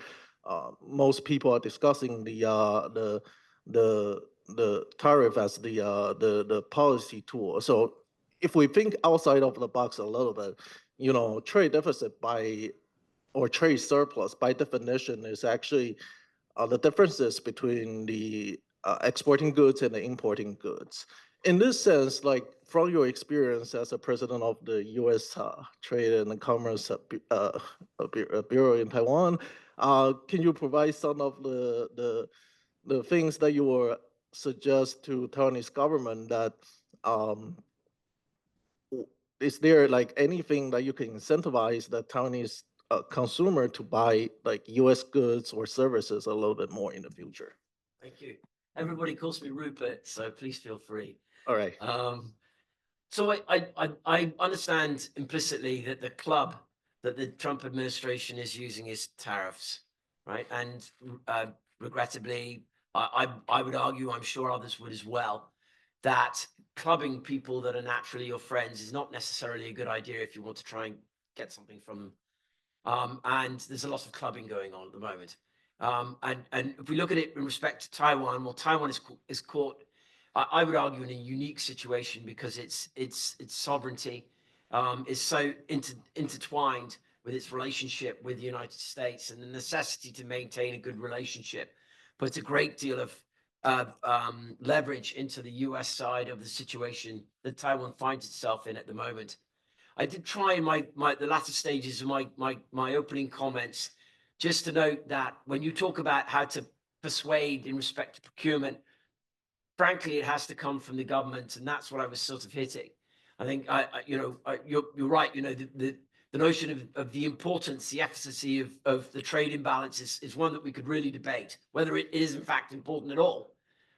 most people are discussing the tariff as the policy tool. So if we think outside of the box a little bit, trade deficit or trade surplus by definition is actually the differences between the exporting goods and the importing goods. In this sense, like from your experience as a president of the U.S. Trade and Commerce Bureau in Taiwan, can you provide some of the things that you will suggest to Taiwanese government that is there like anything that you can incentivize the Taiwanese consumer to buy like U.S. goods or services a little bit more in the future? Thank you. Everybody calls me Rupert, so please feel free. All right. So I understand implicitly that the club that the Trump administration is using is tariffs, right? And regrettably, I would argue, I'm sure others would as well, that clubbing people that are naturally your friends is not necessarily a good idea if you want to try and get something from them. And there's a lot of clubbing going on at the moment. And if we look at it in respect to Taiwan, well, Taiwan is caught, I would argue, in a unique situation because its sovereignty is so intertwined with its relationship with the United States, and the necessity to maintain a good relationship puts a great deal of leverage into the U.S. side of the situation that Taiwan finds itself in at the moment. I did try in the latter stages of my opening comments just to note that when you talk about how to persuade in respect to procurement, frankly, it has to come from the government, and that's what I was sort of hitting. I think you're right. The notion of the importance, the efficacy of the trade imbalance is one that we could really debate whether it is in fact important at all.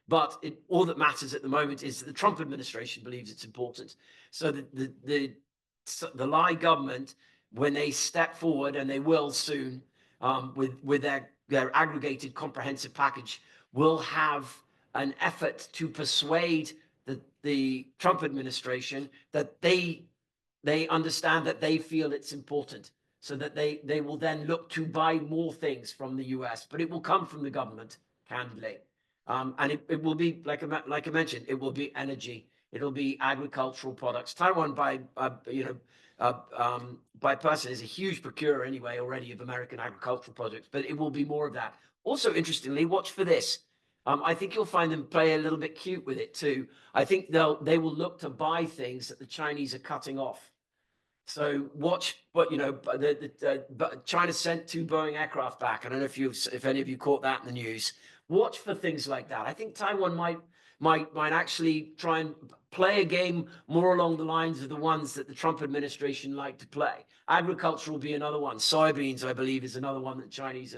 But all that matters at the moment is that the Trump administration believes it's important. So the Lai government, when they step forward, and they will soon, with their aggregated comprehensive package, will have an effort to persuade the Trump administration that they understand that they feel it's important, so that they will then look to buy more things from the US, but it will come from the government, candidly. And it will be, like I mentioned, it will be energy, it'll be agricultural products. Taiwan, by person, is a huge procurer anyway already of American agricultural products, but it will be more of that. Also, interestingly, watch for this. I think you'll find them play a little bit cute with it too. I think they will look to buy things that the Chinese are cutting off. So watch, but China sent 2 Boeing aircraft back. I don't know if any of you caught that in the news. Watch for things like that. I think Taiwan might actually try and play a game more along the lines of the ones that the Trump administration like to play. Agriculture will be another one. Soybeans, I believe, is another one that Chinese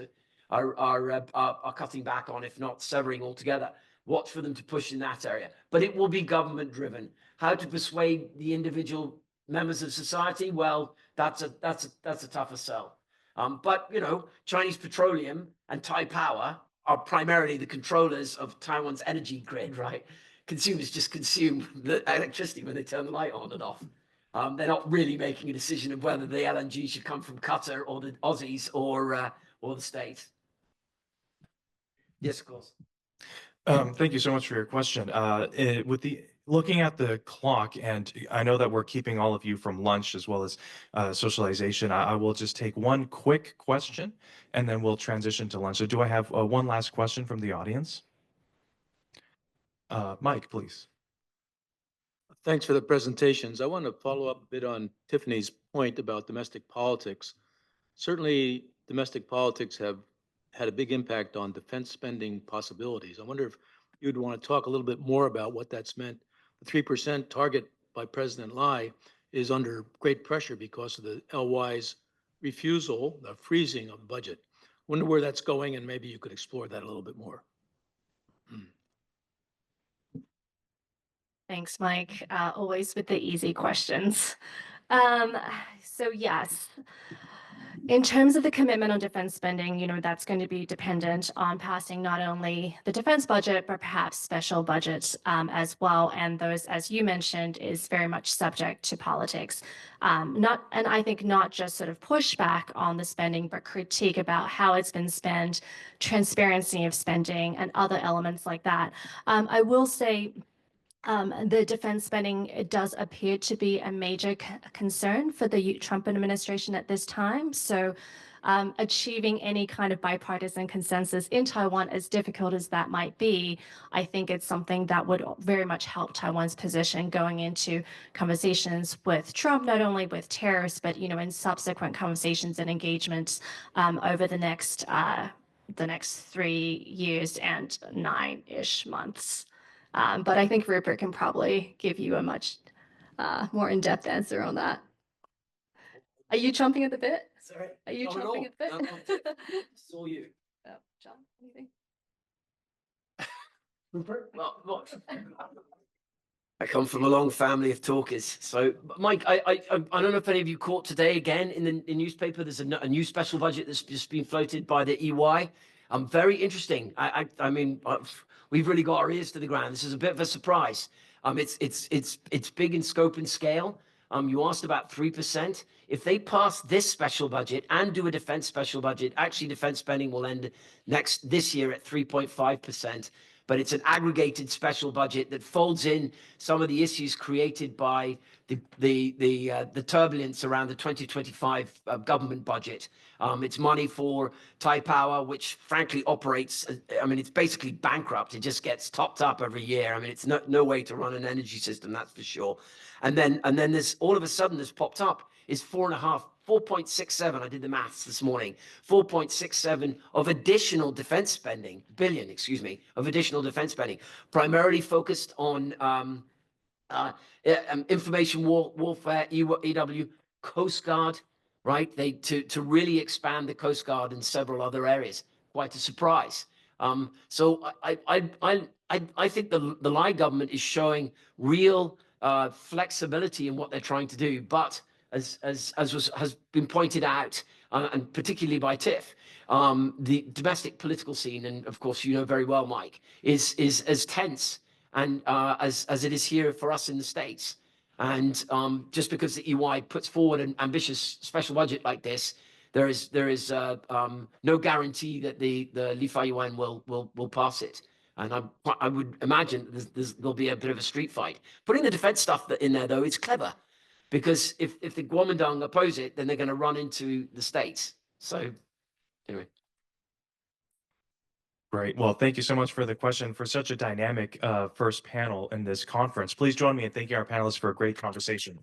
are cutting back on, if not severing altogether. Watch for them to push in that area, but it will be government driven. How to persuade the individual members of society? Well, that's a tougher sell. But Chinese petroleum and Thai power are primarily the controllers of Taiwan's energy grid, right? Consumers just consume the electricity when they turn the light on and off. They're not really making a decision of whether the LNG should come from Qatar or the Aussies or the States. Yes, of course. Thank you so much for your question. Looking at the clock, and I know that we're keeping all of you from lunch as well as socialization, I will just take one quick question and then we'll transition to lunch. So do I have one last question from the audience? Mike, please. Thanks for the presentations. I want to follow up a bit on Tiffany's point about domestic politics. Certainly, domestic politics have had a big impact on defense spending possibilities. I wonder if you'd want to talk a little bit more about what that's meant. The 3% target by President Lai is under great pressure because of the LY's refusal, the freezing of the budget. Wonder where that's going, and maybe you could explore that a little bit more. Thanks, Mike. Always with the easy questions. So yes, in terms of the commitment on defense spending, that's going to be dependent on passing not only the defense budget, but perhaps special budgets as well. And those, as you mentioned, is very much subject to politics. And I think not just sort of pushback on the spending, but critique about how it's been spent, transparency of spending, and other elements like that. I will say, the defense spending, it does appear to be a major concern for the Trump administration at this time. So achieving any kind of bipartisan consensus in Taiwan, as difficult as that might be, I think it's something that would very much help Taiwan's position going into conversations with Trump, not only with tariffs, but in subsequent conversations and engagements over the next 3 years and 9-ish months. But I think Rupert can probably give you a much more in-depth answer on that. Are you chomping at the bit? Sorry. Are you chomping at the bit? Saw you. John, anything? Rupert? Well, I come from a long family of talkers. So, Mike, I don't know if any of you caught today again in the newspaper. There's a new special budget that's just been floated by the EY. Very interesting. I mean, we've really got our ears to the ground. This is a bit of a surprise. It's big in scope and scale. You asked about 3%. If they pass this special budget and do a defense special budget, actually defense spending will end this year at 3.5%. But it's an aggregated special budget that folds in some of the issues created by the turbulence around the 2025 government budget. It's money for Thai Power, which frankly operates. I mean, it's basically bankrupt. It just gets topped up every year. I mean, it's no way to run an energy system, that's for sure. And then there's all of a sudden this popped up is 4.67. I did the maths this morning. 4.67 of additional defense spending, billion, excuse me, of additional defense spending, primarily focused on information warfare, EW, Coast Guard, right? To really expand the Coast Guard in several other areas. Quite a surprise. So I think the Lai government is showing real flexibility in what they're trying to do, but has been pointed out, and particularly by Tiff, the domestic political scene, and of course you know very well, Mike, is as tense and as it is here for us in the States. And just because the EY puts forward an ambitious special budget like this, there is no guarantee that the Li Yuan will pass it. And I would imagine there'll be a bit of a street fight. Putting the defense stuff in there, though, is clever, because if the Kuomintang oppose it, then they're going to run into the States. So anyway. Great. Well, thank you so much for the question, for such a dynamic first panel in this conference. Please join me in thanking our panelists for a great conversation.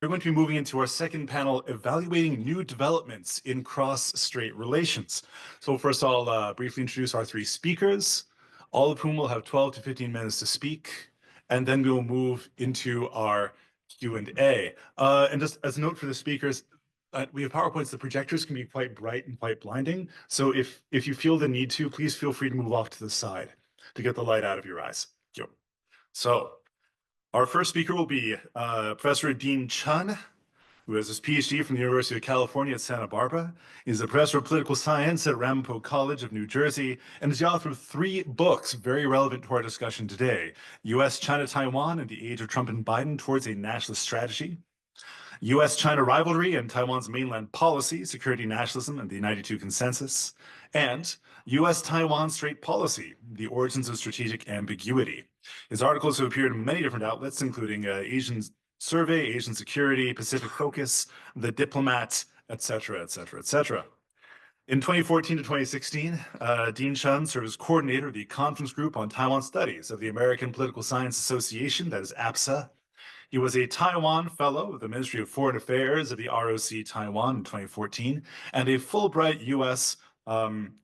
We're going to be moving into our second panel, evaluating new developments in cross-strait relations. So first I'll briefly introduce our three speakers, all of whom will have 12 to 15 minutes to speak, and then we will move into our Q&A. And just as a note for the speakers, we have PowerPoints. The projectors can be quite bright and quite blinding. So if you feel the need to, please feel free to move off to the side to get the light out of your eyes. Thank you. So our first speaker will be Professor Dean Chun, who has his PhD from the University of California at Santa Barbara. He's a professor of political science at Ramapo College of New Jersey and is the author of 3 books very relevant to our discussion today: U.S. China-Taiwan and the Age of Trump and Biden Towards a Nationalist Strategy, U.S.-China Rivalry and Taiwan's Mainland Policy, Security, Nationalism, and the 92 Consensus, and U.S.-Taiwan Strait Policy, The Origins of Strategic Ambiguity. His articles have appeared in many different outlets, including Asian Survey, Asian Security, Pacific Focus, The Diplomat, etc., etc., etc. In 2014 to 2016, Dean Chun served as coordinator of the Conference Group on Taiwan Studies of the American Political Science Association, that is APSA. He was a Taiwan Fellow of the Ministry of Foreign Affairs of the ROC Taiwan in 2014, and a Fulbright U.S.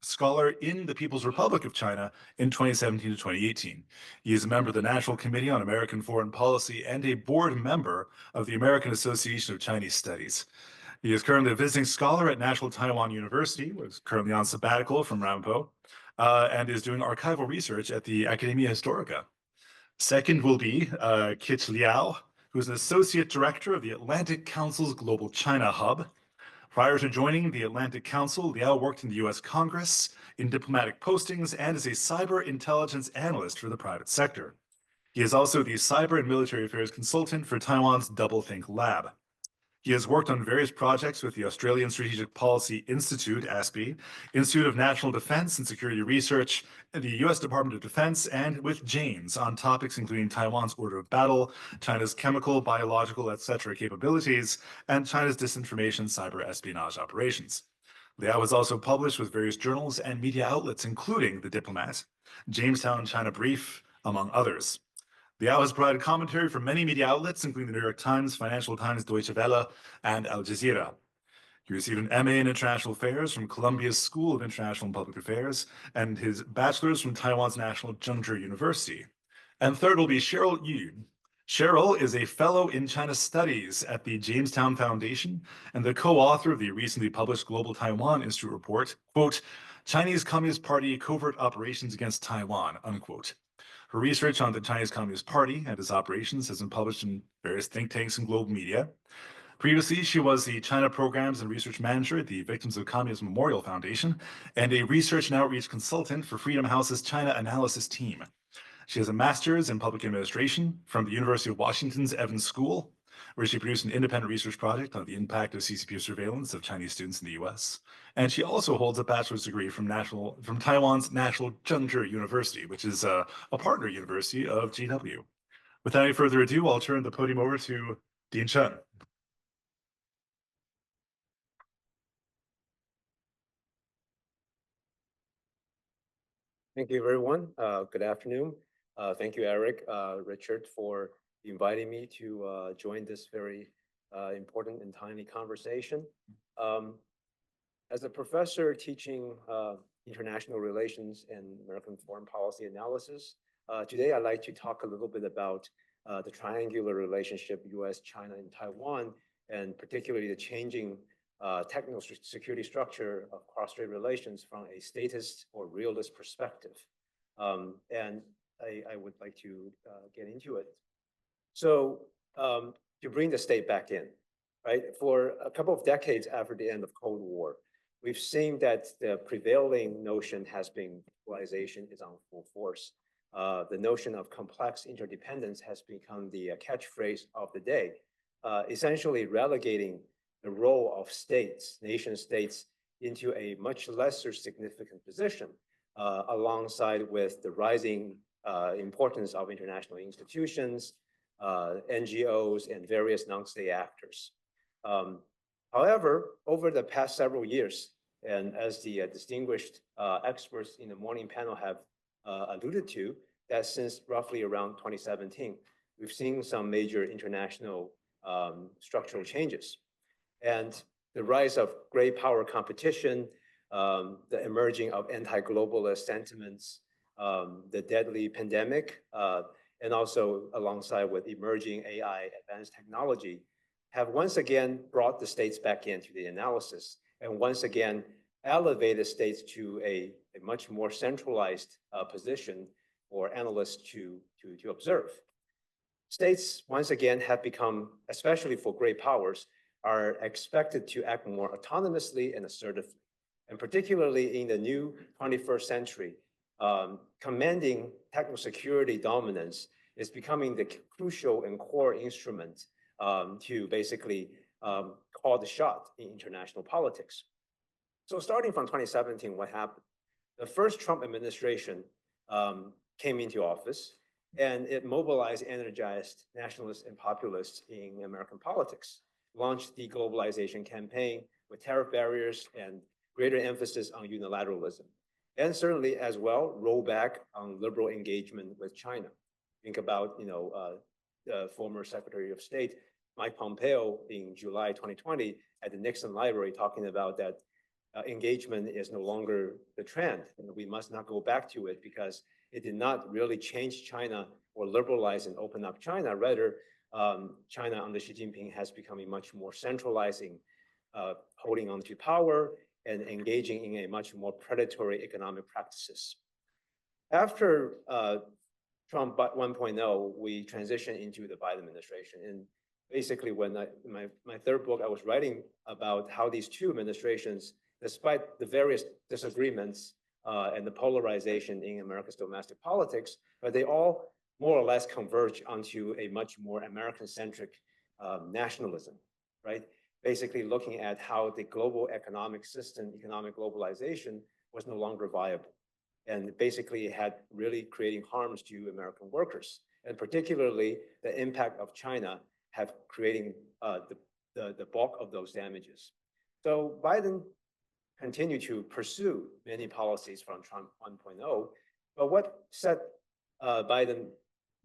Scholar in the People's Republic of China in 2017 to 2018. He is a member of the National Committee on American Foreign Policy and a board member of the American Association of Chinese Studies. He is currently a visiting scholar at National Taiwan University, where he's currently on sabbatical from Ramapo, and is doing archival research at the Academia Historica. Second will be Kit Liao, who is an associate director of the Atlantic Council's Global China Hub. Prior to joining the Atlantic Council, Liao worked in the U.S. Congress, in diplomatic postings, and as a cyber intelligence analyst for the private sector. He is also the cyber and military affairs consultant for Taiwan's Doublethink Lab. He has worked on various projects with the Australian Strategic Policy Institute, ASPI, Institute of National Defense and Security Research, and the U.S. Department of Defense, and with James on topics including Taiwan's order of battle, China's chemical, biological, etc. capabilities, and China's disinformation cyber espionage operations. Liao has also published with various journals and media outlets, including The Diplomat, Jamestown China Brief, among others. Liao has provided commentary for many media outlets, including the New York Times, Financial Times, Deutsche Welle, and Al Jazeera. He received an MA in International Affairs from Columbia's School of International and Public Affairs, and his bachelor's from Taiwan's National Zhengzhi University. And third will be Cheryl Yu. Cheryl is a fellow in China Studies at the Jamestown Foundation and the co-author of the recently published Global Taiwan Institute report, quote, Chinese Communist Party Covert Operations Against Taiwan, unquote. Her research on the Chinese Communist Party and its operations has been published in various think tanks and global media. Previously, she was the China Programs and Research Manager at the Victims of Communism Memorial Foundation and a research and outreach consultant for Freedom House's China Analysis Team. She has a master's in public administration from the University of Washington's Evans School, where she produced an independent research project on the impact of CCP surveillance of Chinese students in the U.S. And she also holds a bachelor's degree from Taiwan's National Zhengzhi University, which is a partner university of GW. Without any further ado, I'll turn the podium over to Dean Chun. Thank you, everyone. Good afternoon. Thank you, Eric, Richard, for inviting me to join this very important and timely conversation. As a professor teaching international relations and American foreign policy analysis, today I'd like to talk a little bit about the triangular relationship U.S., China, and Taiwan, and particularly the changing technical security structure of cross-strait relations from a statist or realist perspective. And I would like to get into it. So to bring the state back in, right? For a couple of decades after the end of Cold War, we've seen that the prevailing notion has been globalization is on full force. the notion of complex interdependence has become the catchphrase of the day, essentially relegating the role of states, nation states, into a much lesser significant position, alongside with the rising importance of international institutions, NGOs, and various non-state actors. However, over the past several years, and as the distinguished experts in the morning panel have alluded to, that since roughly around 2017, we've seen some major international structural changes. And the rise of great power competition, the emerging of anti-globalist sentiments, the deadly pandemic, and also alongside with emerging AI advanced technology, have once again brought the states back into the analysis and once again elevated states to a much more centralized position for analysts to observe. States once again have become, especially for great powers, are expected to act more autonomously and assertively. And particularly in the new 21st century, commanding techno security dominance is becoming the crucial and core instrument to basically call the shot in international politics. So starting from 2017, what happened? The first Trump administration came into office, and it mobilized, energized nationalists and populists in American politics, launched the globalization campaign with tariff barriers and greater emphasis on unilateralism, and certainly as well roll back on liberal engagement with China. Think about the former Secretary of State Mike Pompeo in July 2020 at the Nixon Library talking about that engagement is no longer the trend, and we must not go back to it because it did not really change China or liberalize and open up China. Rather, China under Xi Jinping has become a much more centralizing, holding on to power and engaging in a much more predatory economic practices. After Trump 1.0, we transitioned into the Biden administration. And basically, when my third book, I was writing about how these two administrations, despite the various disagreements and the polarization in America's domestic politics, but they all more or less converge onto a much more American-centric nationalism, right? Basically looking at how the global economic system, economic globalization was no longer viable. And basically had really creating harms to American workers. And particularly the impact of China have creating the bulk of those damages. So Biden continued to pursue many policies from Trump 1.0, but what set Biden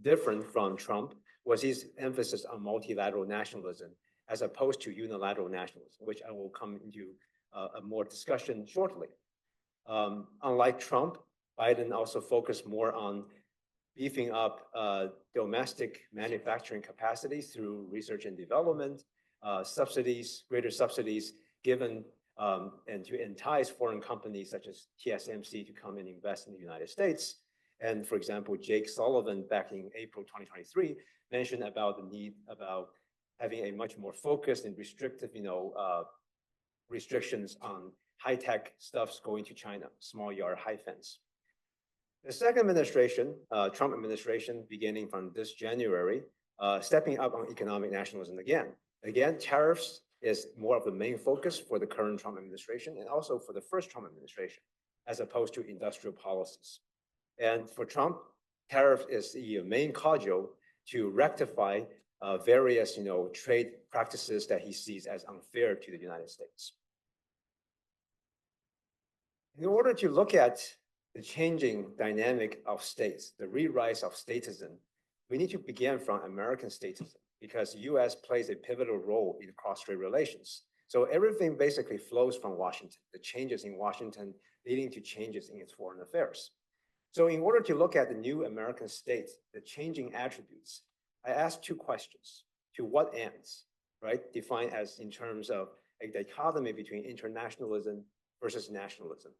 different from Trump was his emphasis on multilateral nationalism as opposed to unilateral nationalism, which I will come into a more discussion shortly. Unlike Trump, Biden also focused more on beefing up domestic manufacturing capacity through research and development, subsidies, greater subsidies given and to entice foreign companies such as TSMC to come and invest in the United States. And for example, Jake Sullivan back in April 2023 mentioned about the need about having a much more focused and restrictive, restrictions on high-tech stuffs going to China, small yard, high fence. The second administration, Trump administration, beginning from this January, stepping up on economic nationalism again. Again, tariffs is more of the main focus for the current Trump administration and also for the first Trump administration, as opposed to industrial policies. And for Trump, tariff is the main cudgel to rectify various, trade practices that he sees as unfair to the United States. In order to look at the changing dynamic of states, the re-rise of statism, we need to begin from American statism because the U.S. plays a pivotal role in cross-strait relations. So everything basically flows from Washington, the changes in Washington leading to changes in its foreign affairs. So in order to look at the new American states, the changing attributes, I asked two questions. To what ends, right? Defined as in terms of a dichotomy between internationalism versus nationalism.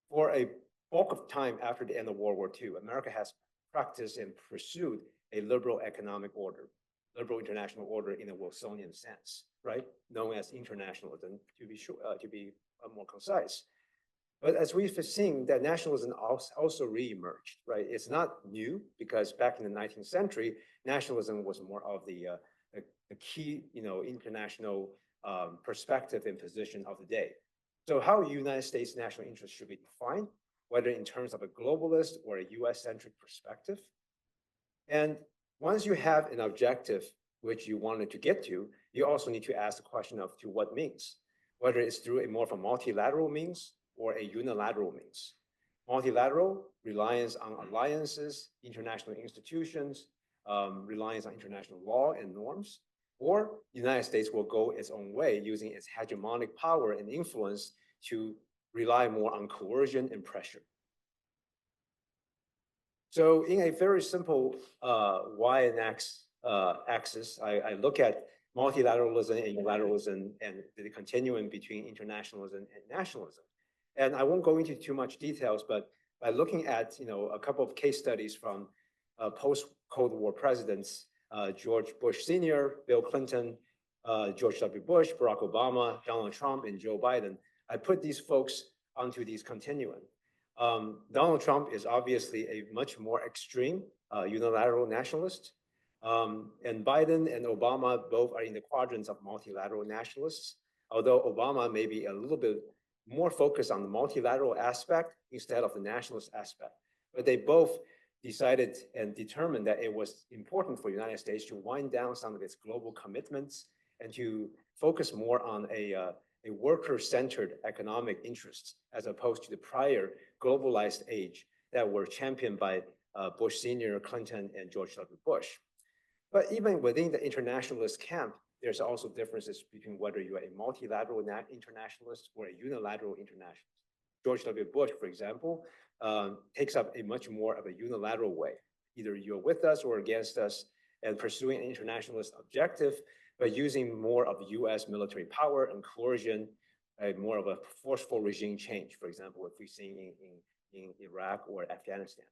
For a bulk of time after the end of World War II, America has practiced and pursued a liberal economic order, liberal international order in a Wilsonian sense, right? Known as internationalism, to be sure, to be more concise. But as we've seen, that nationalism also re-emerged, right? It's not new because back in the 19th century, nationalism was more of the key, international perspective and position of the day. So how United States national interest should be defined, whether in terms of a globalist or a US-centric perspective. And once you have an objective which you wanted to get to, you also need to ask the question of to what means, whether it's through a more of a multilateral means or a unilateral means. Multilateral, reliance on alliances, international institutions, reliance on international law and norms, or the United States will go its own way using its hegemonic power and influence to rely more on coercion and pressure. So in a very simple Y and X axis, I look at multilateralism and unilateralism and the continuum between internationalism and nationalism. And I won't go into too much details, but by looking at a couple of case studies from post-Cold War presidents, George Bush Sr., Bill Clinton, George W. Bush, Barack Obama, Donald Trump, and Joe Biden, I put these folks onto these continuum. Donald Trump is obviously a much more extreme unilateral nationalist. And Biden and Obama both are in the quadrants of multilateral nationalists, although Obama may be a little bit more focused on the multilateral aspect instead of the nationalist aspect. But they both decided and determined that it was important for the United States to wind down some of its global commitments and to focus more on a worker-centered economic interests as opposed to the prior globalized age that were championed by Bush Sr., Clinton, and George W. Bush. But even within the internationalist camp, there's also differences between whether you're a multilateral internationalist or a unilateral internationalist. George W. Bush, for example, takes up a much more of a unilateral way. Either you're with us or against us and pursuing an internationalist objective, but using more of US military power and coercion, more of a forceful regime change, for example, if we've seen in Iraq or Afghanistan.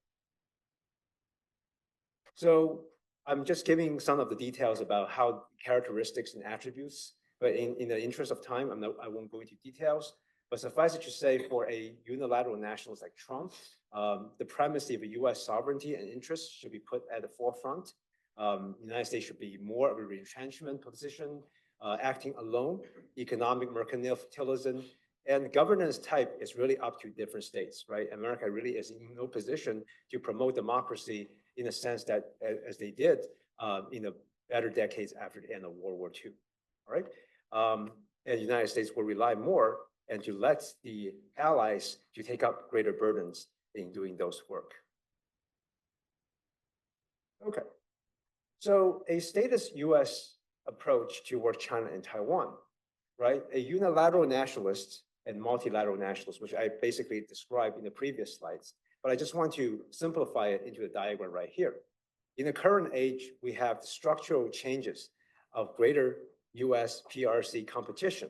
So I'm just giving some of the details about how characteristics and attributes, but in the interest of time, I won't go into details. But suffice it to say, for a unilateral nationalist like Trump, the primacy of US sovereignty and interests should be put at the forefront. The United States should be more of a retrenchment position, acting alone, economic mercantilism, and governance type is really up to different states, right? America really is in no position to promote democracy in a sense that, as they did in the better decades after the end of World War II, all right? And the United States will rely more and to let the allies to take up greater burdens in doing those work. Okay, so a status US approach toward China and Taiwan, right? A unilateral nationalist and multilateral nationalist, which I basically described in the previous slides, but I just want to simplify it into a diagram right here. In the current age, we have structural changes of greater US PRC competition.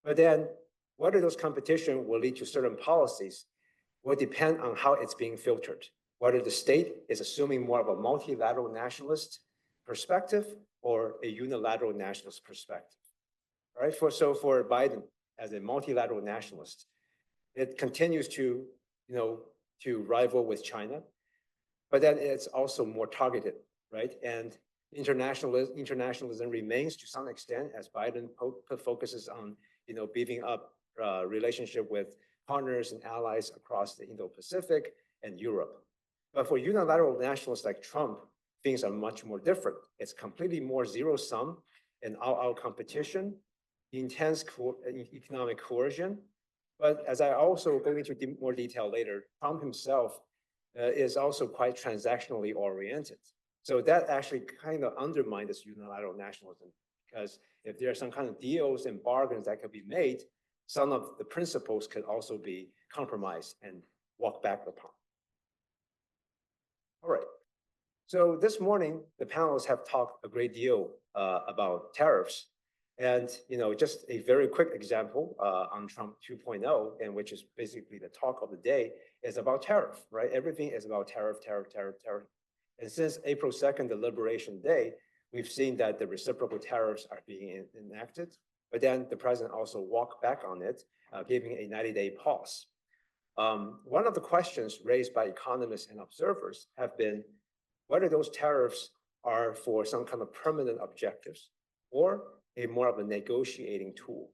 But then whether those competition will lead to certain policies will depend on how it's being filtered, whether the state is assuming more of a multilateral nationalist perspective or a unilateral nationalist perspective. All right, so for Biden as a multilateral nationalist, it continues to, to rival with China, but then it's also more targeted, right? And internationalism remains to some extent as Biden focuses on, beefing up relationship with partners and allies across the Indo-Pacific and Europe. But for unilateral nationalists like Trump, things are much more different. It's completely more zero-sum and all-out competition, intense economic coercion. But as I also go into more detail later, Trump himself is also quite transactionally oriented. So that actually kind of undermines this unilateral nationalism, because if there are some kind of deals and bargains that could be made, some of the principles could also be compromised and walked back upon. All right. So this morning, the panelists have talked a great deal about tariffs. And just a very quick example on Trump 2.0, and which is basically the talk of the day, is about tariff, right? Everything is about tariff. And since April 2nd, the Liberation Day, we've seen that the reciprocal tariffs are being enacted, but then the president also walked back on it, giving a 90-day pause. One of the questions raised by economists and observers have been whether those tariffs are for some kind of permanent objectives or a more of a negotiating tool.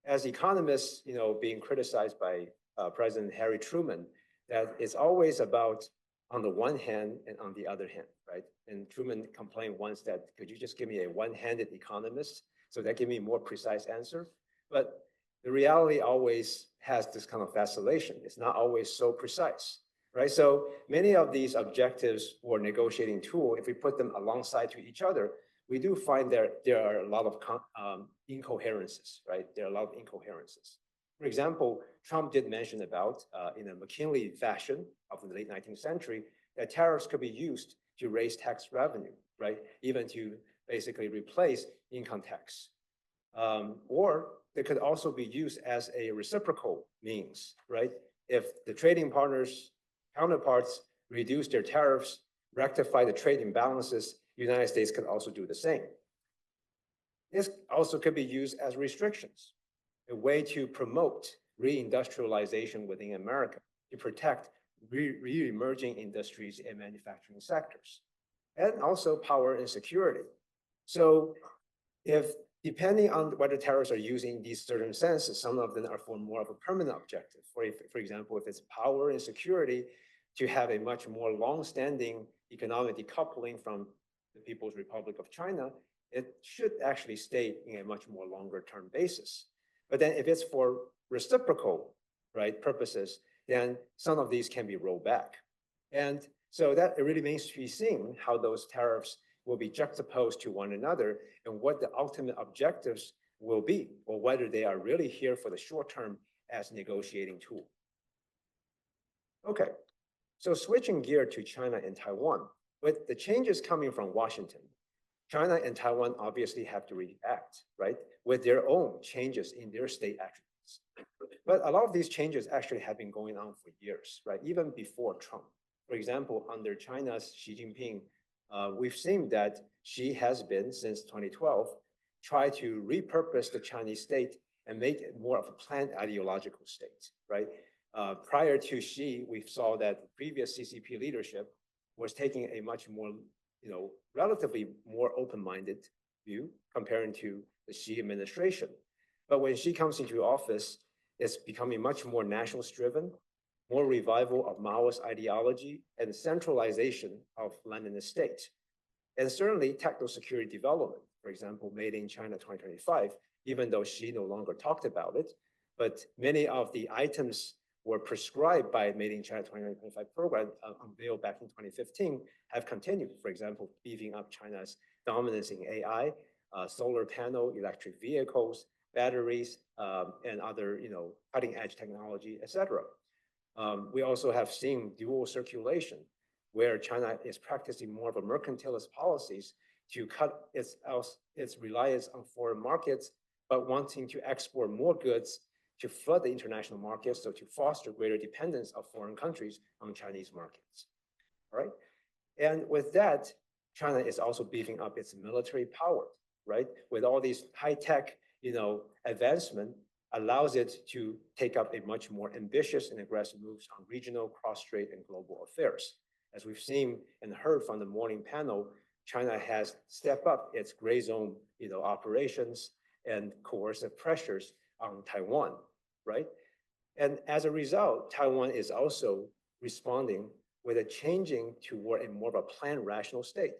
As economists, being criticized by President Harry Truman, that it's always about on the one hand and on the other hand, right? And Truman complained once that, could you just give me a one-handed economist so that give me a more precise answer? But the reality always has this kind of vacillation. It's not always so precise, right? So many of these objectives or negotiating tool, if we put them alongside to each other, we do find there are a lot of incoherences, right? There are a lot of incoherences. For example, Trump did mention about, in a McKinley fashion of the late 19th century, that tariffs could be used to raise tax revenue, right? Even to basically replace income tax. Or they could also be used as a reciprocal means, right? If the trading partners, counterparts reduce their tariffs, rectify the trade imbalances, the United States could also do the same. This also could be used as restrictions, a way to promote reindustrialization within America, to protect re-emerging industries and manufacturing sectors, and also power and security. So if depending on whether tariffs are used in these certain senses, some of them are for more of a permanent objective. For example, if it's power and security, to have a much more long-standing economic decoupling from the People's Republic of China, it should actually stay in a much more longer-term basis. But then if it's for reciprocal, right, purposes, then some of these can be rolled back. And so that it really remains to be seen how those tariffs will be juxtaposed to one another and what the ultimate objectives will be, or whether they are really here for the short term as negotiating tool. Okay, so switching gear to China and Taiwan, with the changes coming from Washington, China and Taiwan obviously have to react, right, with their own changes in their state attributes. But a lot of these changes actually have been going on for years, right, even before Trump. For example, under China's Xi Jinping, we've seen that Xi has been, since 2012, tried to repurpose the Chinese state and make it more of a planned ideological state, right? Prior to Xi, we saw that the previous CCP leadership was taking a much more, relatively more open-minded view comparing to the Xi administration. But when Xi comes into office, it's becoming much more nationalist-driven, more revival of Maoist ideology, and centralization of land and estate. And certainly techno security development, for example, Made in China 2025, even though Xi no longer talked about it, but many of the items were prescribed by Made in China 2025 program unveiled back in 2015 have continued. For example, beefing up China's dominance in AI, solar panel, electric vehicles, batteries, and other, cutting edge technology, et cetera. We also have seen dual circulation, where China is practicing more of a mercantilist policies to cut its reliance on foreign markets, but wanting to export more goods to flood the international markets, so to foster greater dependence of foreign countries on Chinese markets. All right. And with that, China is also beefing up its military power, right? With all these high-tech, advancement, allows it to take up a much more ambitious and aggressive moves on regional, cross-strait, and global affairs. As we've seen and heard from the morning panel, China has stepped up its gray zone, operations and coercive pressures on Taiwan, right? And as a result, Taiwan is also responding with a changing toward a more of a planned rational state.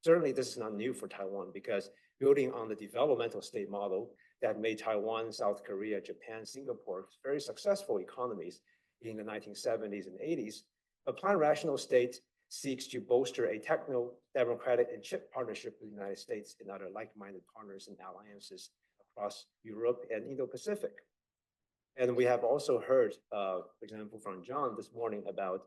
Certainly, this is not new for Taiwan because building on the developmental state model that made Taiwan, South Korea, Japan, Singapore very successful economies in the 1970s and 80s, a planned rational state seeks to bolster a techno-democratic and chip partnership with the United States and other like-minded partners and alliances across Europe and Indo-Pacific. And we have also heard, for example, from John this morning about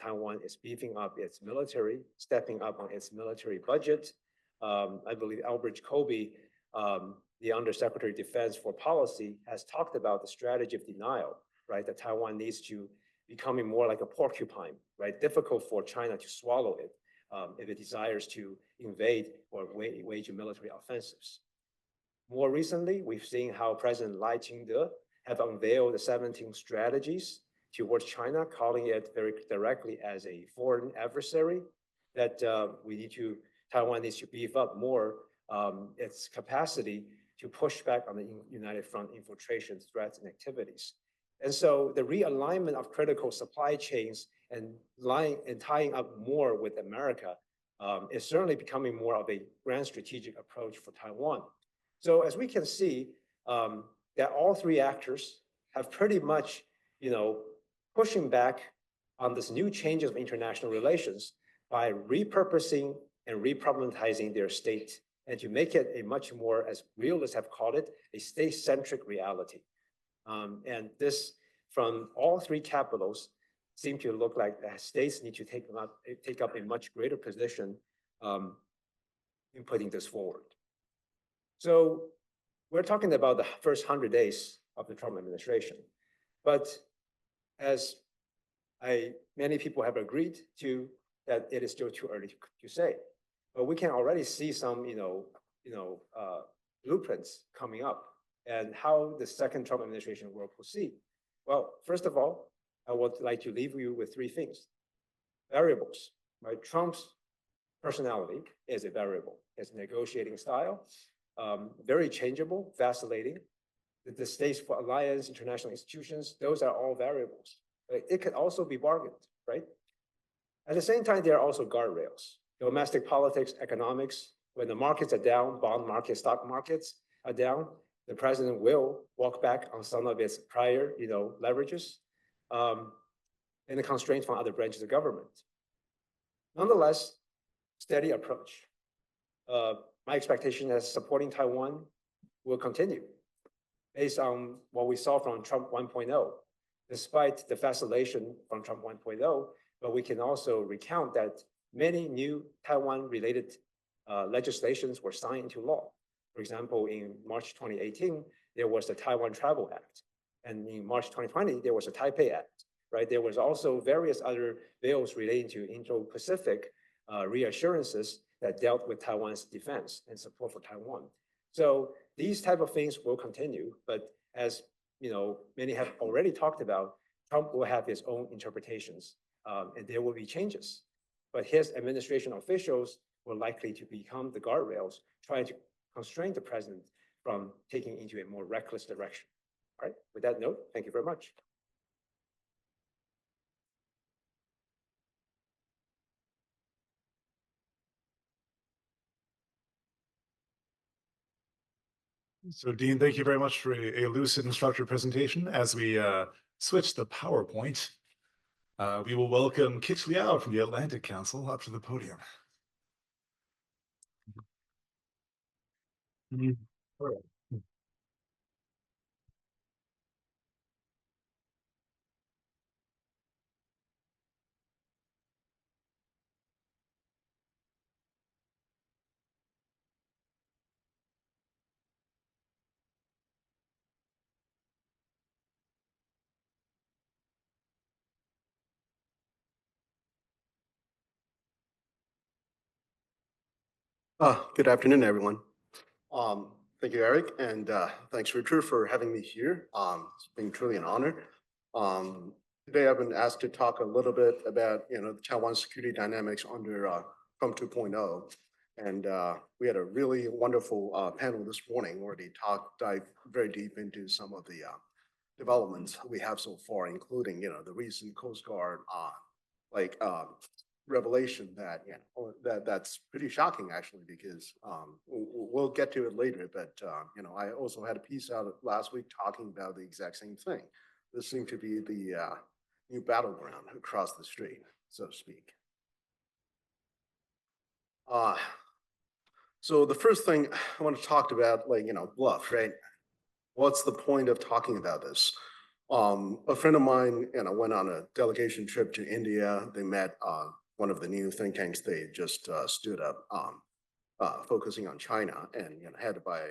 Taiwan is beefing up its military, stepping up on its military budget. I believe Albert Kobe, the Undersecretary of Defense for Policy, has talked about the strategy of denial, right? That Taiwan needs to becoming more like a porcupine, right? Difficult for China to swallow it if it desires to invade or wage military offensives. More recently, we've seen how President Lai Ching-te have unveiled the 17 strategies towards China, calling it very directly as a foreign adversary, that Taiwan needs to beef up more its capacity to push back on the United Front infiltration threats and activities. And so the realignment of critical supply chains and tying up more with America is certainly becoming more of a grand strategic approach for Taiwan. So as we can see, that all three actors have pretty much, pushing back on this new changes of international relations by repurposing and reproblematizing their state, and to make it a much more, as realists have called it, a state-centric reality. And this, from all three capitals, seem to look like the states need to take up a much greater position in putting this forward. So we're talking about the first 100 days of the Trump administration. But as many people have agreed to, that it is still too early to say. But we can already see some, blueprints coming up and how the second Trump administration will proceed. Well, first of all, I would like to leave you with three things. Variables, right? Trump's personality is a variable. His negotiating style, very changeable, vacillating. The states for alliance, international institutions, those are all variables. It could also be bargained, right? At the same time, there are also guardrails. Domestic politics, economics, when the markets are down, bond markets, stock markets are down, the president will walk back on some of its prior, leverages, and the constraints from other branches of government. Nonetheless, steady approach. My expectation is supporting Taiwan will continue based on what we saw from Trump 1.0. Despite the vacillation from Trump 1.0, but we can also recount that many new Taiwan-related legislations were signed into law. For example, in March 2018, there was the Taiwan Travel Act. And in March 2020, there was a Taipei Act, right? There was also various other bills relating to Indo-Pacific reassurances that dealt with Taiwan's defense and support for Taiwan. So these type of things will continue, but as many have already talked about, Trump will have his own interpretations, and there will be changes. But his administration officials will likely to become the guardrails, trying to constrain the president from taking into a more reckless direction. All right, with that note, thank you very much. So Dean, thank you very much for a lucid and structured presentation. As we switch the PowerPoint, we will welcome Kitch Liao from the Atlantic Council up to the podium. All right. Good afternoon, everyone. Thank you, Eric, and thanks, Richard, for having me here. It's been truly an honor. Today, I've been asked to talk a little bit about, the Taiwan security dynamics under Trump 2.0. And we had a really wonderful panel this morning where they dived very deep into some of the developments we have so far, including, the recent Coast Guard revelation that that's pretty shocking, actually, because we'll get to it later, but I also had a piece out last week talking about the exact same thing. This seemed to be the new battleground across the strait, so to speak. So the first thing I want to talk about, bluff, right? What's the point of talking about this? A friend of mine, went on a delegation trip to India. They met one of the new think tanks they just stood up, focusing on China, and headed by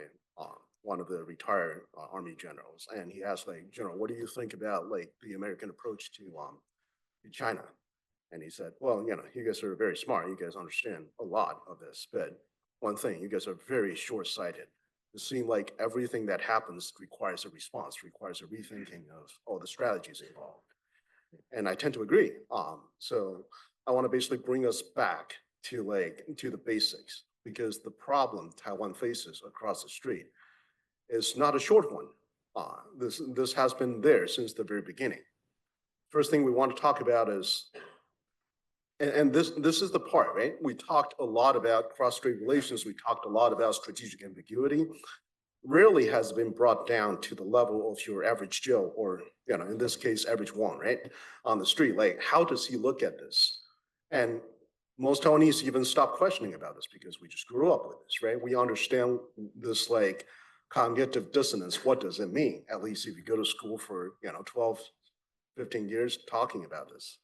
one of the retired Army generals. And he asked, General, what do you think about the American approach to China? And he said, well, you guys are very smart. You guys understand a lot of this, but one thing, you guys are very short-sighted. It seems like everything that happens requires a response, requires a rethinking of all the strategies involved. And I tend to agree. So I want to basically bring us back to the basics, because the problem Taiwan faces across the street is not a short one. This has been there since the very beginning. First thing we want to talk about is, and this is the part, right? We talked a lot about cross-strait relations. We talked a lot about strategic ambiguity. Rarely has been brought down to the level of your average Joe, or in this case, average one, right, on the street. Like, how does he look at this? And most Taiwanese even stop questioning about this because we just grew up with this, right? We understand this like cognitive dissonance. What does it mean? At least if you go to school for 12, 15 years talking about this.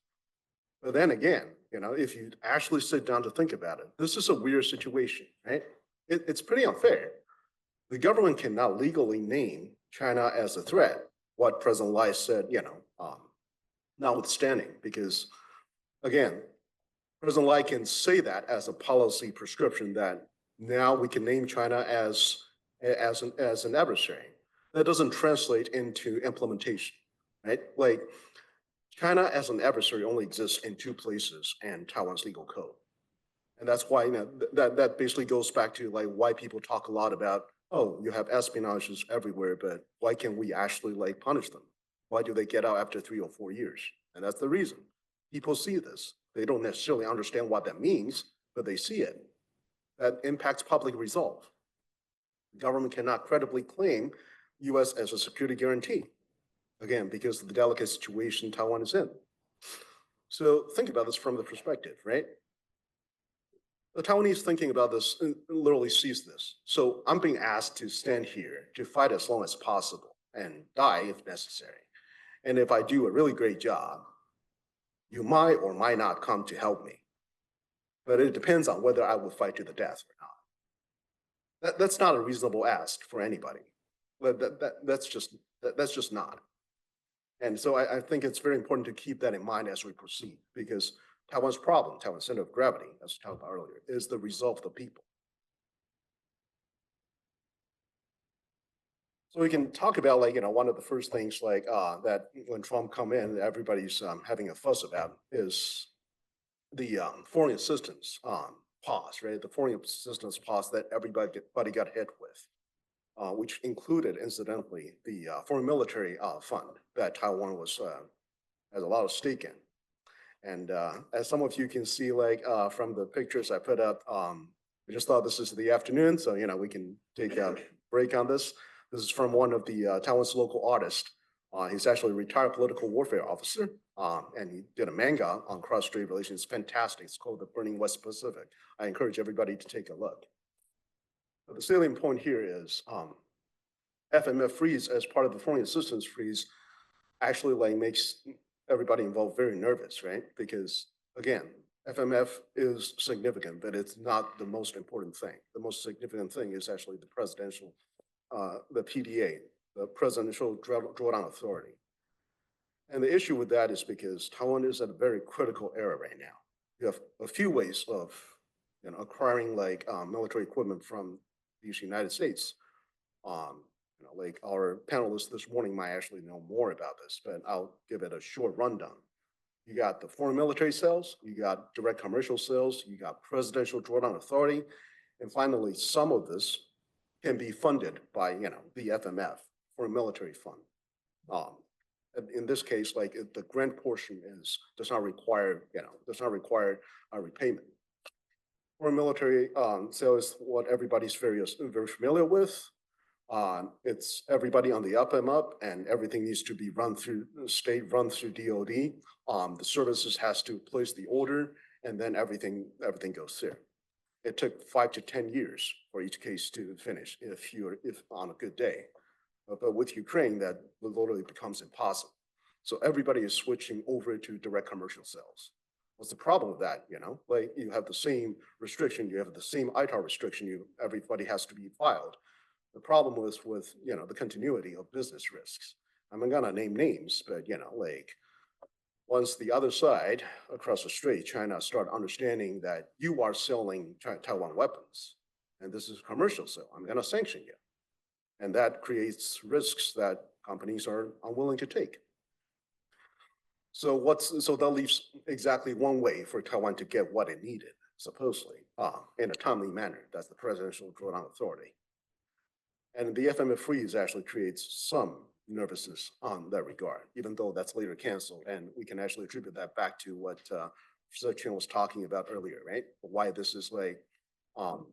But then again, if you actually sit down to think about it, this is a weird situation, right? It's pretty unfair. The government cannot legally name China as a threat, what President Lai said, notwithstanding, because again, President Lai can say that as a policy prescription that now we can name China as an adversary. That doesn't translate into implementation, right? Like, China as an adversary only exists in two places in Taiwan's legal code. And that's why that basically goes back to like why people talk a lot about, oh, you have espionages everywhere, but why can't we actually like punish them? Why do they get out after 3 or 4 years? And that's the reason. People see this. They don't necessarily understand what that means, but they see it. That impacts public resolve. The government cannot credibly claim U.S. as a security guarantee. Again, because of the delicate situation Taiwan is in. So think about this from the perspective, right? The Taiwanese thinking about this literally sees this. So I'm being asked to stand here to fight as long as possible and die if necessary. And if I do a really great job, you might or might not come to help me. But it depends on whether I will fight to the death or not. That's not a reasonable ask for anybody. That's just not. And so I think it's very important to keep that in mind as we proceed, because Taiwan's problem, Taiwan's center of gravity, as we talked about earlier, is the result of the people. So we can talk about one of the first things that when Trump come in, everybody's having a fuss about is the foreign assistance pause, right? The foreign assistance pause that everybody got hit with. Which included, incidentally, the foreign military fund that Taiwan has a lot of stake in. And as some of you can see, from the pictures I put up, I just thought this is the afternoon, so we can take a break on this. This is from one of the Taiwan's local artists. He's actually a retired political warfare officer, and he did a manga on cross-strait relations. It's fantastic. It's called The Burning West Pacific. I encourage everybody to take a look. But the salient point here is FMF freeze as part of the foreign assistance freeze actually makes everybody involved very nervous, right? Because again, FMF is significant, but it's not the most important thing. The most significant thing is actually the presidential, the PDA, the Presidential Drawdown Authority. And the issue with that is because Taiwan is at a very critical era right now. You have a few ways of acquiring military equipment from the United States. Our panelists this morning might actually know more about this, but I'll give it a short rundown. You got the foreign military sales, you got direct commercial sales, you got Presidential Drawdown Authority, and finally, some of this can be funded by the FMF, Foreign Military Fund. In this case, the grant portion does not require a repayment. Foreign military sales, what everybody's very familiar with. It's everybody on the up and up, and everything needs to be run through state, run through DoD. The services has to place the order, and then everything goes through. It took 5 to 10 years for each case to finish if on a good day. But with Ukraine, that literally becomes impossible. So everybody is switching over to direct commercial sales. What's the problem with that? You have the same restriction, you have the same ITAR restriction, everybody has to be filed. The problem was with the continuity of business risks. I'm not gonna name names, but once the other side across the strait, China, start understanding that you are selling Taiwan weapons, and this is a commercial sale, I'm gonna sanction you. And that creates risks that companies are unwilling to take. So that leaves exactly one way for Taiwan to get what it needed, supposedly, in a timely manner. That's the presidential drawdown authority. And the FMF freeze actually creates some nervousness on that regard, even though that's later canceled. And we can actually attribute that back to what Professor Chen was talking about earlier, right? Why this is like,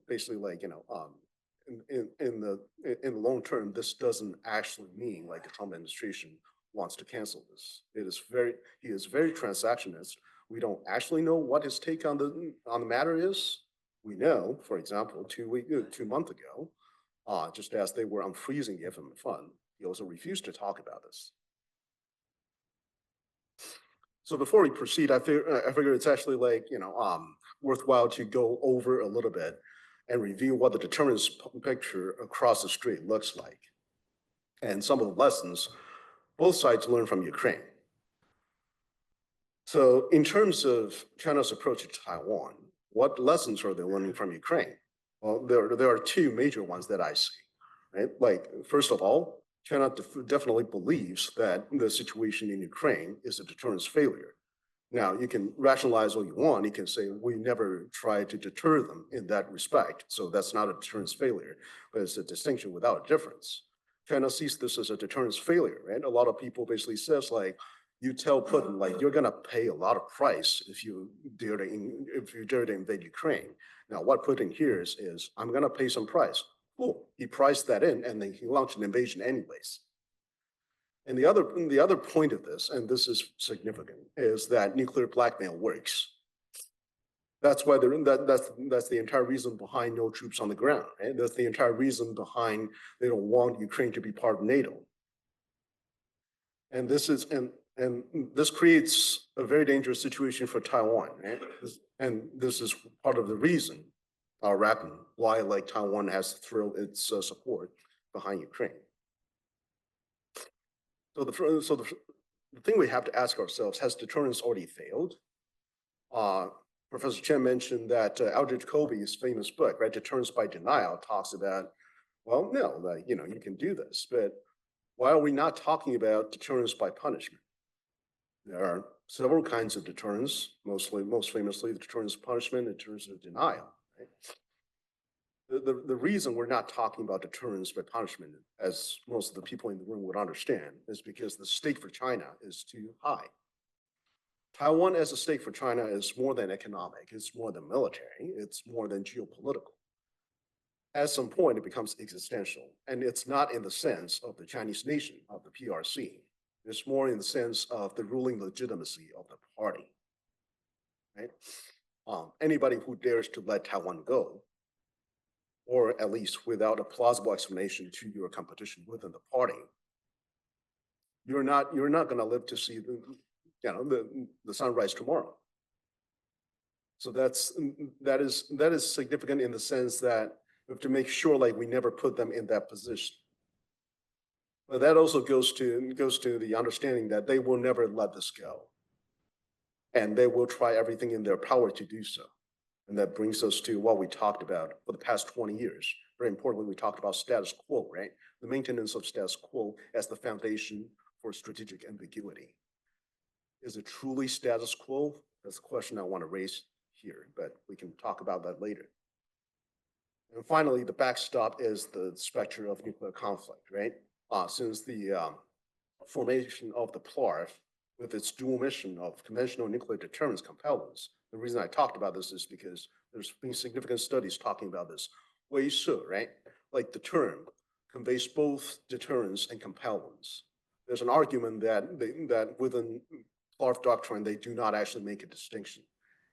basically like, in the long term, this doesn't actually mean like the Trump administration wants to cancel this. He is very transactionist. We don't actually know what his take on the matter is. We know, for example, 2 months ago, just as they were unfreezing the FMF fund, he also refused to talk about this. So before we proceed, I figure it's actually like, worthwhile to go over a little bit and review what the deterrence picture across the strait looks like. And some of the lessons both sides learned from Ukraine. So in terms of China's approach to Taiwan, what lessons are they learning from Ukraine? Well, there are two major ones that I see, right? Like, first of all, China definitely believes that the situation in Ukraine is a deterrence failure. Now, you can rationalize all you want. You can say, we never tried to deter them in that respect. So that's not a deterrence failure, but it's a distinction without a difference. China sees this as a deterrence failure, right? A lot of people basically says like, you tell Putin, like, you're gonna pay a lot of price if you dare to invade Ukraine. Now, what Putin hears is, I'm gonna pay some price. Cool, he priced that in and then he launched an invasion anyways. And the other point of this, and this is significant, is that nuclear blackmail works. That's why that's the entire reason behind no troops on the ground. Right? That's the entire reason behind they don't want Ukraine to be part of NATO. And this creates a very dangerous situation for Taiwan. Right? And this is part of the reason, why like Taiwan has thrown its support behind Ukraine. So the thing we have to ask ourselves, has deterrence already failed? Professor Chen mentioned that Aldrich Colby's famous book, right, Deterrence by Denial, talks about, well, no, like, you can do this, but why are we not talking about deterrence by punishment? There are several kinds of deterrence, most famously the deterrence of punishment and deterrence of denial. Right? The reason we're not talking about deterrence by punishment, as most of the people in the room would understand, is because the stake for China is too high. Taiwan as a stake for China is more than economic, it's more than military, it's more than geopolitical. At some point, it becomes existential, and it's not in the sense of the Chinese nation, of the PRC. It's more in the sense of the ruling legitimacy of the party. Right? Anybody who dares to let Taiwan go, or at least without a plausible explanation to your competition within the party, you're not going to live to see the sunrise tomorrow. So that is significant in the sense that we have to make sure like we never put them in that position. But that also goes to the understanding that they will never let this go, and they will try everything in their power to do so. And that brings us to what we talked about for the past 20 years. Very importantly, we talked about status quo, right? The maintenance of status quo as the foundation for strategic ambiguity. Is it truly status quo? That's a question I want to raise here, but we can talk about that later. And finally, the backstop is the specter of nuclear conflict, right? Since the formation of the PLARF, with its dual mission of conventional nuclear deterrence compellence. The reason I talked about this is because there's been significant studies talking about this. Right? Like the term conveys both deterrence and compellence. There's an argument that within PLARF doctrine, they do not actually make a distinction.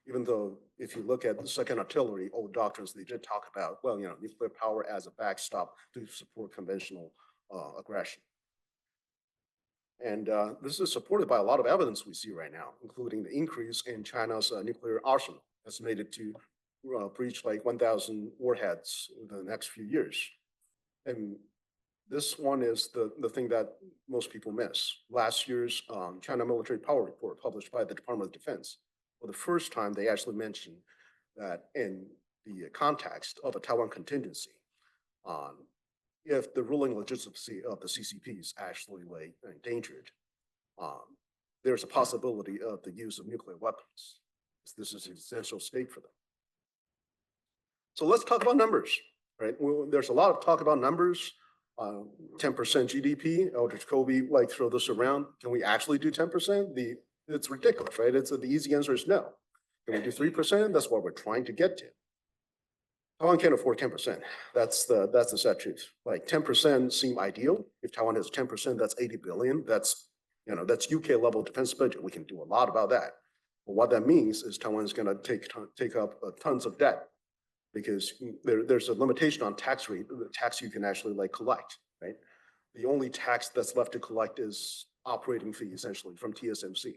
Even though if you look at the second artillery, old doctrines, they did talk about, well, nuclear power as a backstop to support conventional aggression. And this is supported by a lot of evidence we see right now, including the increase in China's nuclear arsenal, estimated to breach like 1,000 warheads in the next few years. And this one is the thing that most people miss. Last year's China Military Power Report, published by the Department of Defense, for the first time, they actually mentioned that in the context of a Taiwan contingency, if the ruling legitimacy of the CCP is actually like endangered, there's a possibility of the use of nuclear weapons. This is an essential state for them. So let's talk about numbers, right? Well, there's a lot of talk about numbers. 10% GDP, Eldridge Kobe like throw this around. Can we actually do 10%? It's ridiculous, right? The easy answer is no. Can we do 3%? That's what we're trying to get to. Taiwan can't afford 10%. That's the sad truth. Like 10% seem ideal. If Taiwan has 10%, that's 80 billion. That's UK level defense budget. We can do a lot about that. But what that means is Taiwan is going to take up tons of debt, because there's a limitation on tax rate, the tax you can actually like collect, right? The only tax that's left to collect is operating fee, essentially, from TSMC.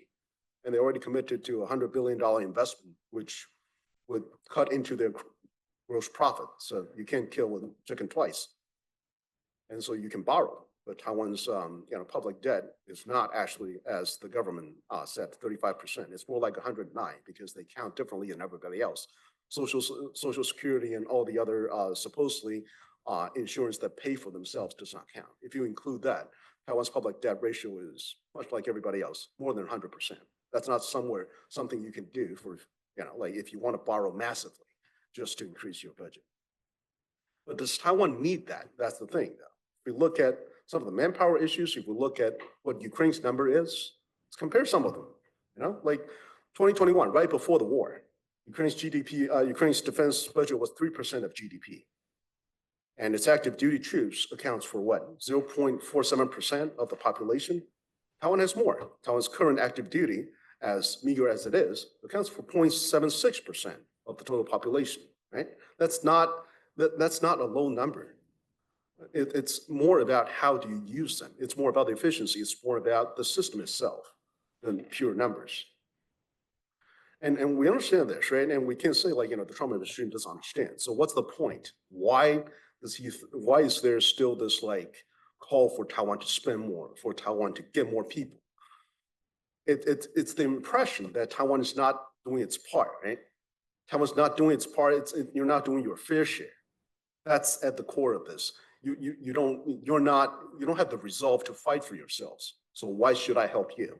And they already committed to a $100 billion investment, which would cut into their gross profit. So you can't kill a chicken twice. And so you can borrow, but Taiwan's public debt is not actually, as the government said, 35%. It's more like 109, because they count differently than everybody else. Social Security and all the other supposedly insurance that pay for themselves does not count. If you include that, Taiwan's public debt ratio is much like everybody else, more than 100%. That's not something you can do for, like if you want to borrow massively just to increase your budget. But does Taiwan need that? That's the thing, though. If we look at some of the manpower issues, if we look at what Ukraine's number is, let's compare some of them. Like 2021, right before the war, Ukraine's GDP, Ukraine's defense budget was 3% of GDP. And its active duty troops accounts for what? 0.47% of the population. Taiwan has more. Taiwan's current active duty, as meager as it is, accounts for 0.76% of the total population, right? That's not a low number. It's more about how do you use them. It's more about the efficiency. It's more about the system itself than pure numbers. And we understand this, right? And we can't say like, the Trump administration doesn't understand. So what's the point? Why is there still this like call for Taiwan to spend more, for Taiwan to get more people? It's the impression that Taiwan is not doing its part, right? Taiwan's not doing its part. You're not doing your fair share. That's at the core of this. You don't have the resolve to fight for yourselves. So why should I help you?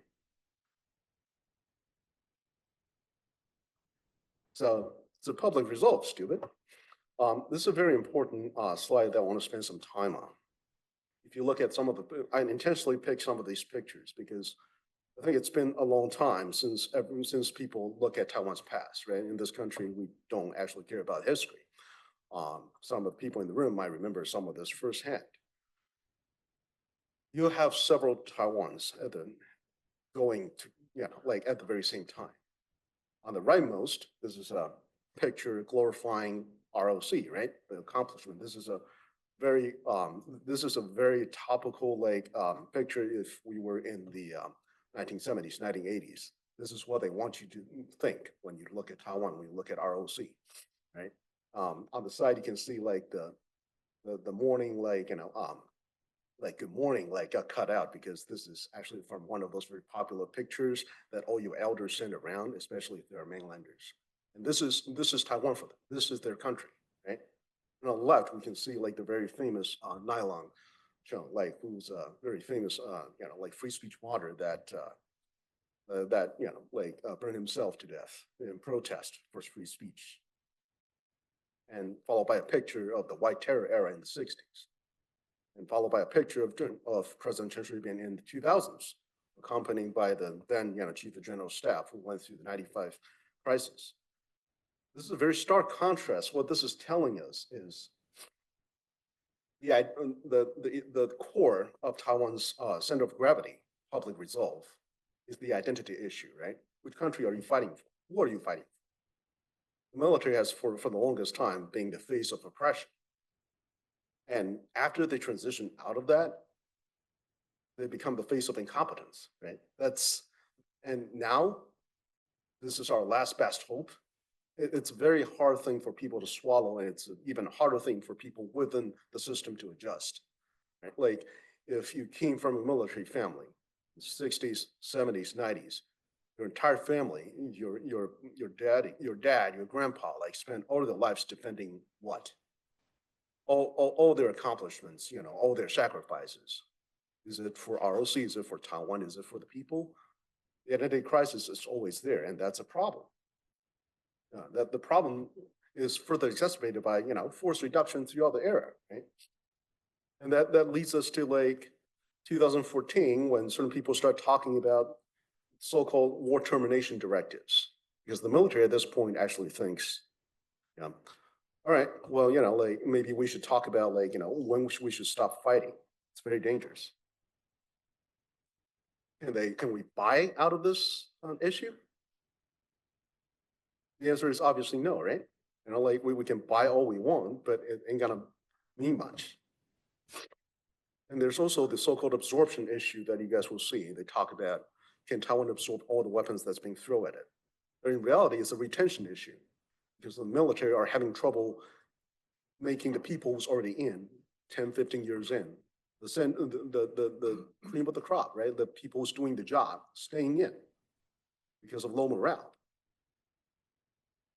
So it's a public resolve, stupid. This is a very important slide that I want to spend some time on. If you look at I intentionally picked some of these pictures because I think it's been a long time since people look at Taiwan's past, right? In this country, we don't actually care about history. Some of the people in the room might remember some of this firsthand. You have several Taiwans at the very same time. On the rightmost, this is a picture glorifying ROC, right? The accomplishment. This is a very topical picture if we were in the 1970s, 1980s. This is what they want you to think when you look at Taiwan, when you look at ROC, right? On the side, you can see like the morning, good morning, got cut out because this is actually from one of those very popular pictures that all your elders send around, especially if they're mainlanders. And this is Taiwan for them. This is their country, right? And on the left, we can see like the very famous Nylon, who's a very famous, free speech martyr that burned himself to death in protest for free speech. And followed by a picture of the White Terror era in the 60s. And followed by a picture of President Chen Shui-bian in the 2000s, accompanied by the then Chief of General Staff who went through the 95 crisis. This is a very stark contrast. What this is telling us is the core of Taiwan's center of gravity, public resolve, is the identity issue, right? Which country are you fighting for? Who are you fighting for? The military has, for the longest time, been the face of oppression. And after they transition out of that, they become the face of incompetence, right? And now, this is our last best hope. It's a very hard thing for people to swallow, and it's an even harder thing for people within the system to adjust, right? Like, if you came from a military family, 60s, 70s, 90s, your entire family, your dad, your grandpa, spent all their lives defending what? all their accomplishments, all their sacrifices. Is it for ROC? Is it for Taiwan? Is it for the people? The identity crisis is always there, and that's a problem. That the problem is further exacerbated by, forced reduction throughout the era, right? And that leads us to like 2014, when certain people start talking about so-called war termination directives, because the military at this point actually thinks, all right, well, like maybe we should talk about like, when we should stop fighting. It's very dangerous. Can we buy out of this issue? The answer is obviously no, right? Like we can buy all we want, but it ain't gonna mean much. And there's also the so-called absorption issue that you guys will see. They talk about, can Taiwan absorb all the weapons that's being thrown at it? But in reality, it's a retention issue, because the military are having trouble making the people who's already in 10, 15 years in, the cream of the crop, right? The people who's doing the job staying in because of low morale.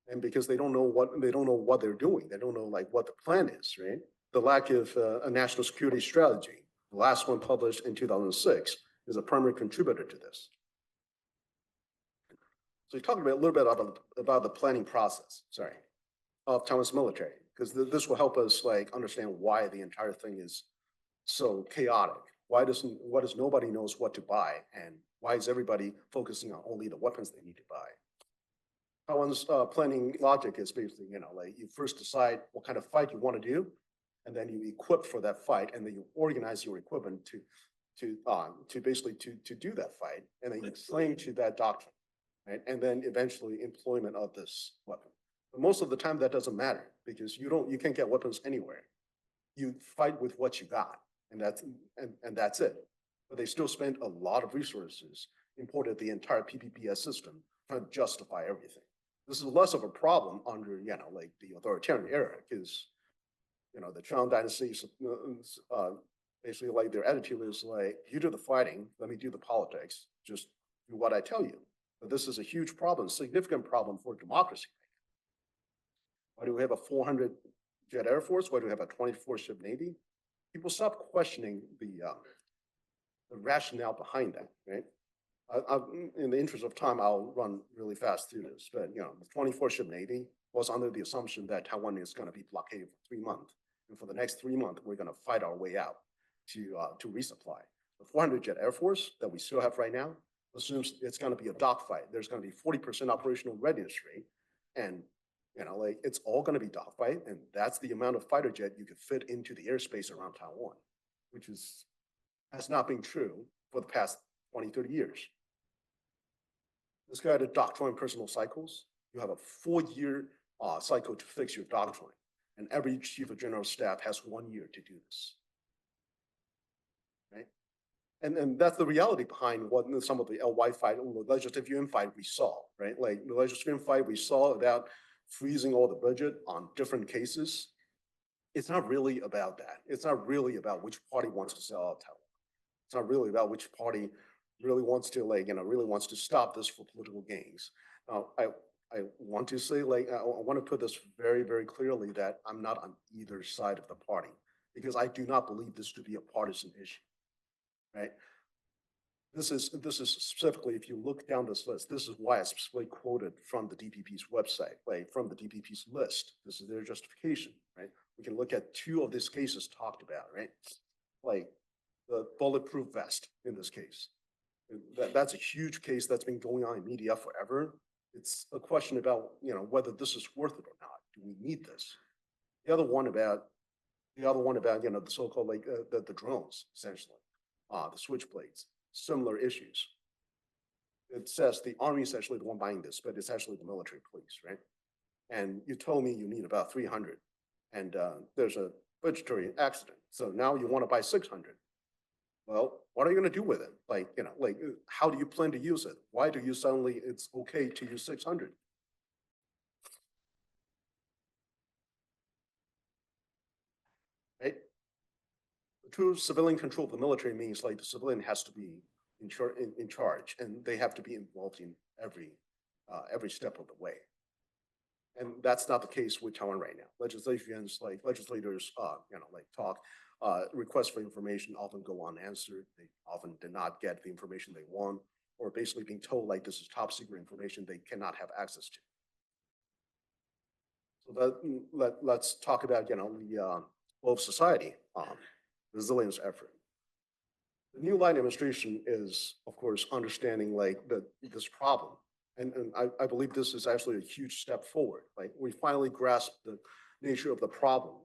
And because they don't know what they're doing. They don't know like what the plan is, right? The lack of a national security strategy, the last one published in 2006, is a primary contributor to this. So you're talking about a little bit about the planning process, of Taiwan's military, because this will help us like understand why the entire thing is so chaotic. Why does nobody knows what to buy, and why is everybody focusing on only the weapons they need to buy? Taiwan's planning logic is basically, like you first decide what kind of fight you want to do, and then you equip for that fight, and then you organize your equipment to basically to do that fight, and then you claim to that doctrine, right? And then eventually employment of this weapon. But most of the time that doesn't matter, because you can't get weapons anywhere. You fight with what you got, and that's it. But they still spend a lot of resources, imported the entire PPPS system, trying to justify everything. This is less of a problem under, like the authoritarian era, because, the Chang dynasty, basically like their attitude is like, you do the fighting, let me do the politics, just do what I tell you. But this is a huge problem, significant problem for democracy. Why do we have a 400 jet Air Force? Why do we have a 24-ship Navy? People stop questioning the rationale behind that, right? In the interest of time, I'll run really fast through this, but the 24-ship Navy was under the assumption that Taiwan is going to be blockaded for 3 months, and for the next 3 months, we're going to fight our way out to resupply. The 400 jet Air Force that we still have right now assumes it's going to be a dogfight. There's going to be 40% operational readiness rate, and like it's all going to be dogfight, and that's the amount of fighter jet you could fit into the airspace around Taiwan, which has not been true for the past 20, 30 years. This guy had a doctrine personal cycles. You have a 4-year cycle to fix your doctrine, and every chief of general staff has 1 year to do this, right? And that's the reality behind what some of the LY fight, the legislative yuan fight we saw, right? Like the legislative yuan fight we saw about freezing all the budget on different cases. It's not really about that. It's not really about which party wants to sell out Taiwan. It's not really about which party really wants to really wants to stop this for political gains. I want to say I want to put this very, very clearly that I'm not on either side of the party, because I do not believe this to be a partisan issue, right? This is specifically, if you look down this list, this is why I specifically quoted from the DPP's website, like from the DPP's list. This is their justification, right? We can look at 2 of these cases talked about, right? Like the bulletproof vest in this case. That's a huge case that's been going on in media forever. It's a question about, whether this is worth it or not. Do we need this? The other one about, the so-called the drones, essentially, the switchblades, similar issues. It says the army is actually the one buying this, but it's actually the military police, right? And you told me you need about 300, and there's a budgetary accident. So now you want to buy 600. Well, what are you going to do with it? How do you plan to use it? Why do you suddenly, it's okay to use 600? Right? True civilian control of the military means like the civilian has to be in charge, and they have to be involved in every step of the way. And that's not the case with Taiwan right now. Legislators, talk, requests for information often go unanswered. They often did not get the information they want, or basically being told like this is top secret information they cannot have access to. So let's talk about, the role of society, resilience effort. The new Biden administration is, of course, understanding this problem. And I believe this is actually a huge step forward. Like we finally grasp the nature of the problem,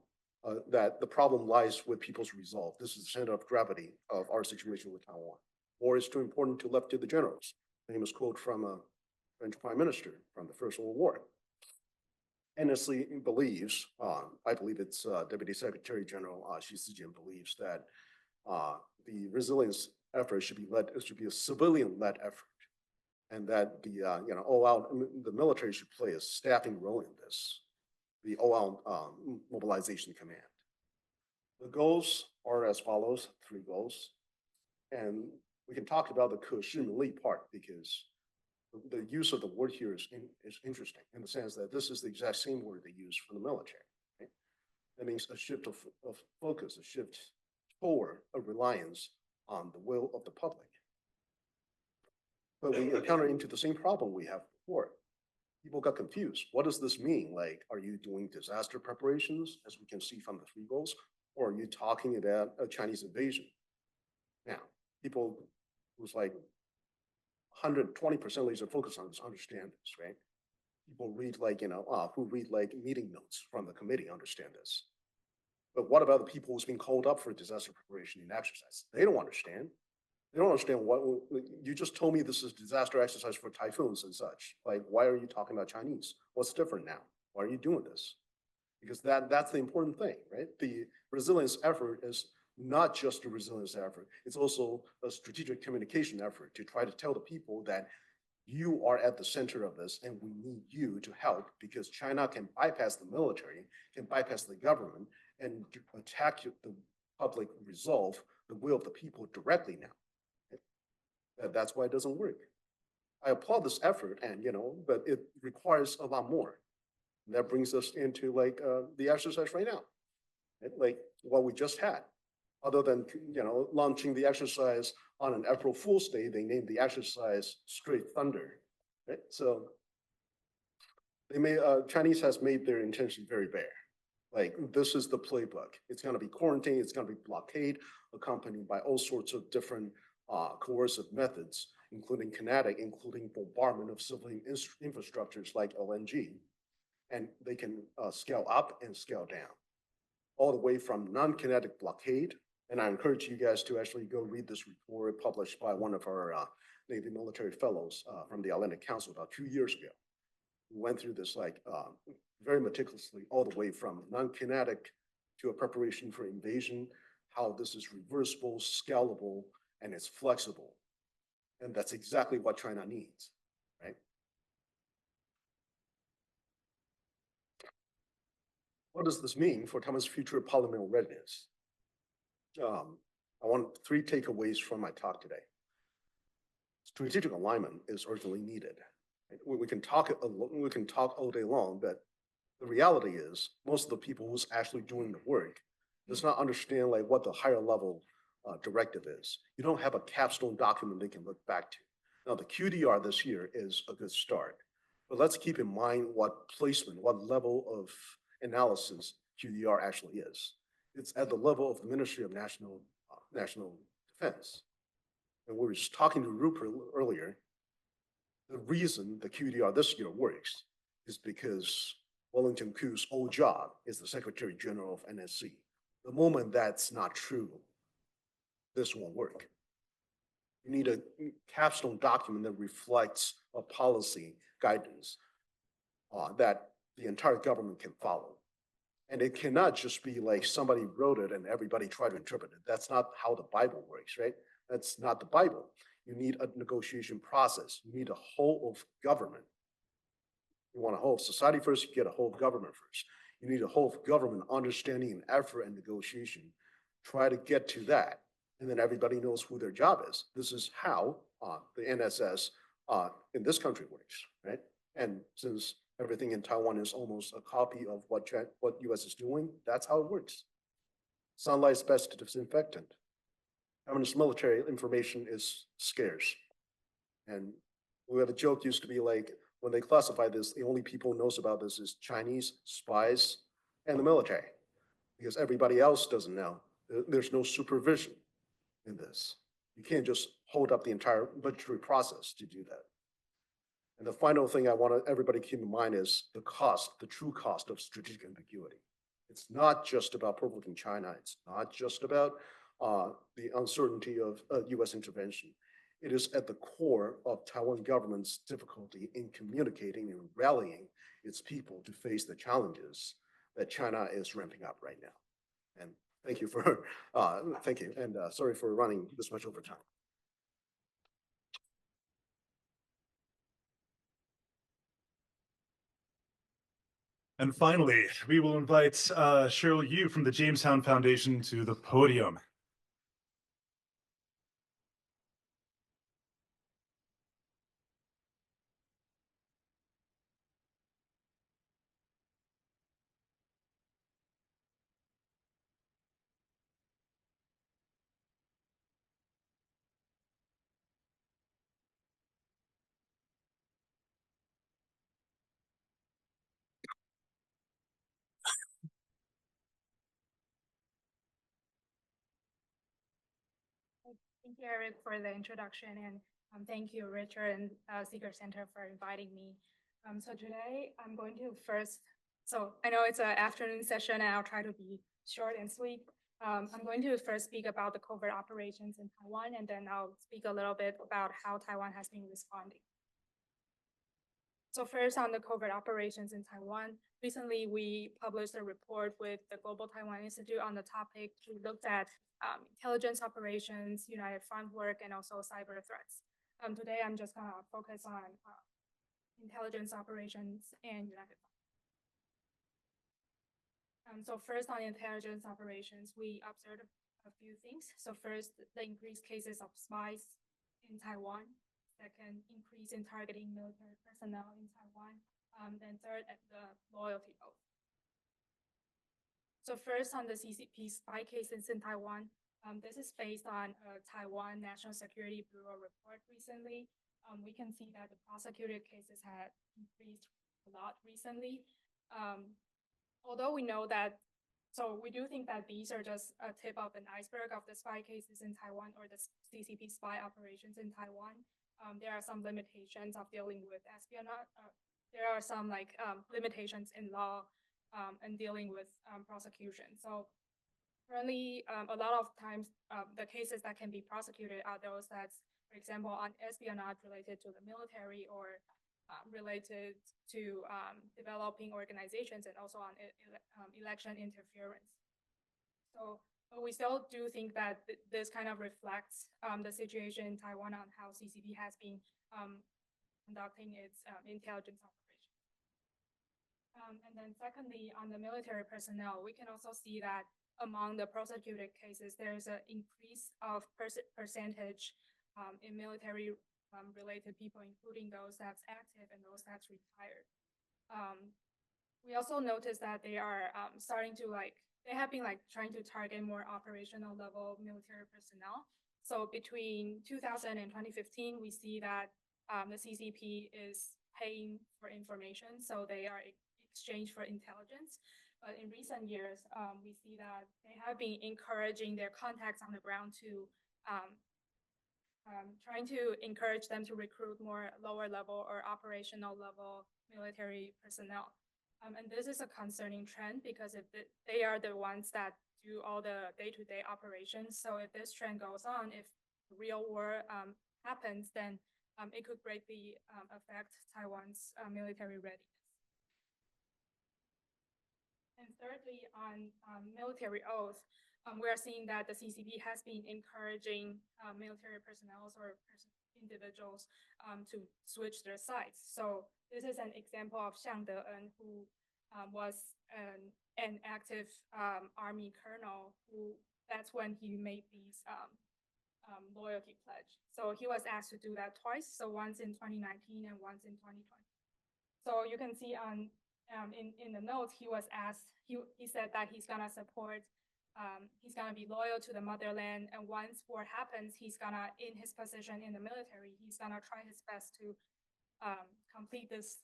that the problem lies with people's resolve. This is the center of gravity of our situation with Taiwan. War is too important to left to the generals. Famous quote from a French prime minister from the First World War. NSC believes, I believe it's Deputy Secretary General Xi Zhijian believes that the resilience effort should be a civilian-led effort, and that the military should play a staffing role in this, the all-out mobilization command. The goals are as follows, 3 goals, and we can talk about the 可视能力 part because the use of the word here is interesting in the sense that this is the exact same word they use for the military. Right? That means a shift of focus, a shift toward a reliance on the will of the public. But we encounter into the same problem we have before. People got confused. What does this mean? Like, are you doing disaster preparations, as we can see from the 3 goals, or are you talking about a Chinese invasion? Now, people who's like 120% laser focus on this understand this, right? People read who read meeting notes from the committee understand this. But what about the people who's been called up for disaster preparation and exercise? They don't understand. They don't understand what you just told me this is disaster exercise for typhoons and such. Like, why are you talking about Chinese? What's different now? Why are you doing this? Because that's the important thing, right? The resilience effort is not just a resilience effort. It's also a strategic communication effort to try to tell the people that you are at the center of this and we need you to help because China can bypass the military, can bypass the government and attack the public resolve, the will of the people directly now. That's why it doesn't work. I applaud this effort but it requires a lot more. And that brings us into the exercise right now, like what we just had. Other than launching the exercise on an April Fool's Day, they named the exercise Straight Thunder. Right? So Chinese has made their intention very bare. Like this is the playbook. It's going to be quarantine. It's going to be blockade, accompanied by all sorts of different coercive methods, including kinetic, including bombardment of civilian infrastructures like LNG, and they can scale up and scale down, all the way from non-kinetic blockade. And I encourage you guys to actually go read this report published by one of our Navy military fellows from the Atlantic Council about 2 years ago. We went through this very meticulously, all the way from non-kinetic to a preparation for invasion, how this is reversible, scalable, and it's flexible. And that's exactly what China needs, right? What does this mean for Taiwan's future parliamentary readiness? I want 3 takeaways from my talk today. Strategic alignment is urgently needed. We can talk all day long, but the reality is most of the people who's actually doing the work does not understand what the higher level directive is. You don't have a capstone document they can look back to. Now the QDR this year is a good start, but let's keep in mind what placement, what level of analysis QDR actually is. It's at the level of the Ministry of National Defense. And we were just talking to Rupert earlier. The reason the QDR this year works is because Wellington Koo's old job is the Secretary General of NSC. The moment that's not true, this won't work. You need a capstone document that reflects a policy guidance that the entire government can follow. And it cannot just be like somebody wrote it and everybody tried to interpret it. That's not how the Bible works, right? That's not the Bible. You need a negotiation process. You need a whole of government. You want a whole of society first, you get a whole of government first. You need a whole of government understanding and effort and negotiation. Try to get to that. And then everybody knows who their job is. This is how the NSS in this country works, right? And since everything in Taiwan is almost a copy of what US is doing. That's how it works. Sunlight is best disinfectant. Communist military information is scarce. And we have a joke used to be like, when they classify this, the only people who knows about this is Chinese spies and the military, because everybody else doesn't know. There's no supervision in this. You can't just hold up the entire budgetary process to do that. And the final thing I want everybody to keep in mind is the cost, the true cost of strategic ambiguity. It's not just about provoking China. It's not just about the uncertainty of US intervention. It is at the core of Taiwan government's difficulty in communicating and rallying its people to face the challenges that China is ramping up right now. And thank you for, thank you. And sorry for running this much over time. And finally, we will invite Cheryl Yu from the Jamestown Foundation to the podium. Thank you, Eric, for the introduction, and thank you, Richard and Seeger Center for inviting me. So today I'm going to so I know it's an afternoon session, and I'll try to be short and sweet. I'm going to first speak about the covert operations in Taiwan, and then I'll speak a little bit about how Taiwan has been responding. So first on the covert operations in Taiwan, recently we published a report with the Global Taiwan Institute on the topic. We looked at intelligence operations, united front work, and also cyber threats. Today I'm just gonna focus on intelligence operations and united front. So first on intelligence operations, we observed a few things. So first, the increased cases of spies in Taiwan. Second, increase in targeting military personnel in Taiwan. Then third, at the loyalty oath. So first on the CCP spy cases in Taiwan, this is based on a Taiwan National Security Bureau report recently. We can see that the prosecuted cases had increased a lot recently. Although we know that, so we do think that these are just a tip of an iceberg of the spy cases in Taiwan or the CCP spy operations in Taiwan. There are some limitations of dealing with espionage. There are some limitations in law and dealing with prosecution. So currently, a lot of times, the cases that can be prosecuted are those that's, for example, on espionage related to the military or related to developing organizations and also on election interference. So we still do think that this kind of reflects the situation in Taiwan on how CCP has been conducting its intelligence operations. And then secondly, on the military personnel, we can also see that among the prosecuted cases, there's an increase of percentage in military related people, including those that's active and those that's retired. We also noticed that they are starting to they have been trying to target more operational level military personnel. So between 2000 and 2015, we see that the CCP is paying for information, so they are exchanged for intelligence. But in recent years, we see that they have been encouraging their contacts on the ground to trying to encourage them to recruit more lower level or operational level military personnel. And this is a concerning trend because if they are the ones that do all the day-to-day operations. So if this trend goes on, if real war happens, then it could greatly affect Taiwan's military readiness. And thirdly, on military oath, we are seeing that the CCP has been encouraging military personnel or individuals to switch their sides. So this is an example of Xiang De-en, who was an active army colonel. That's when he made these loyalty pledge. So he was asked to do that twice. So once in 2019 and once in 2020. So you can see on in the notes, he was asked, he said that he's gonna support, he's gonna be loyal to the motherland, and once war happens, he's gonna, in his position in the military, he's gonna try his best to complete this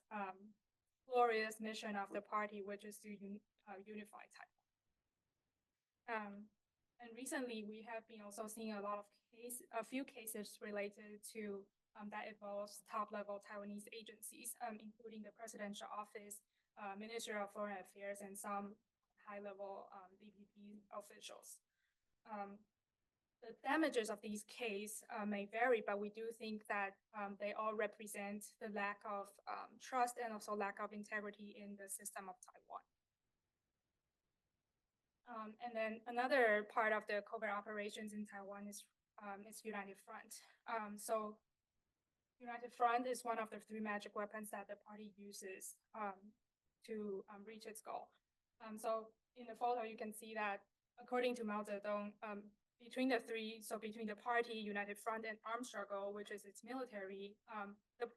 glorious mission of the party, which is to unify Taiwan. And recently, we have been also seeing a few cases related to that involves top-level Taiwanese agencies, including the presidential office, Ministry of Foreign Affairs, and some high-level DPP officials. The damages of these cases may vary, but we do think that they all represent the lack of trust and also lack of integrity in the system of Taiwan. And then another part of the covert operations in Taiwan is United Front. So United Front is one of the three magic weapons that the party uses to reach its goal. So in the photo, you can see that according to Mao Zedong, between the three, so between the party, United Front, and armed struggle, which is its military, the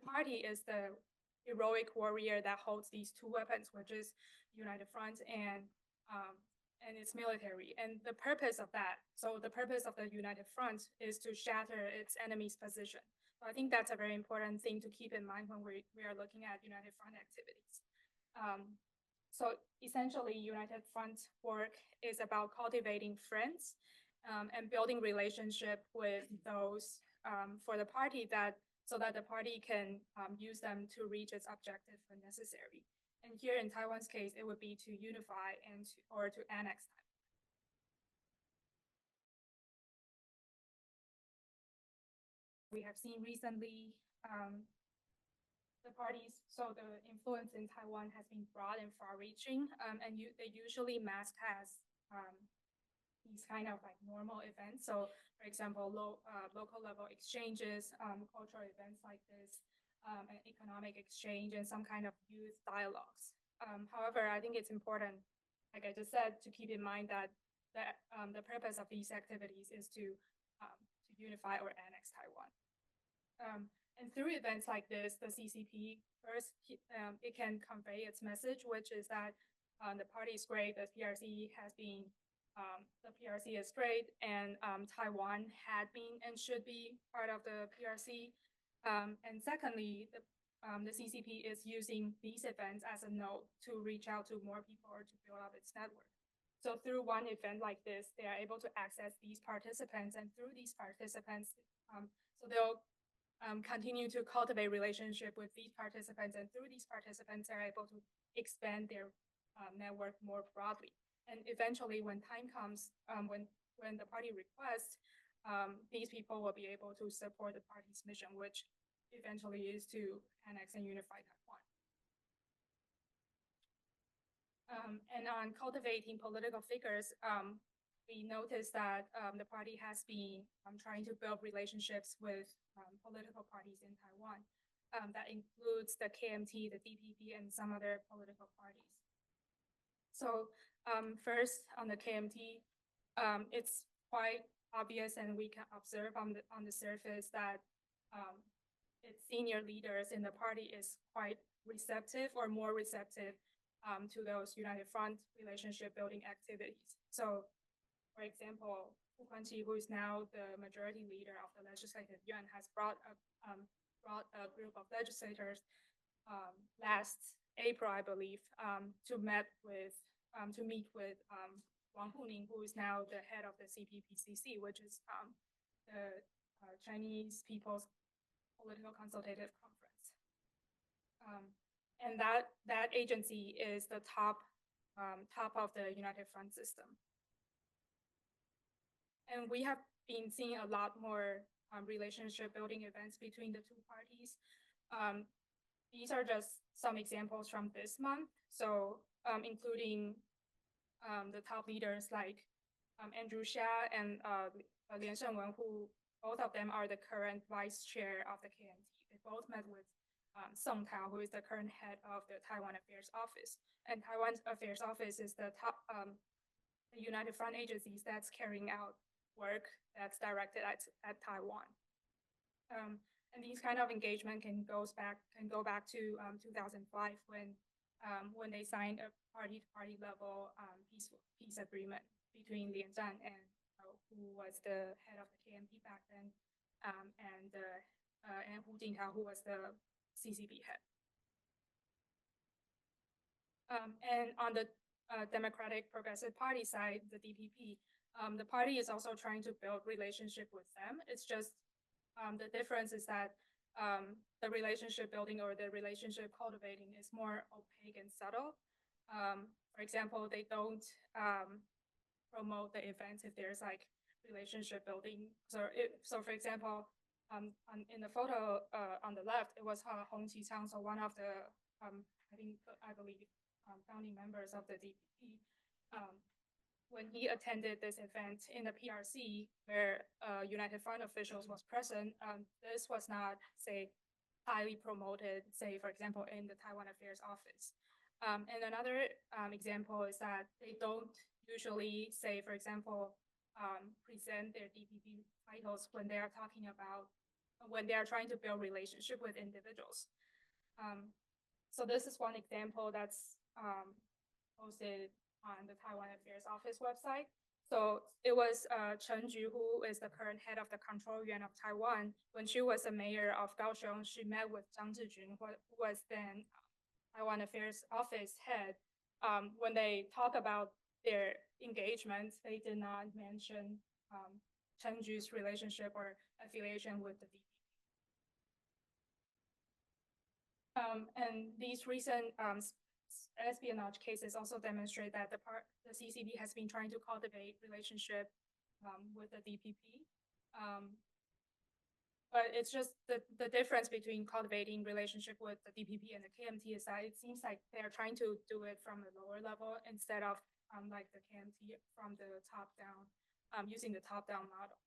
party is the heroic warrior that holds these two weapons, which is United Front and its military. And the purpose of that, so the purpose of the United Front is to shatter its enemy's position. So I think that's a very important thing to keep in mind when we are looking at United Front activities. So essentially, United Front work is about cultivating friends and building relationship with those for the party so that the party can use them to reach its objective when necessary. And here in Taiwan's case, it would be to unify or to annex Taiwan. We have seen recently the parties, so the influence in Taiwan has been broad and far-reaching, and they usually mask as these kind of like normal events. So, for example, local level exchanges, cultural events like this, and economic exchange, and some kind of youth dialogues. However, I think it's important, like I just said, to keep in mind that the purpose of these activities is to unify or annex Taiwan. And through events like this, the CCP first, it can convey its message, which is that the party is great, the PRC has been, the PRC is great, and Taiwan had been and should be part of the PRC. And secondly, the CCP is using these events as a node to reach out to more people or to build up its network. So through one event like this, they are able to access these participants, and through these participants, so they'll continue to cultivate relationship with these participants, and through these participants, they're able to expand their network more broadly. And eventually, when time comes, when the party requests, these people will be able to support the party's mission, which eventually is to annex and unify Taiwan. And on cultivating political figures, we noticed that the party has been trying to build relationships with political parties in Taiwan. That includes the KMT, the DPP, and some other political parties. So first, on the KMT, it's quite obvious, and we can observe on the surface that its senior leaders in the party is quite receptive or more receptive to those United Front relationship building activities. So, for example, Hu Kuan-chi, who is now the majority leader of the Legislative Yuan, has brought a group of legislators last April, I believe, to meet with Wang Huning, who is now the head of the CPPCC, which is the Chinese People's Political Consultative Conference. And that agency is the top of the United Front system. And we have been seeing a lot more relationship building events between the two parties. These are just some examples from this month. So including the top leaders like Andrew Xia and Lian Shengwen, who both of them are the current vice chair of the KMT. They both met with Song Tao, who is the current head of the Taiwan Affairs Office. And Taiwan Affairs Office is the top the United Front agencies that's carrying out work that's directed at Taiwan. And these kind of engagement can go back to 2005 when they signed a party-to-party level peace agreement between Lian Zhan and who was the head of the KMT back then, and Hu Jintao, who was the CCP head. And on the Democratic Progressive Party side, the DPP, the party is also trying to build relationship with them. It's just the difference is that the relationship building or the relationship cultivating is more opaque and subtle. For example, they don't promote the events if there's like relationship building. So for example, in the photo on the left, it was Hong Qi-chang, so one of the I believe founding members of the DPP. When he attended this event in the PRC, where United Front officials was present, this was not, say, highly promoted, say, for example, in the Taiwan Affairs Office. And another example is that they don't usually say, for example, present their DPP titles when they are talking about, when they are trying to build relationship with individuals. So this is one example that's posted on the Taiwan Affairs Office website. So it was Chen Ju, who is the current head of the Control Yuan of Taiwan. When she was the mayor of Kaohsiung, she met with Zhang Zhijun, who was then Taiwan Affairs Office head. When they talk about their engagements, they did not mention Chen Ju's relationship or affiliation with the DPP. And these recent espionage cases also demonstrate that the CCP has been trying to cultivate relationship with the DPP. But it's just the difference between cultivating relationship with the DPP and the KMT is that it seems like they're trying to do it from a lower level instead of like the KMT from the top down, using the top-down model.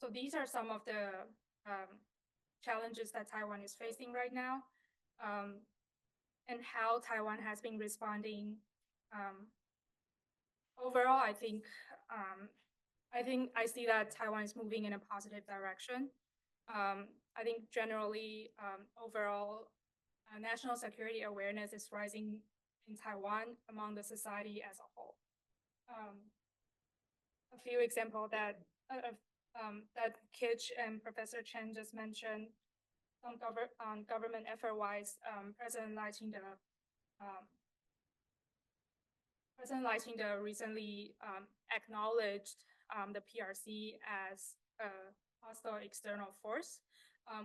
So these are some of the challenges that Taiwan is facing right now, and how Taiwan has been responding. Overall, I think I see that Taiwan is moving in a positive direction. I think generally, overall, national security awareness is rising in Taiwan among the society as a whole. A few examples that Kitch and Professor Chen just mentioned, on government effort-wise, President Lai Ching-te recently acknowledged the PRC as a hostile external force,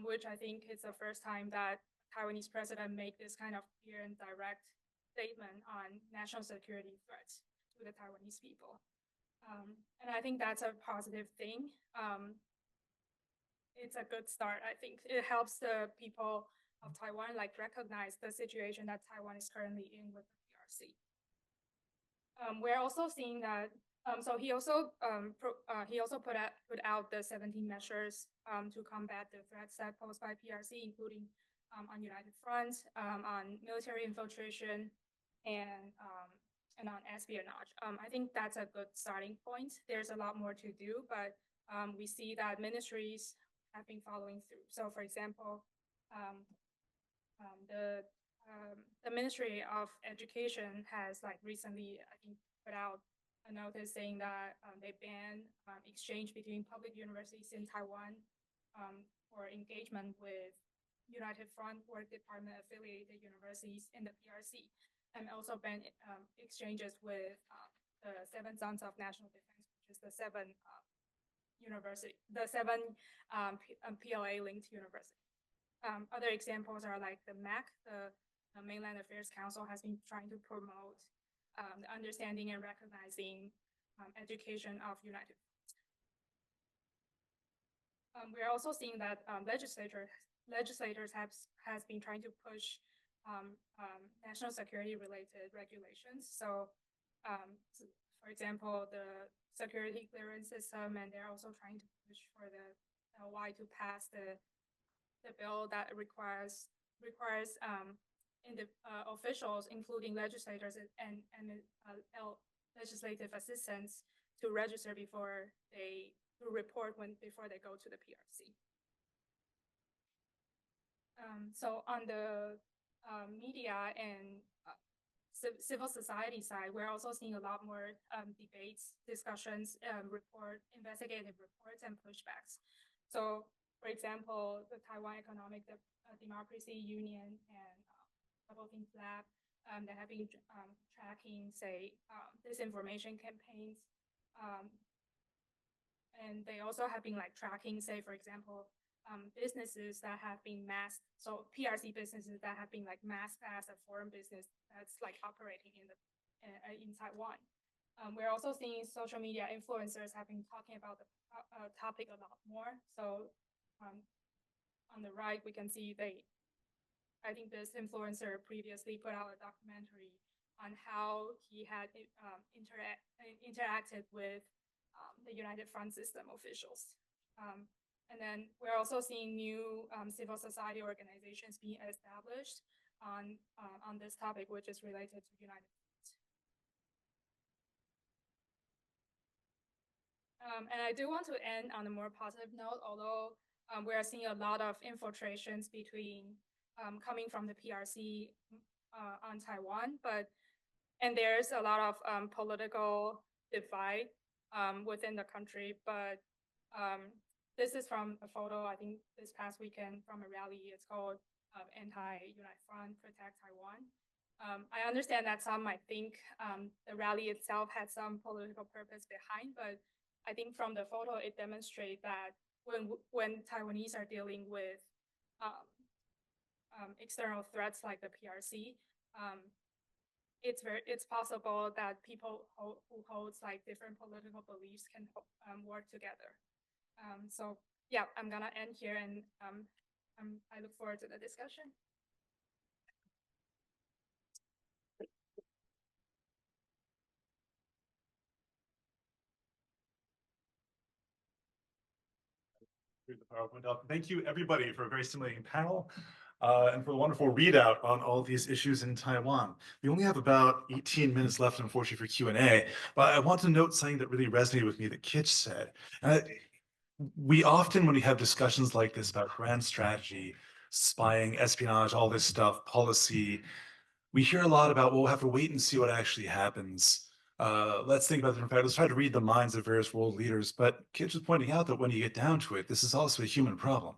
which I think is the first time that Taiwanese president made this kind of clear and direct statement on national security threats to the Taiwanese people. And I think that's a positive thing. It's a good start. I think it helps the people of Taiwan like recognize the situation that Taiwan is currently in with the PRC. We're also seeing that. So he also put out the 17 measures to combat the threats that posed by PRC, including on United Front, on military infiltration, and on espionage. I think that's a good starting point. There's a lot more to do, but we see that ministries have been following through. So, for example, the Ministry of Education has like recently, I think, put out a notice saying that they ban exchange between public universities in Taiwan for engagement with United Front or Department affiliated universities in the PRC, and also ban exchanges with the 7 Sons of National Defense, which is the 7 PLA-linked university. Other examples are like the MAC, the Mainland Affairs Council, has been trying to promote the understanding and recognizing education of United Front. We're also seeing that legislators has been trying to push national security related regulations. So, for example, the security clearance system, and they're also trying to push for the LY to pass the bill that requires officials, including legislators and legislative assistants, to register before they report before they go to the PRC. So on the media and civil society side, we're also seeing a lot more debates, discussions, investigative reports, and pushbacks. So, for example, the Taiwan Economic Democracy Union and Double Think Lab, they have been tracking, say, disinformation campaigns, and they also have been like tracking, say, for example, businesses that have been masked. So PRC businesses that have been like masked as a foreign business that's like operating in Taiwan. We're also seeing social media influencers have been talking about the topic a lot more. So on the right, we can see I think this influencer previously put out a documentary on how he had interacted with the United Front System officials. And then we're also seeing new civil society organizations being established on this topic, which is related to United States. And I do want to end on a more positive note, although we are seeing a lot of infiltrations coming from the PRC on Taiwan, and there's a lot of political divide within the country, but this is from a photo, I think this past weekend from a rally. It's called Anti-United Front, Protect Taiwan. I understand that some might think the rally itself had some political purpose behind, but I think from the photo, it demonstrates that when Taiwanese are dealing with external threats like the PRC, it's possible that people who hold like different political beliefs can work together. So yeah, I'm gonna end here, and I look forward to the discussion. The PowerPoint up. Thank you, everybody, for a very stimulating panel and for a wonderful readout on all these issues in Taiwan. We only have about 18 minutes left, unfortunately, for Q&A, but I want to note something that really resonated with me that Kitch said. We often, when we have discussions like this about grand strategy, spying, espionage, all this stuff, policy, we hear a lot about, well, we'll have to wait and see what actually happens. Let's think about the different factors. Let's try to read the minds of various world leaders. But Kitch was pointing out that when you get down to it, this is also a human problem.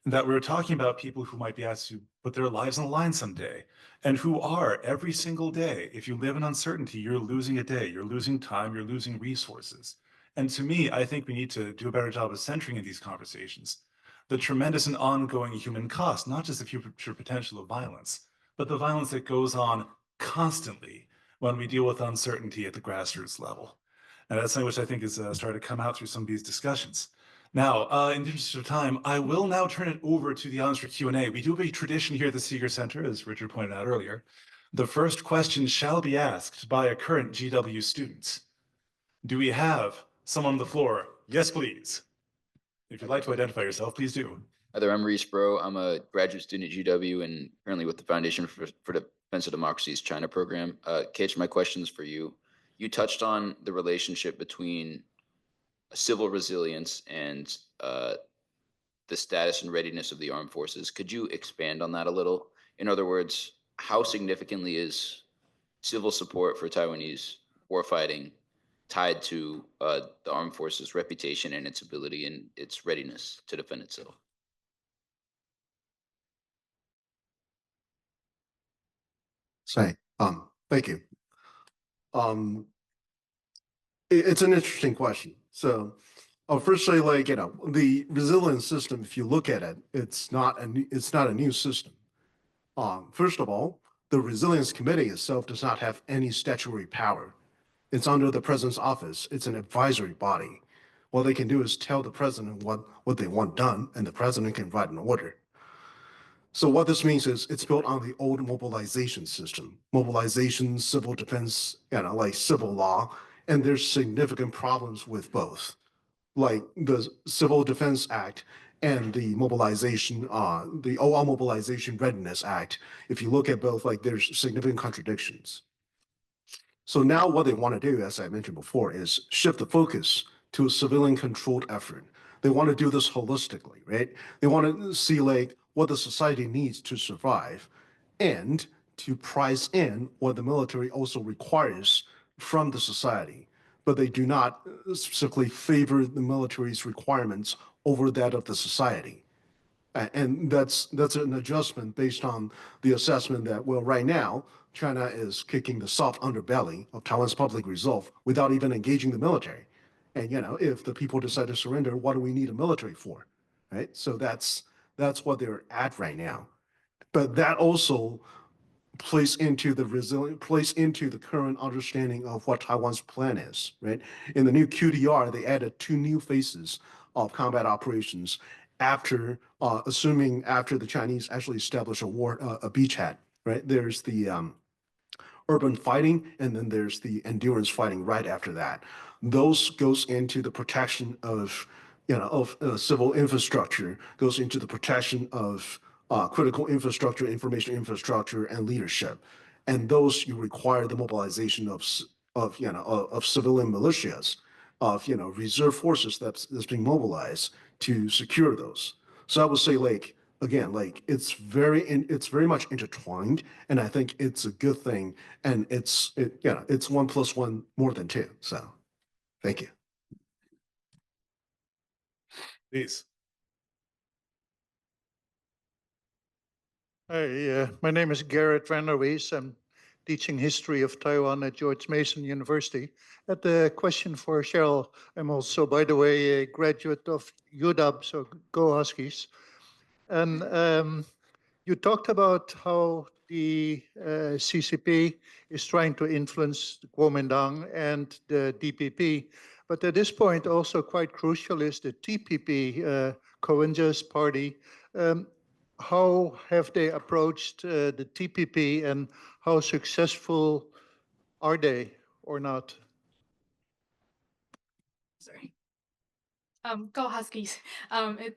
And that we're talking about people who might be asked to put their lives on the line someday, and who are every single day. If you live in uncertainty, you're losing a day, you're losing time, you're losing resources. And to me, I think we need to do a better job of centering in these conversations the tremendous and ongoing human cost, not just the future potential of violence, but the violence that goes on constantly when we deal with uncertainty at the grassroots level. And that's something which I think is starting to come out through some of these discussions. Now, in the interest of time, I will now turn it over to the audience for Q&A. We do have a tradition here at the Seeger Center, as Richard pointed out earlier. The first question shall be asked by a current GW student. Do we have someone on the floor? Yes, please. If you'd like to identify yourself, please do. Hi there, I'm Reese Bro. I'm a graduate student at GW and currently with the Foundation for Defense of Democracy's China program. Kitch, my question is for you. You touched on the relationship between civil resilience and the status and readiness of the armed forces. Could you expand on that a little? In other words, how significantly is civil support for Taiwanese warfighting tied to the armed forces' reputation and its ability and its readiness to defend itself? Say, thank you. It's an interesting question. So I'll first say, like, the resilience system, if you look at it, it's not a new system. First of all, the Resilience Committee itself does not have any statutory power. It's under the president's office. It's an advisory body. What they can do is tell the president what they want done, and the president can write an order. So what this means is it's built on the old mobilization system, mobilization, civil defense, like civil law, and there's significant problems with both. Like the Civil Defense Act and the mobilization, the OR Mobilization Readiness Act, if you look at both, like there's significant contradictions. So now what they want to do, as I mentioned before, is shift the focus to a civilian controlled effort. They want to do this holistically, right? They want to see like what the society needs to survive and to price in what the military also requires from the society. But they do not specifically favor the military's requirements over that of the society. And that's an adjustment based on the assessment that, well, right now, China is kicking the soft underbelly of Taiwan's public resolve without even engaging the military. And, you know, if the people decide to surrender, what do we need a military for? Right? So that's what they're at right now. But that also plays into the current understanding of what Taiwan's plan is, right? In the new QDR, they added 2 new phases of combat operations assuming after the Chinese actually establish a beachhead, right? There's the urban fighting, and then there's the endurance fighting right after that. Those goes into the protection of, civil infrastructure, goes into the protection of critical infrastructure, information infrastructure, and leadership. And those you require the mobilization of civilian militias, of reserve forces that's being mobilized to secure those. So I would say, like, again, like it's very much intertwined, and I think it's a good thing. And it's 1 + 1 more than 2. So, thank you. Please. Hi, my name is Garrett Van der Wees. I'm teaching history of Taiwan at George Mason University. I had a question for Cheryl. I'm also, by the way, a graduate of UW, so go Huskies. And you talked about how the CCP is trying to influence the Kuomintang and the DPP. But at this point, also quite crucial is the TPP, Coenja's party. How have they approached the TPP, and how successful are they or not? Sorry. Go Huskies. Thank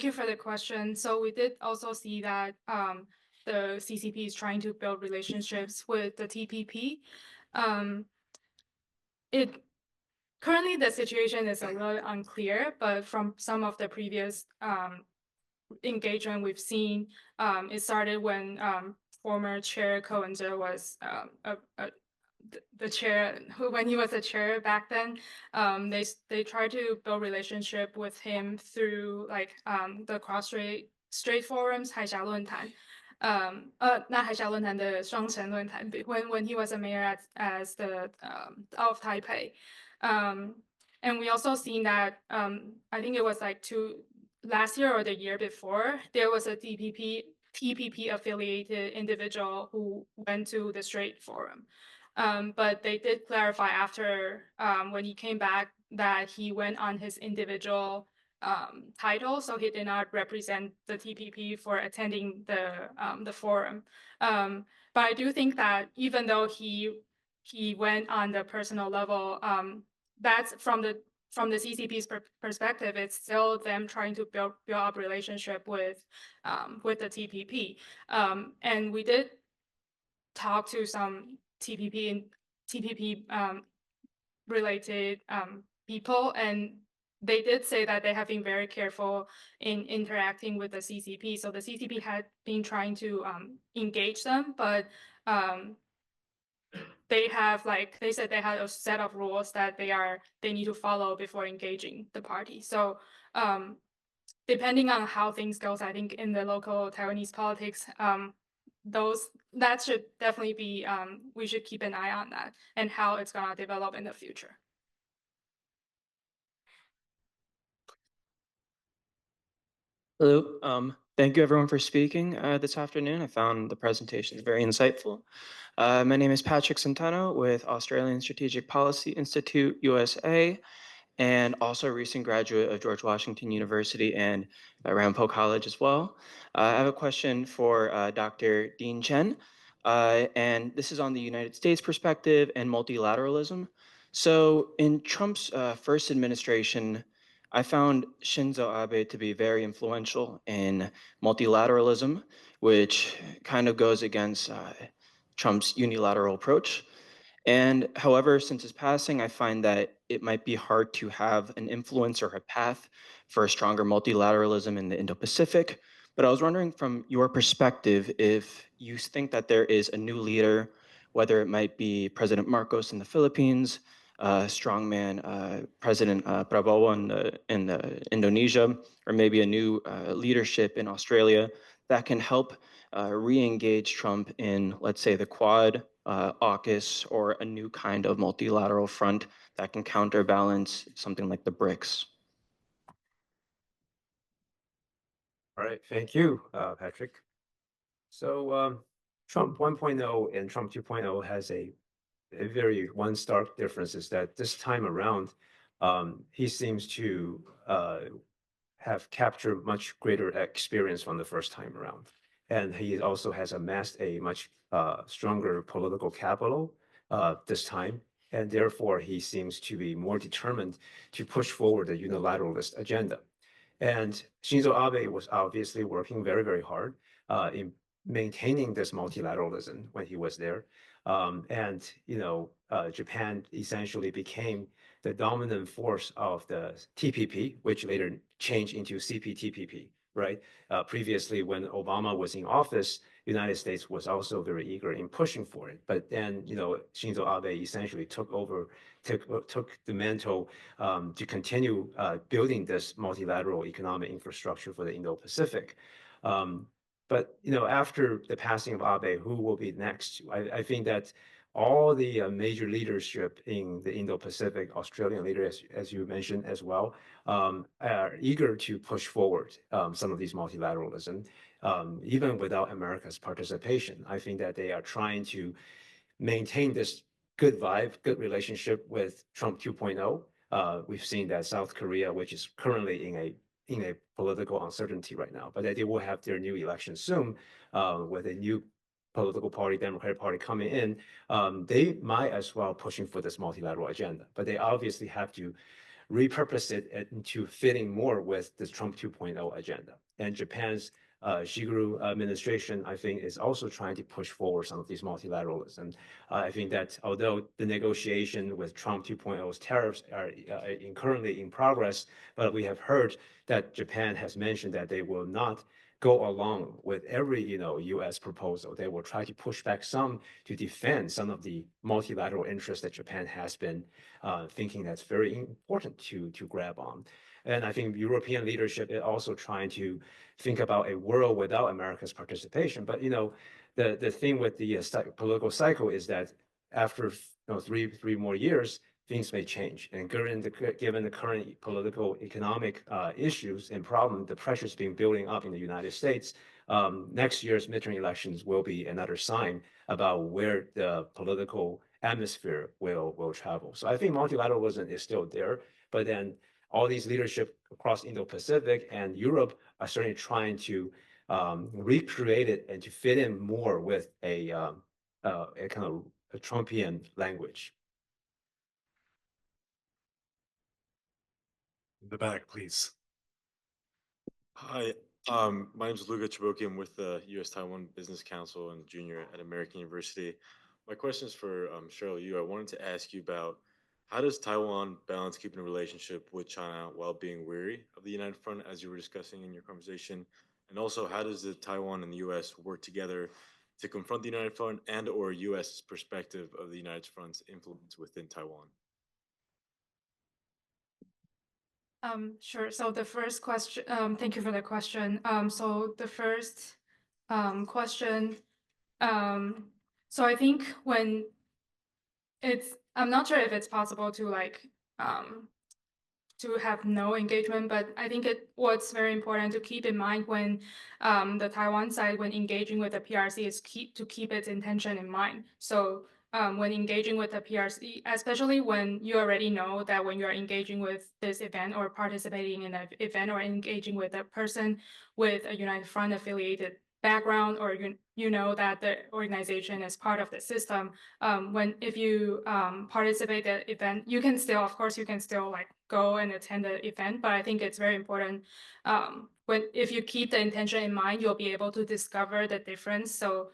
you for the question. So we did also see that the CCP is trying to build relationships with the TPP. Currently the situation is a little unclear, but from some of the previous engagement we've seen, it started when former chair Coenja was the chair, when he was a chair back then. They tried to build relationship with him through like the Cross-Strait forums, 海峡论坛. Not 海峡论坛, the 双城论坛, when he was a mayor as the of Taipei. And we also seen that I think it was like last year or the year before, there was a TPP affiliated individual who went to the Strait Forum. But they did clarify after when he came back that he went on his individual title, so he did not represent the TPP for attending the forum. But I do think that even though he went on the personal level, that's from the CCP's perspective, it's still them trying to build up relationship with the TPP. And we did talk to some TPP related people, and they did say that they have been very careful in interacting with the CCP. So the CCP had been trying to engage them, but they said they had a set of rules that they need to follow before engaging the party. So depending on how things goes, I think in the local Taiwanese politics, that should definitely be, we should keep an eye on that and how it's gonna develop in the future. Hello. Thank you everyone for speaking this afternoon. I found the presentations very insightful. My name is Patrick Centeno with Australian Strategic Policy Institute, USA, and also a recent graduate of George Washington University and Ramapo College as well. I have a question for Dr. Dean Chen, and this is on the United States perspective and multilateralism. So in Trump's first administration, I found Shinzo Abe to be very influential in multilateralism, which kind of goes against Trump's unilateral approach. And however, since his passing, I find that it might be hard to have an influence or a path for a stronger multilateralism in the Indo-Pacific. But I was wondering from your perspective, if you think that there is a new leader, whether it might be President Marcos in the Philippines, strongman President Prabowo in Indonesia, or maybe a new leadership in Australia that can help re-engage Trump in, let's say, the Quad, AUKUS, or a new kind of multilateral front that can counterbalance something like the BRICS. All right, thank you, Patrick. So Trump 1.0 and Trump 2.0 has a very one stark difference is that this time around, he seems to have captured much greater experience from the first time around. And he also has amassed a much stronger political capital this time. And therefore, he seems to be more determined to push forward the unilateralist agenda. And Shinzo Abe was obviously working very, very hard in maintaining this multilateralism when he was there. Japan essentially became the dominant force of the TPP, which later changed into CPTPP, right? Previously, when Obama was in office, the United States was also very eager in pushing for it. But then, Shinzo Abe essentially took the mantle to continue building this multilateral economic infrastructure for the Indo-Pacific. But after the passing of Abe, who will be next? I think that all the major leadership in the Indo-Pacific, Australian leaders, as you mentioned as well, are eager to push forward some of these multilateralism, even without America's participation. I think that they are trying to maintain this good vibe, good relationship with Trump 2.0. We've seen that South Korea, which is currently in a political uncertainty right now, but they will have their new election soon with a new political party, Democratic Party coming in. They might as well pushing for this multilateral agenda, but they obviously have to repurpose it into fitting more with this Trump 2.0 agenda. And Japan's Shigeru administration, I think, is also trying to push forward some of these multilateralism. I think that although the negotiation with Trump 2.0's tariffs are currently in progress, but we have heard that Japan has mentioned that they will not go along with every U.S. proposal. They will try to push back some to defend some of the multilateral interests that Japan has been thinking that's very important to grab on. And I think European leadership is also trying to think about a world without America's participation. But the thing with the political cycle is that after three more years, things may change. And given the current political economic issues and problems, the pressures being building up in the United States, next year's midterm elections will be another sign about where the political atmosphere will travel. So I think multilateralism is still there, but then all these leadership across Indo-Pacific and Europe are certainly trying to recreate it and to fit in more with a kind of a Trumpian language. In the back, please. Hi, my name is Luca Chaboki. I'm with the U.S. Taiwan Business Council and junior at American University. My question is for Cheryl Yu. I wanted to ask you about how does Taiwan balance keeping a relationship with China while being wary of the United Front, as you were discussing in your conversation? And also, how does the Taiwan and the U.S. work together to confront the United Front and/or U.S. perspective of the United Front's influence within Taiwan? Sure. So the first question, thank you for the question. So the first question, so I think when I'm not sure if it's possible to to have no engagement, but I think what's very important to keep in mind when the Taiwan side, when engaging with the PRC, is to keep its intention in mind. So when engaging with the PRC, especially when you already know that when you're engaging with this event or participating in an event or engaging with a person with a United Front affiliated background, or you know that the organization is part of the system, if you participate in the event, you can still, of course, you can still go and attend the event, but I think it's very important if you keep the intention in mind, you'll be able to discover the difference. So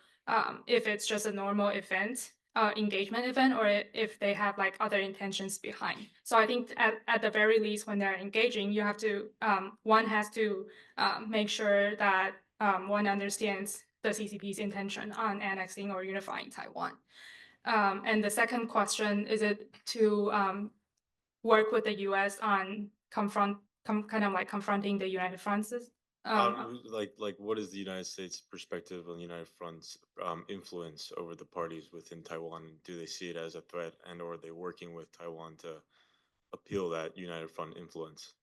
if it's just a normal event, engagement event, or if they have like other intentions behind. So I think at the very least, when they're engaging, you have to one has to make sure that one understands the CCP's intention on annexing or unifying Taiwan. And the second question is it to work with the U.S. on kind of like confronting the United Fronts? Like what is the United States' perspective on the United Front's influence over the parties within Taiwan? Do they see it as a threat, and or are they working with Taiwan to appeal that United Front influence?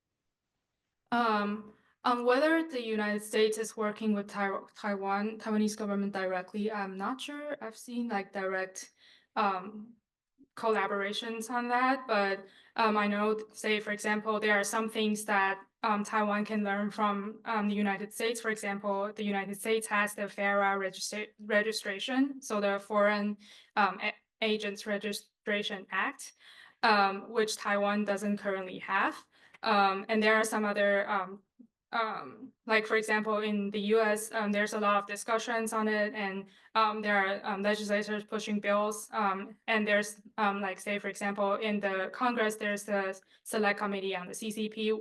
On whether the United States is working with Taiwanese government directly, I'm not sure. I've seen like direct collaborations on that, but I know, say, for example, there are some things that Taiwan can learn from the United States. For example, the United States has the FARA registration, so the Foreign Agents Registration Act, which Taiwan doesn't currently have. And there are some other like, for example, in the U.S., there's a lot of discussions on it, and there are legislators pushing bills. And there's, like, say, for example, in the Congress, there's the Select Committee on the CCP.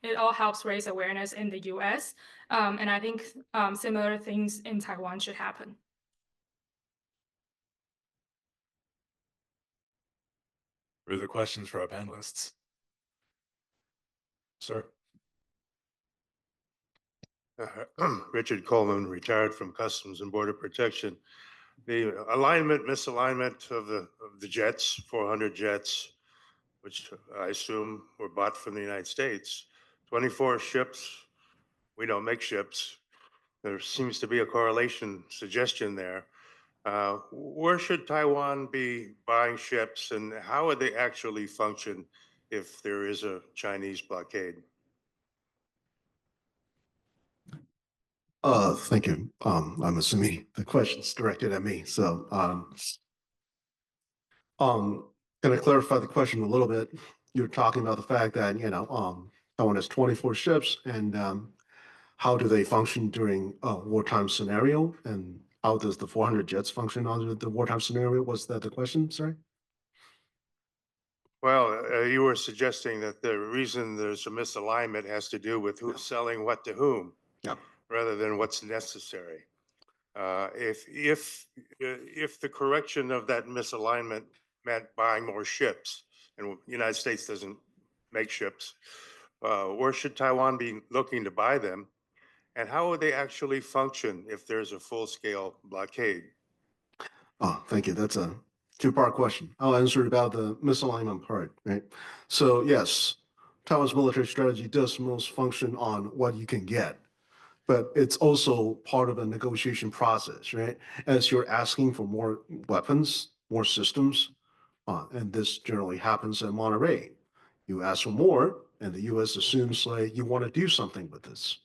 It all helps raise awareness in the U.S. And I think similar things in Taiwan should happen. Further questions for our panelists? Sir. Richard Coleman, retired from Customs and Border Protection. The alignment, misalignment of the jets, 400 jets, which I assume were bought from the United States, 24 ships. We don't make ships. There seems to be a correlation suggestion there. Where should Taiwan be buying ships, and how would they actually function if there is a Chinese blockade? Thank you. I'm assuming the question's directed at me. So, can I clarify the question a little bit? You're talking about the fact that, Taiwan has 24 ships, and how do they function during a wartime scenario? And how does the 400 jets function under the wartime scenario? Was that the question? Sorry. Well, you were suggesting that the reason there's a misalignment has to do with who's selling what to whom, rather than what's necessary. If the correction of that misalignment meant buying more ships, and the United States doesn't make ships, where should Taiwan be looking to buy them? And how would they actually function if there's a full-scale blockade? Oh, thank you. That's a two-part question. I'll answer about the misalignment part, right? So yes, Taiwan's military strategy does most function on what you can get, but it's also part of a negotiation process, right? As you're asking for more weapons, more systems, and this generally happens in Monterey. You ask for more, and the U.S. assumes like you want to do something with this.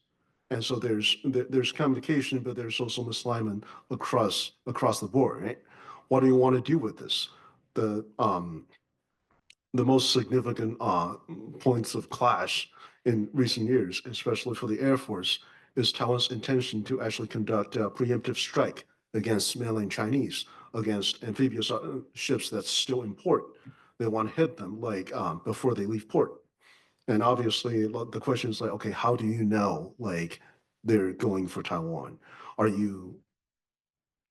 And so there's communication, but there's also misalignment across the board, right? What do you want to do with this? The most significant points of clash in recent years, especially for the Air Force, is Taiwan's intention to actually conduct a preemptive strike against mainland Chinese, against amphibious ships that's still in port. They want to hit them like before they leave port. And obviously, the question is like, okay, how do you know like they're going for Taiwan? Are you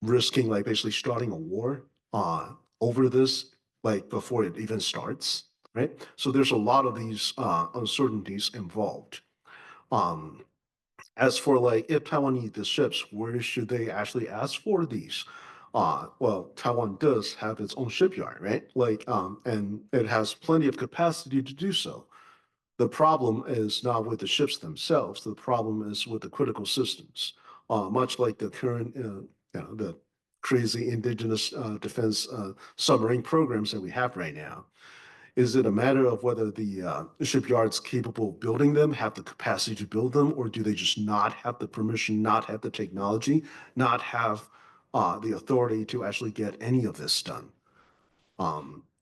risking like basically starting a war over this like before it even starts, right? So there's a lot of these uncertainties involved. As for like if Taiwan needs the ships, where should they actually ask for these? Well, Taiwan does have its own shipyard, right? Like, and it has plenty of capacity to do so. The problem is not with the ships themselves. The problem is with the critical systems, much like the current, the crazy indigenous defense submarine programs that we have right now. Is it a matter of whether the shipyards capable of building them have the capacity to build them, or do they just not have the permission, not have the technology, not have the authority to actually get any of this done?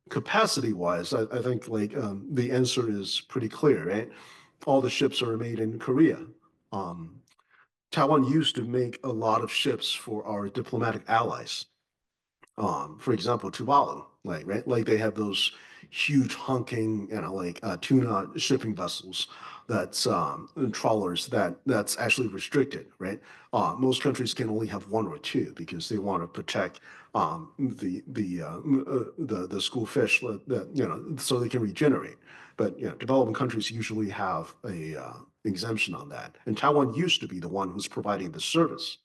Capacity wise, I think like the answer is pretty clear, right? All the ships are made in Korea. Taiwan used to make a lot of ships for our diplomatic allies. For example, Tuvalu, like, right, like they have those huge hunking, like tuna shipping vessels that's trawlers that's actually restricted, right? Most countries can only have one or two because they want to protect the school fish that so they can regenerate. But developing countries usually have a exemption on that. And Taiwan used to be the one who's providing the service.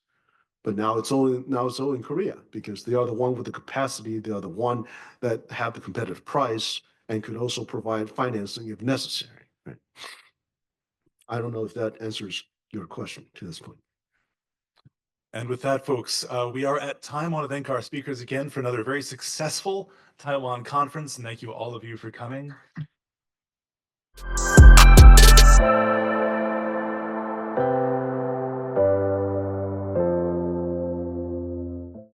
But now it's only in Korea because they are the one with the capacity, they are the one that have the competitive price and could also provide financing if necessary. Right? I don't know if that answers your question to this point. And with that, folks, we are at time. I want to thank our speakers again for another very successful Taiwan conference, and thank you all of you for coming.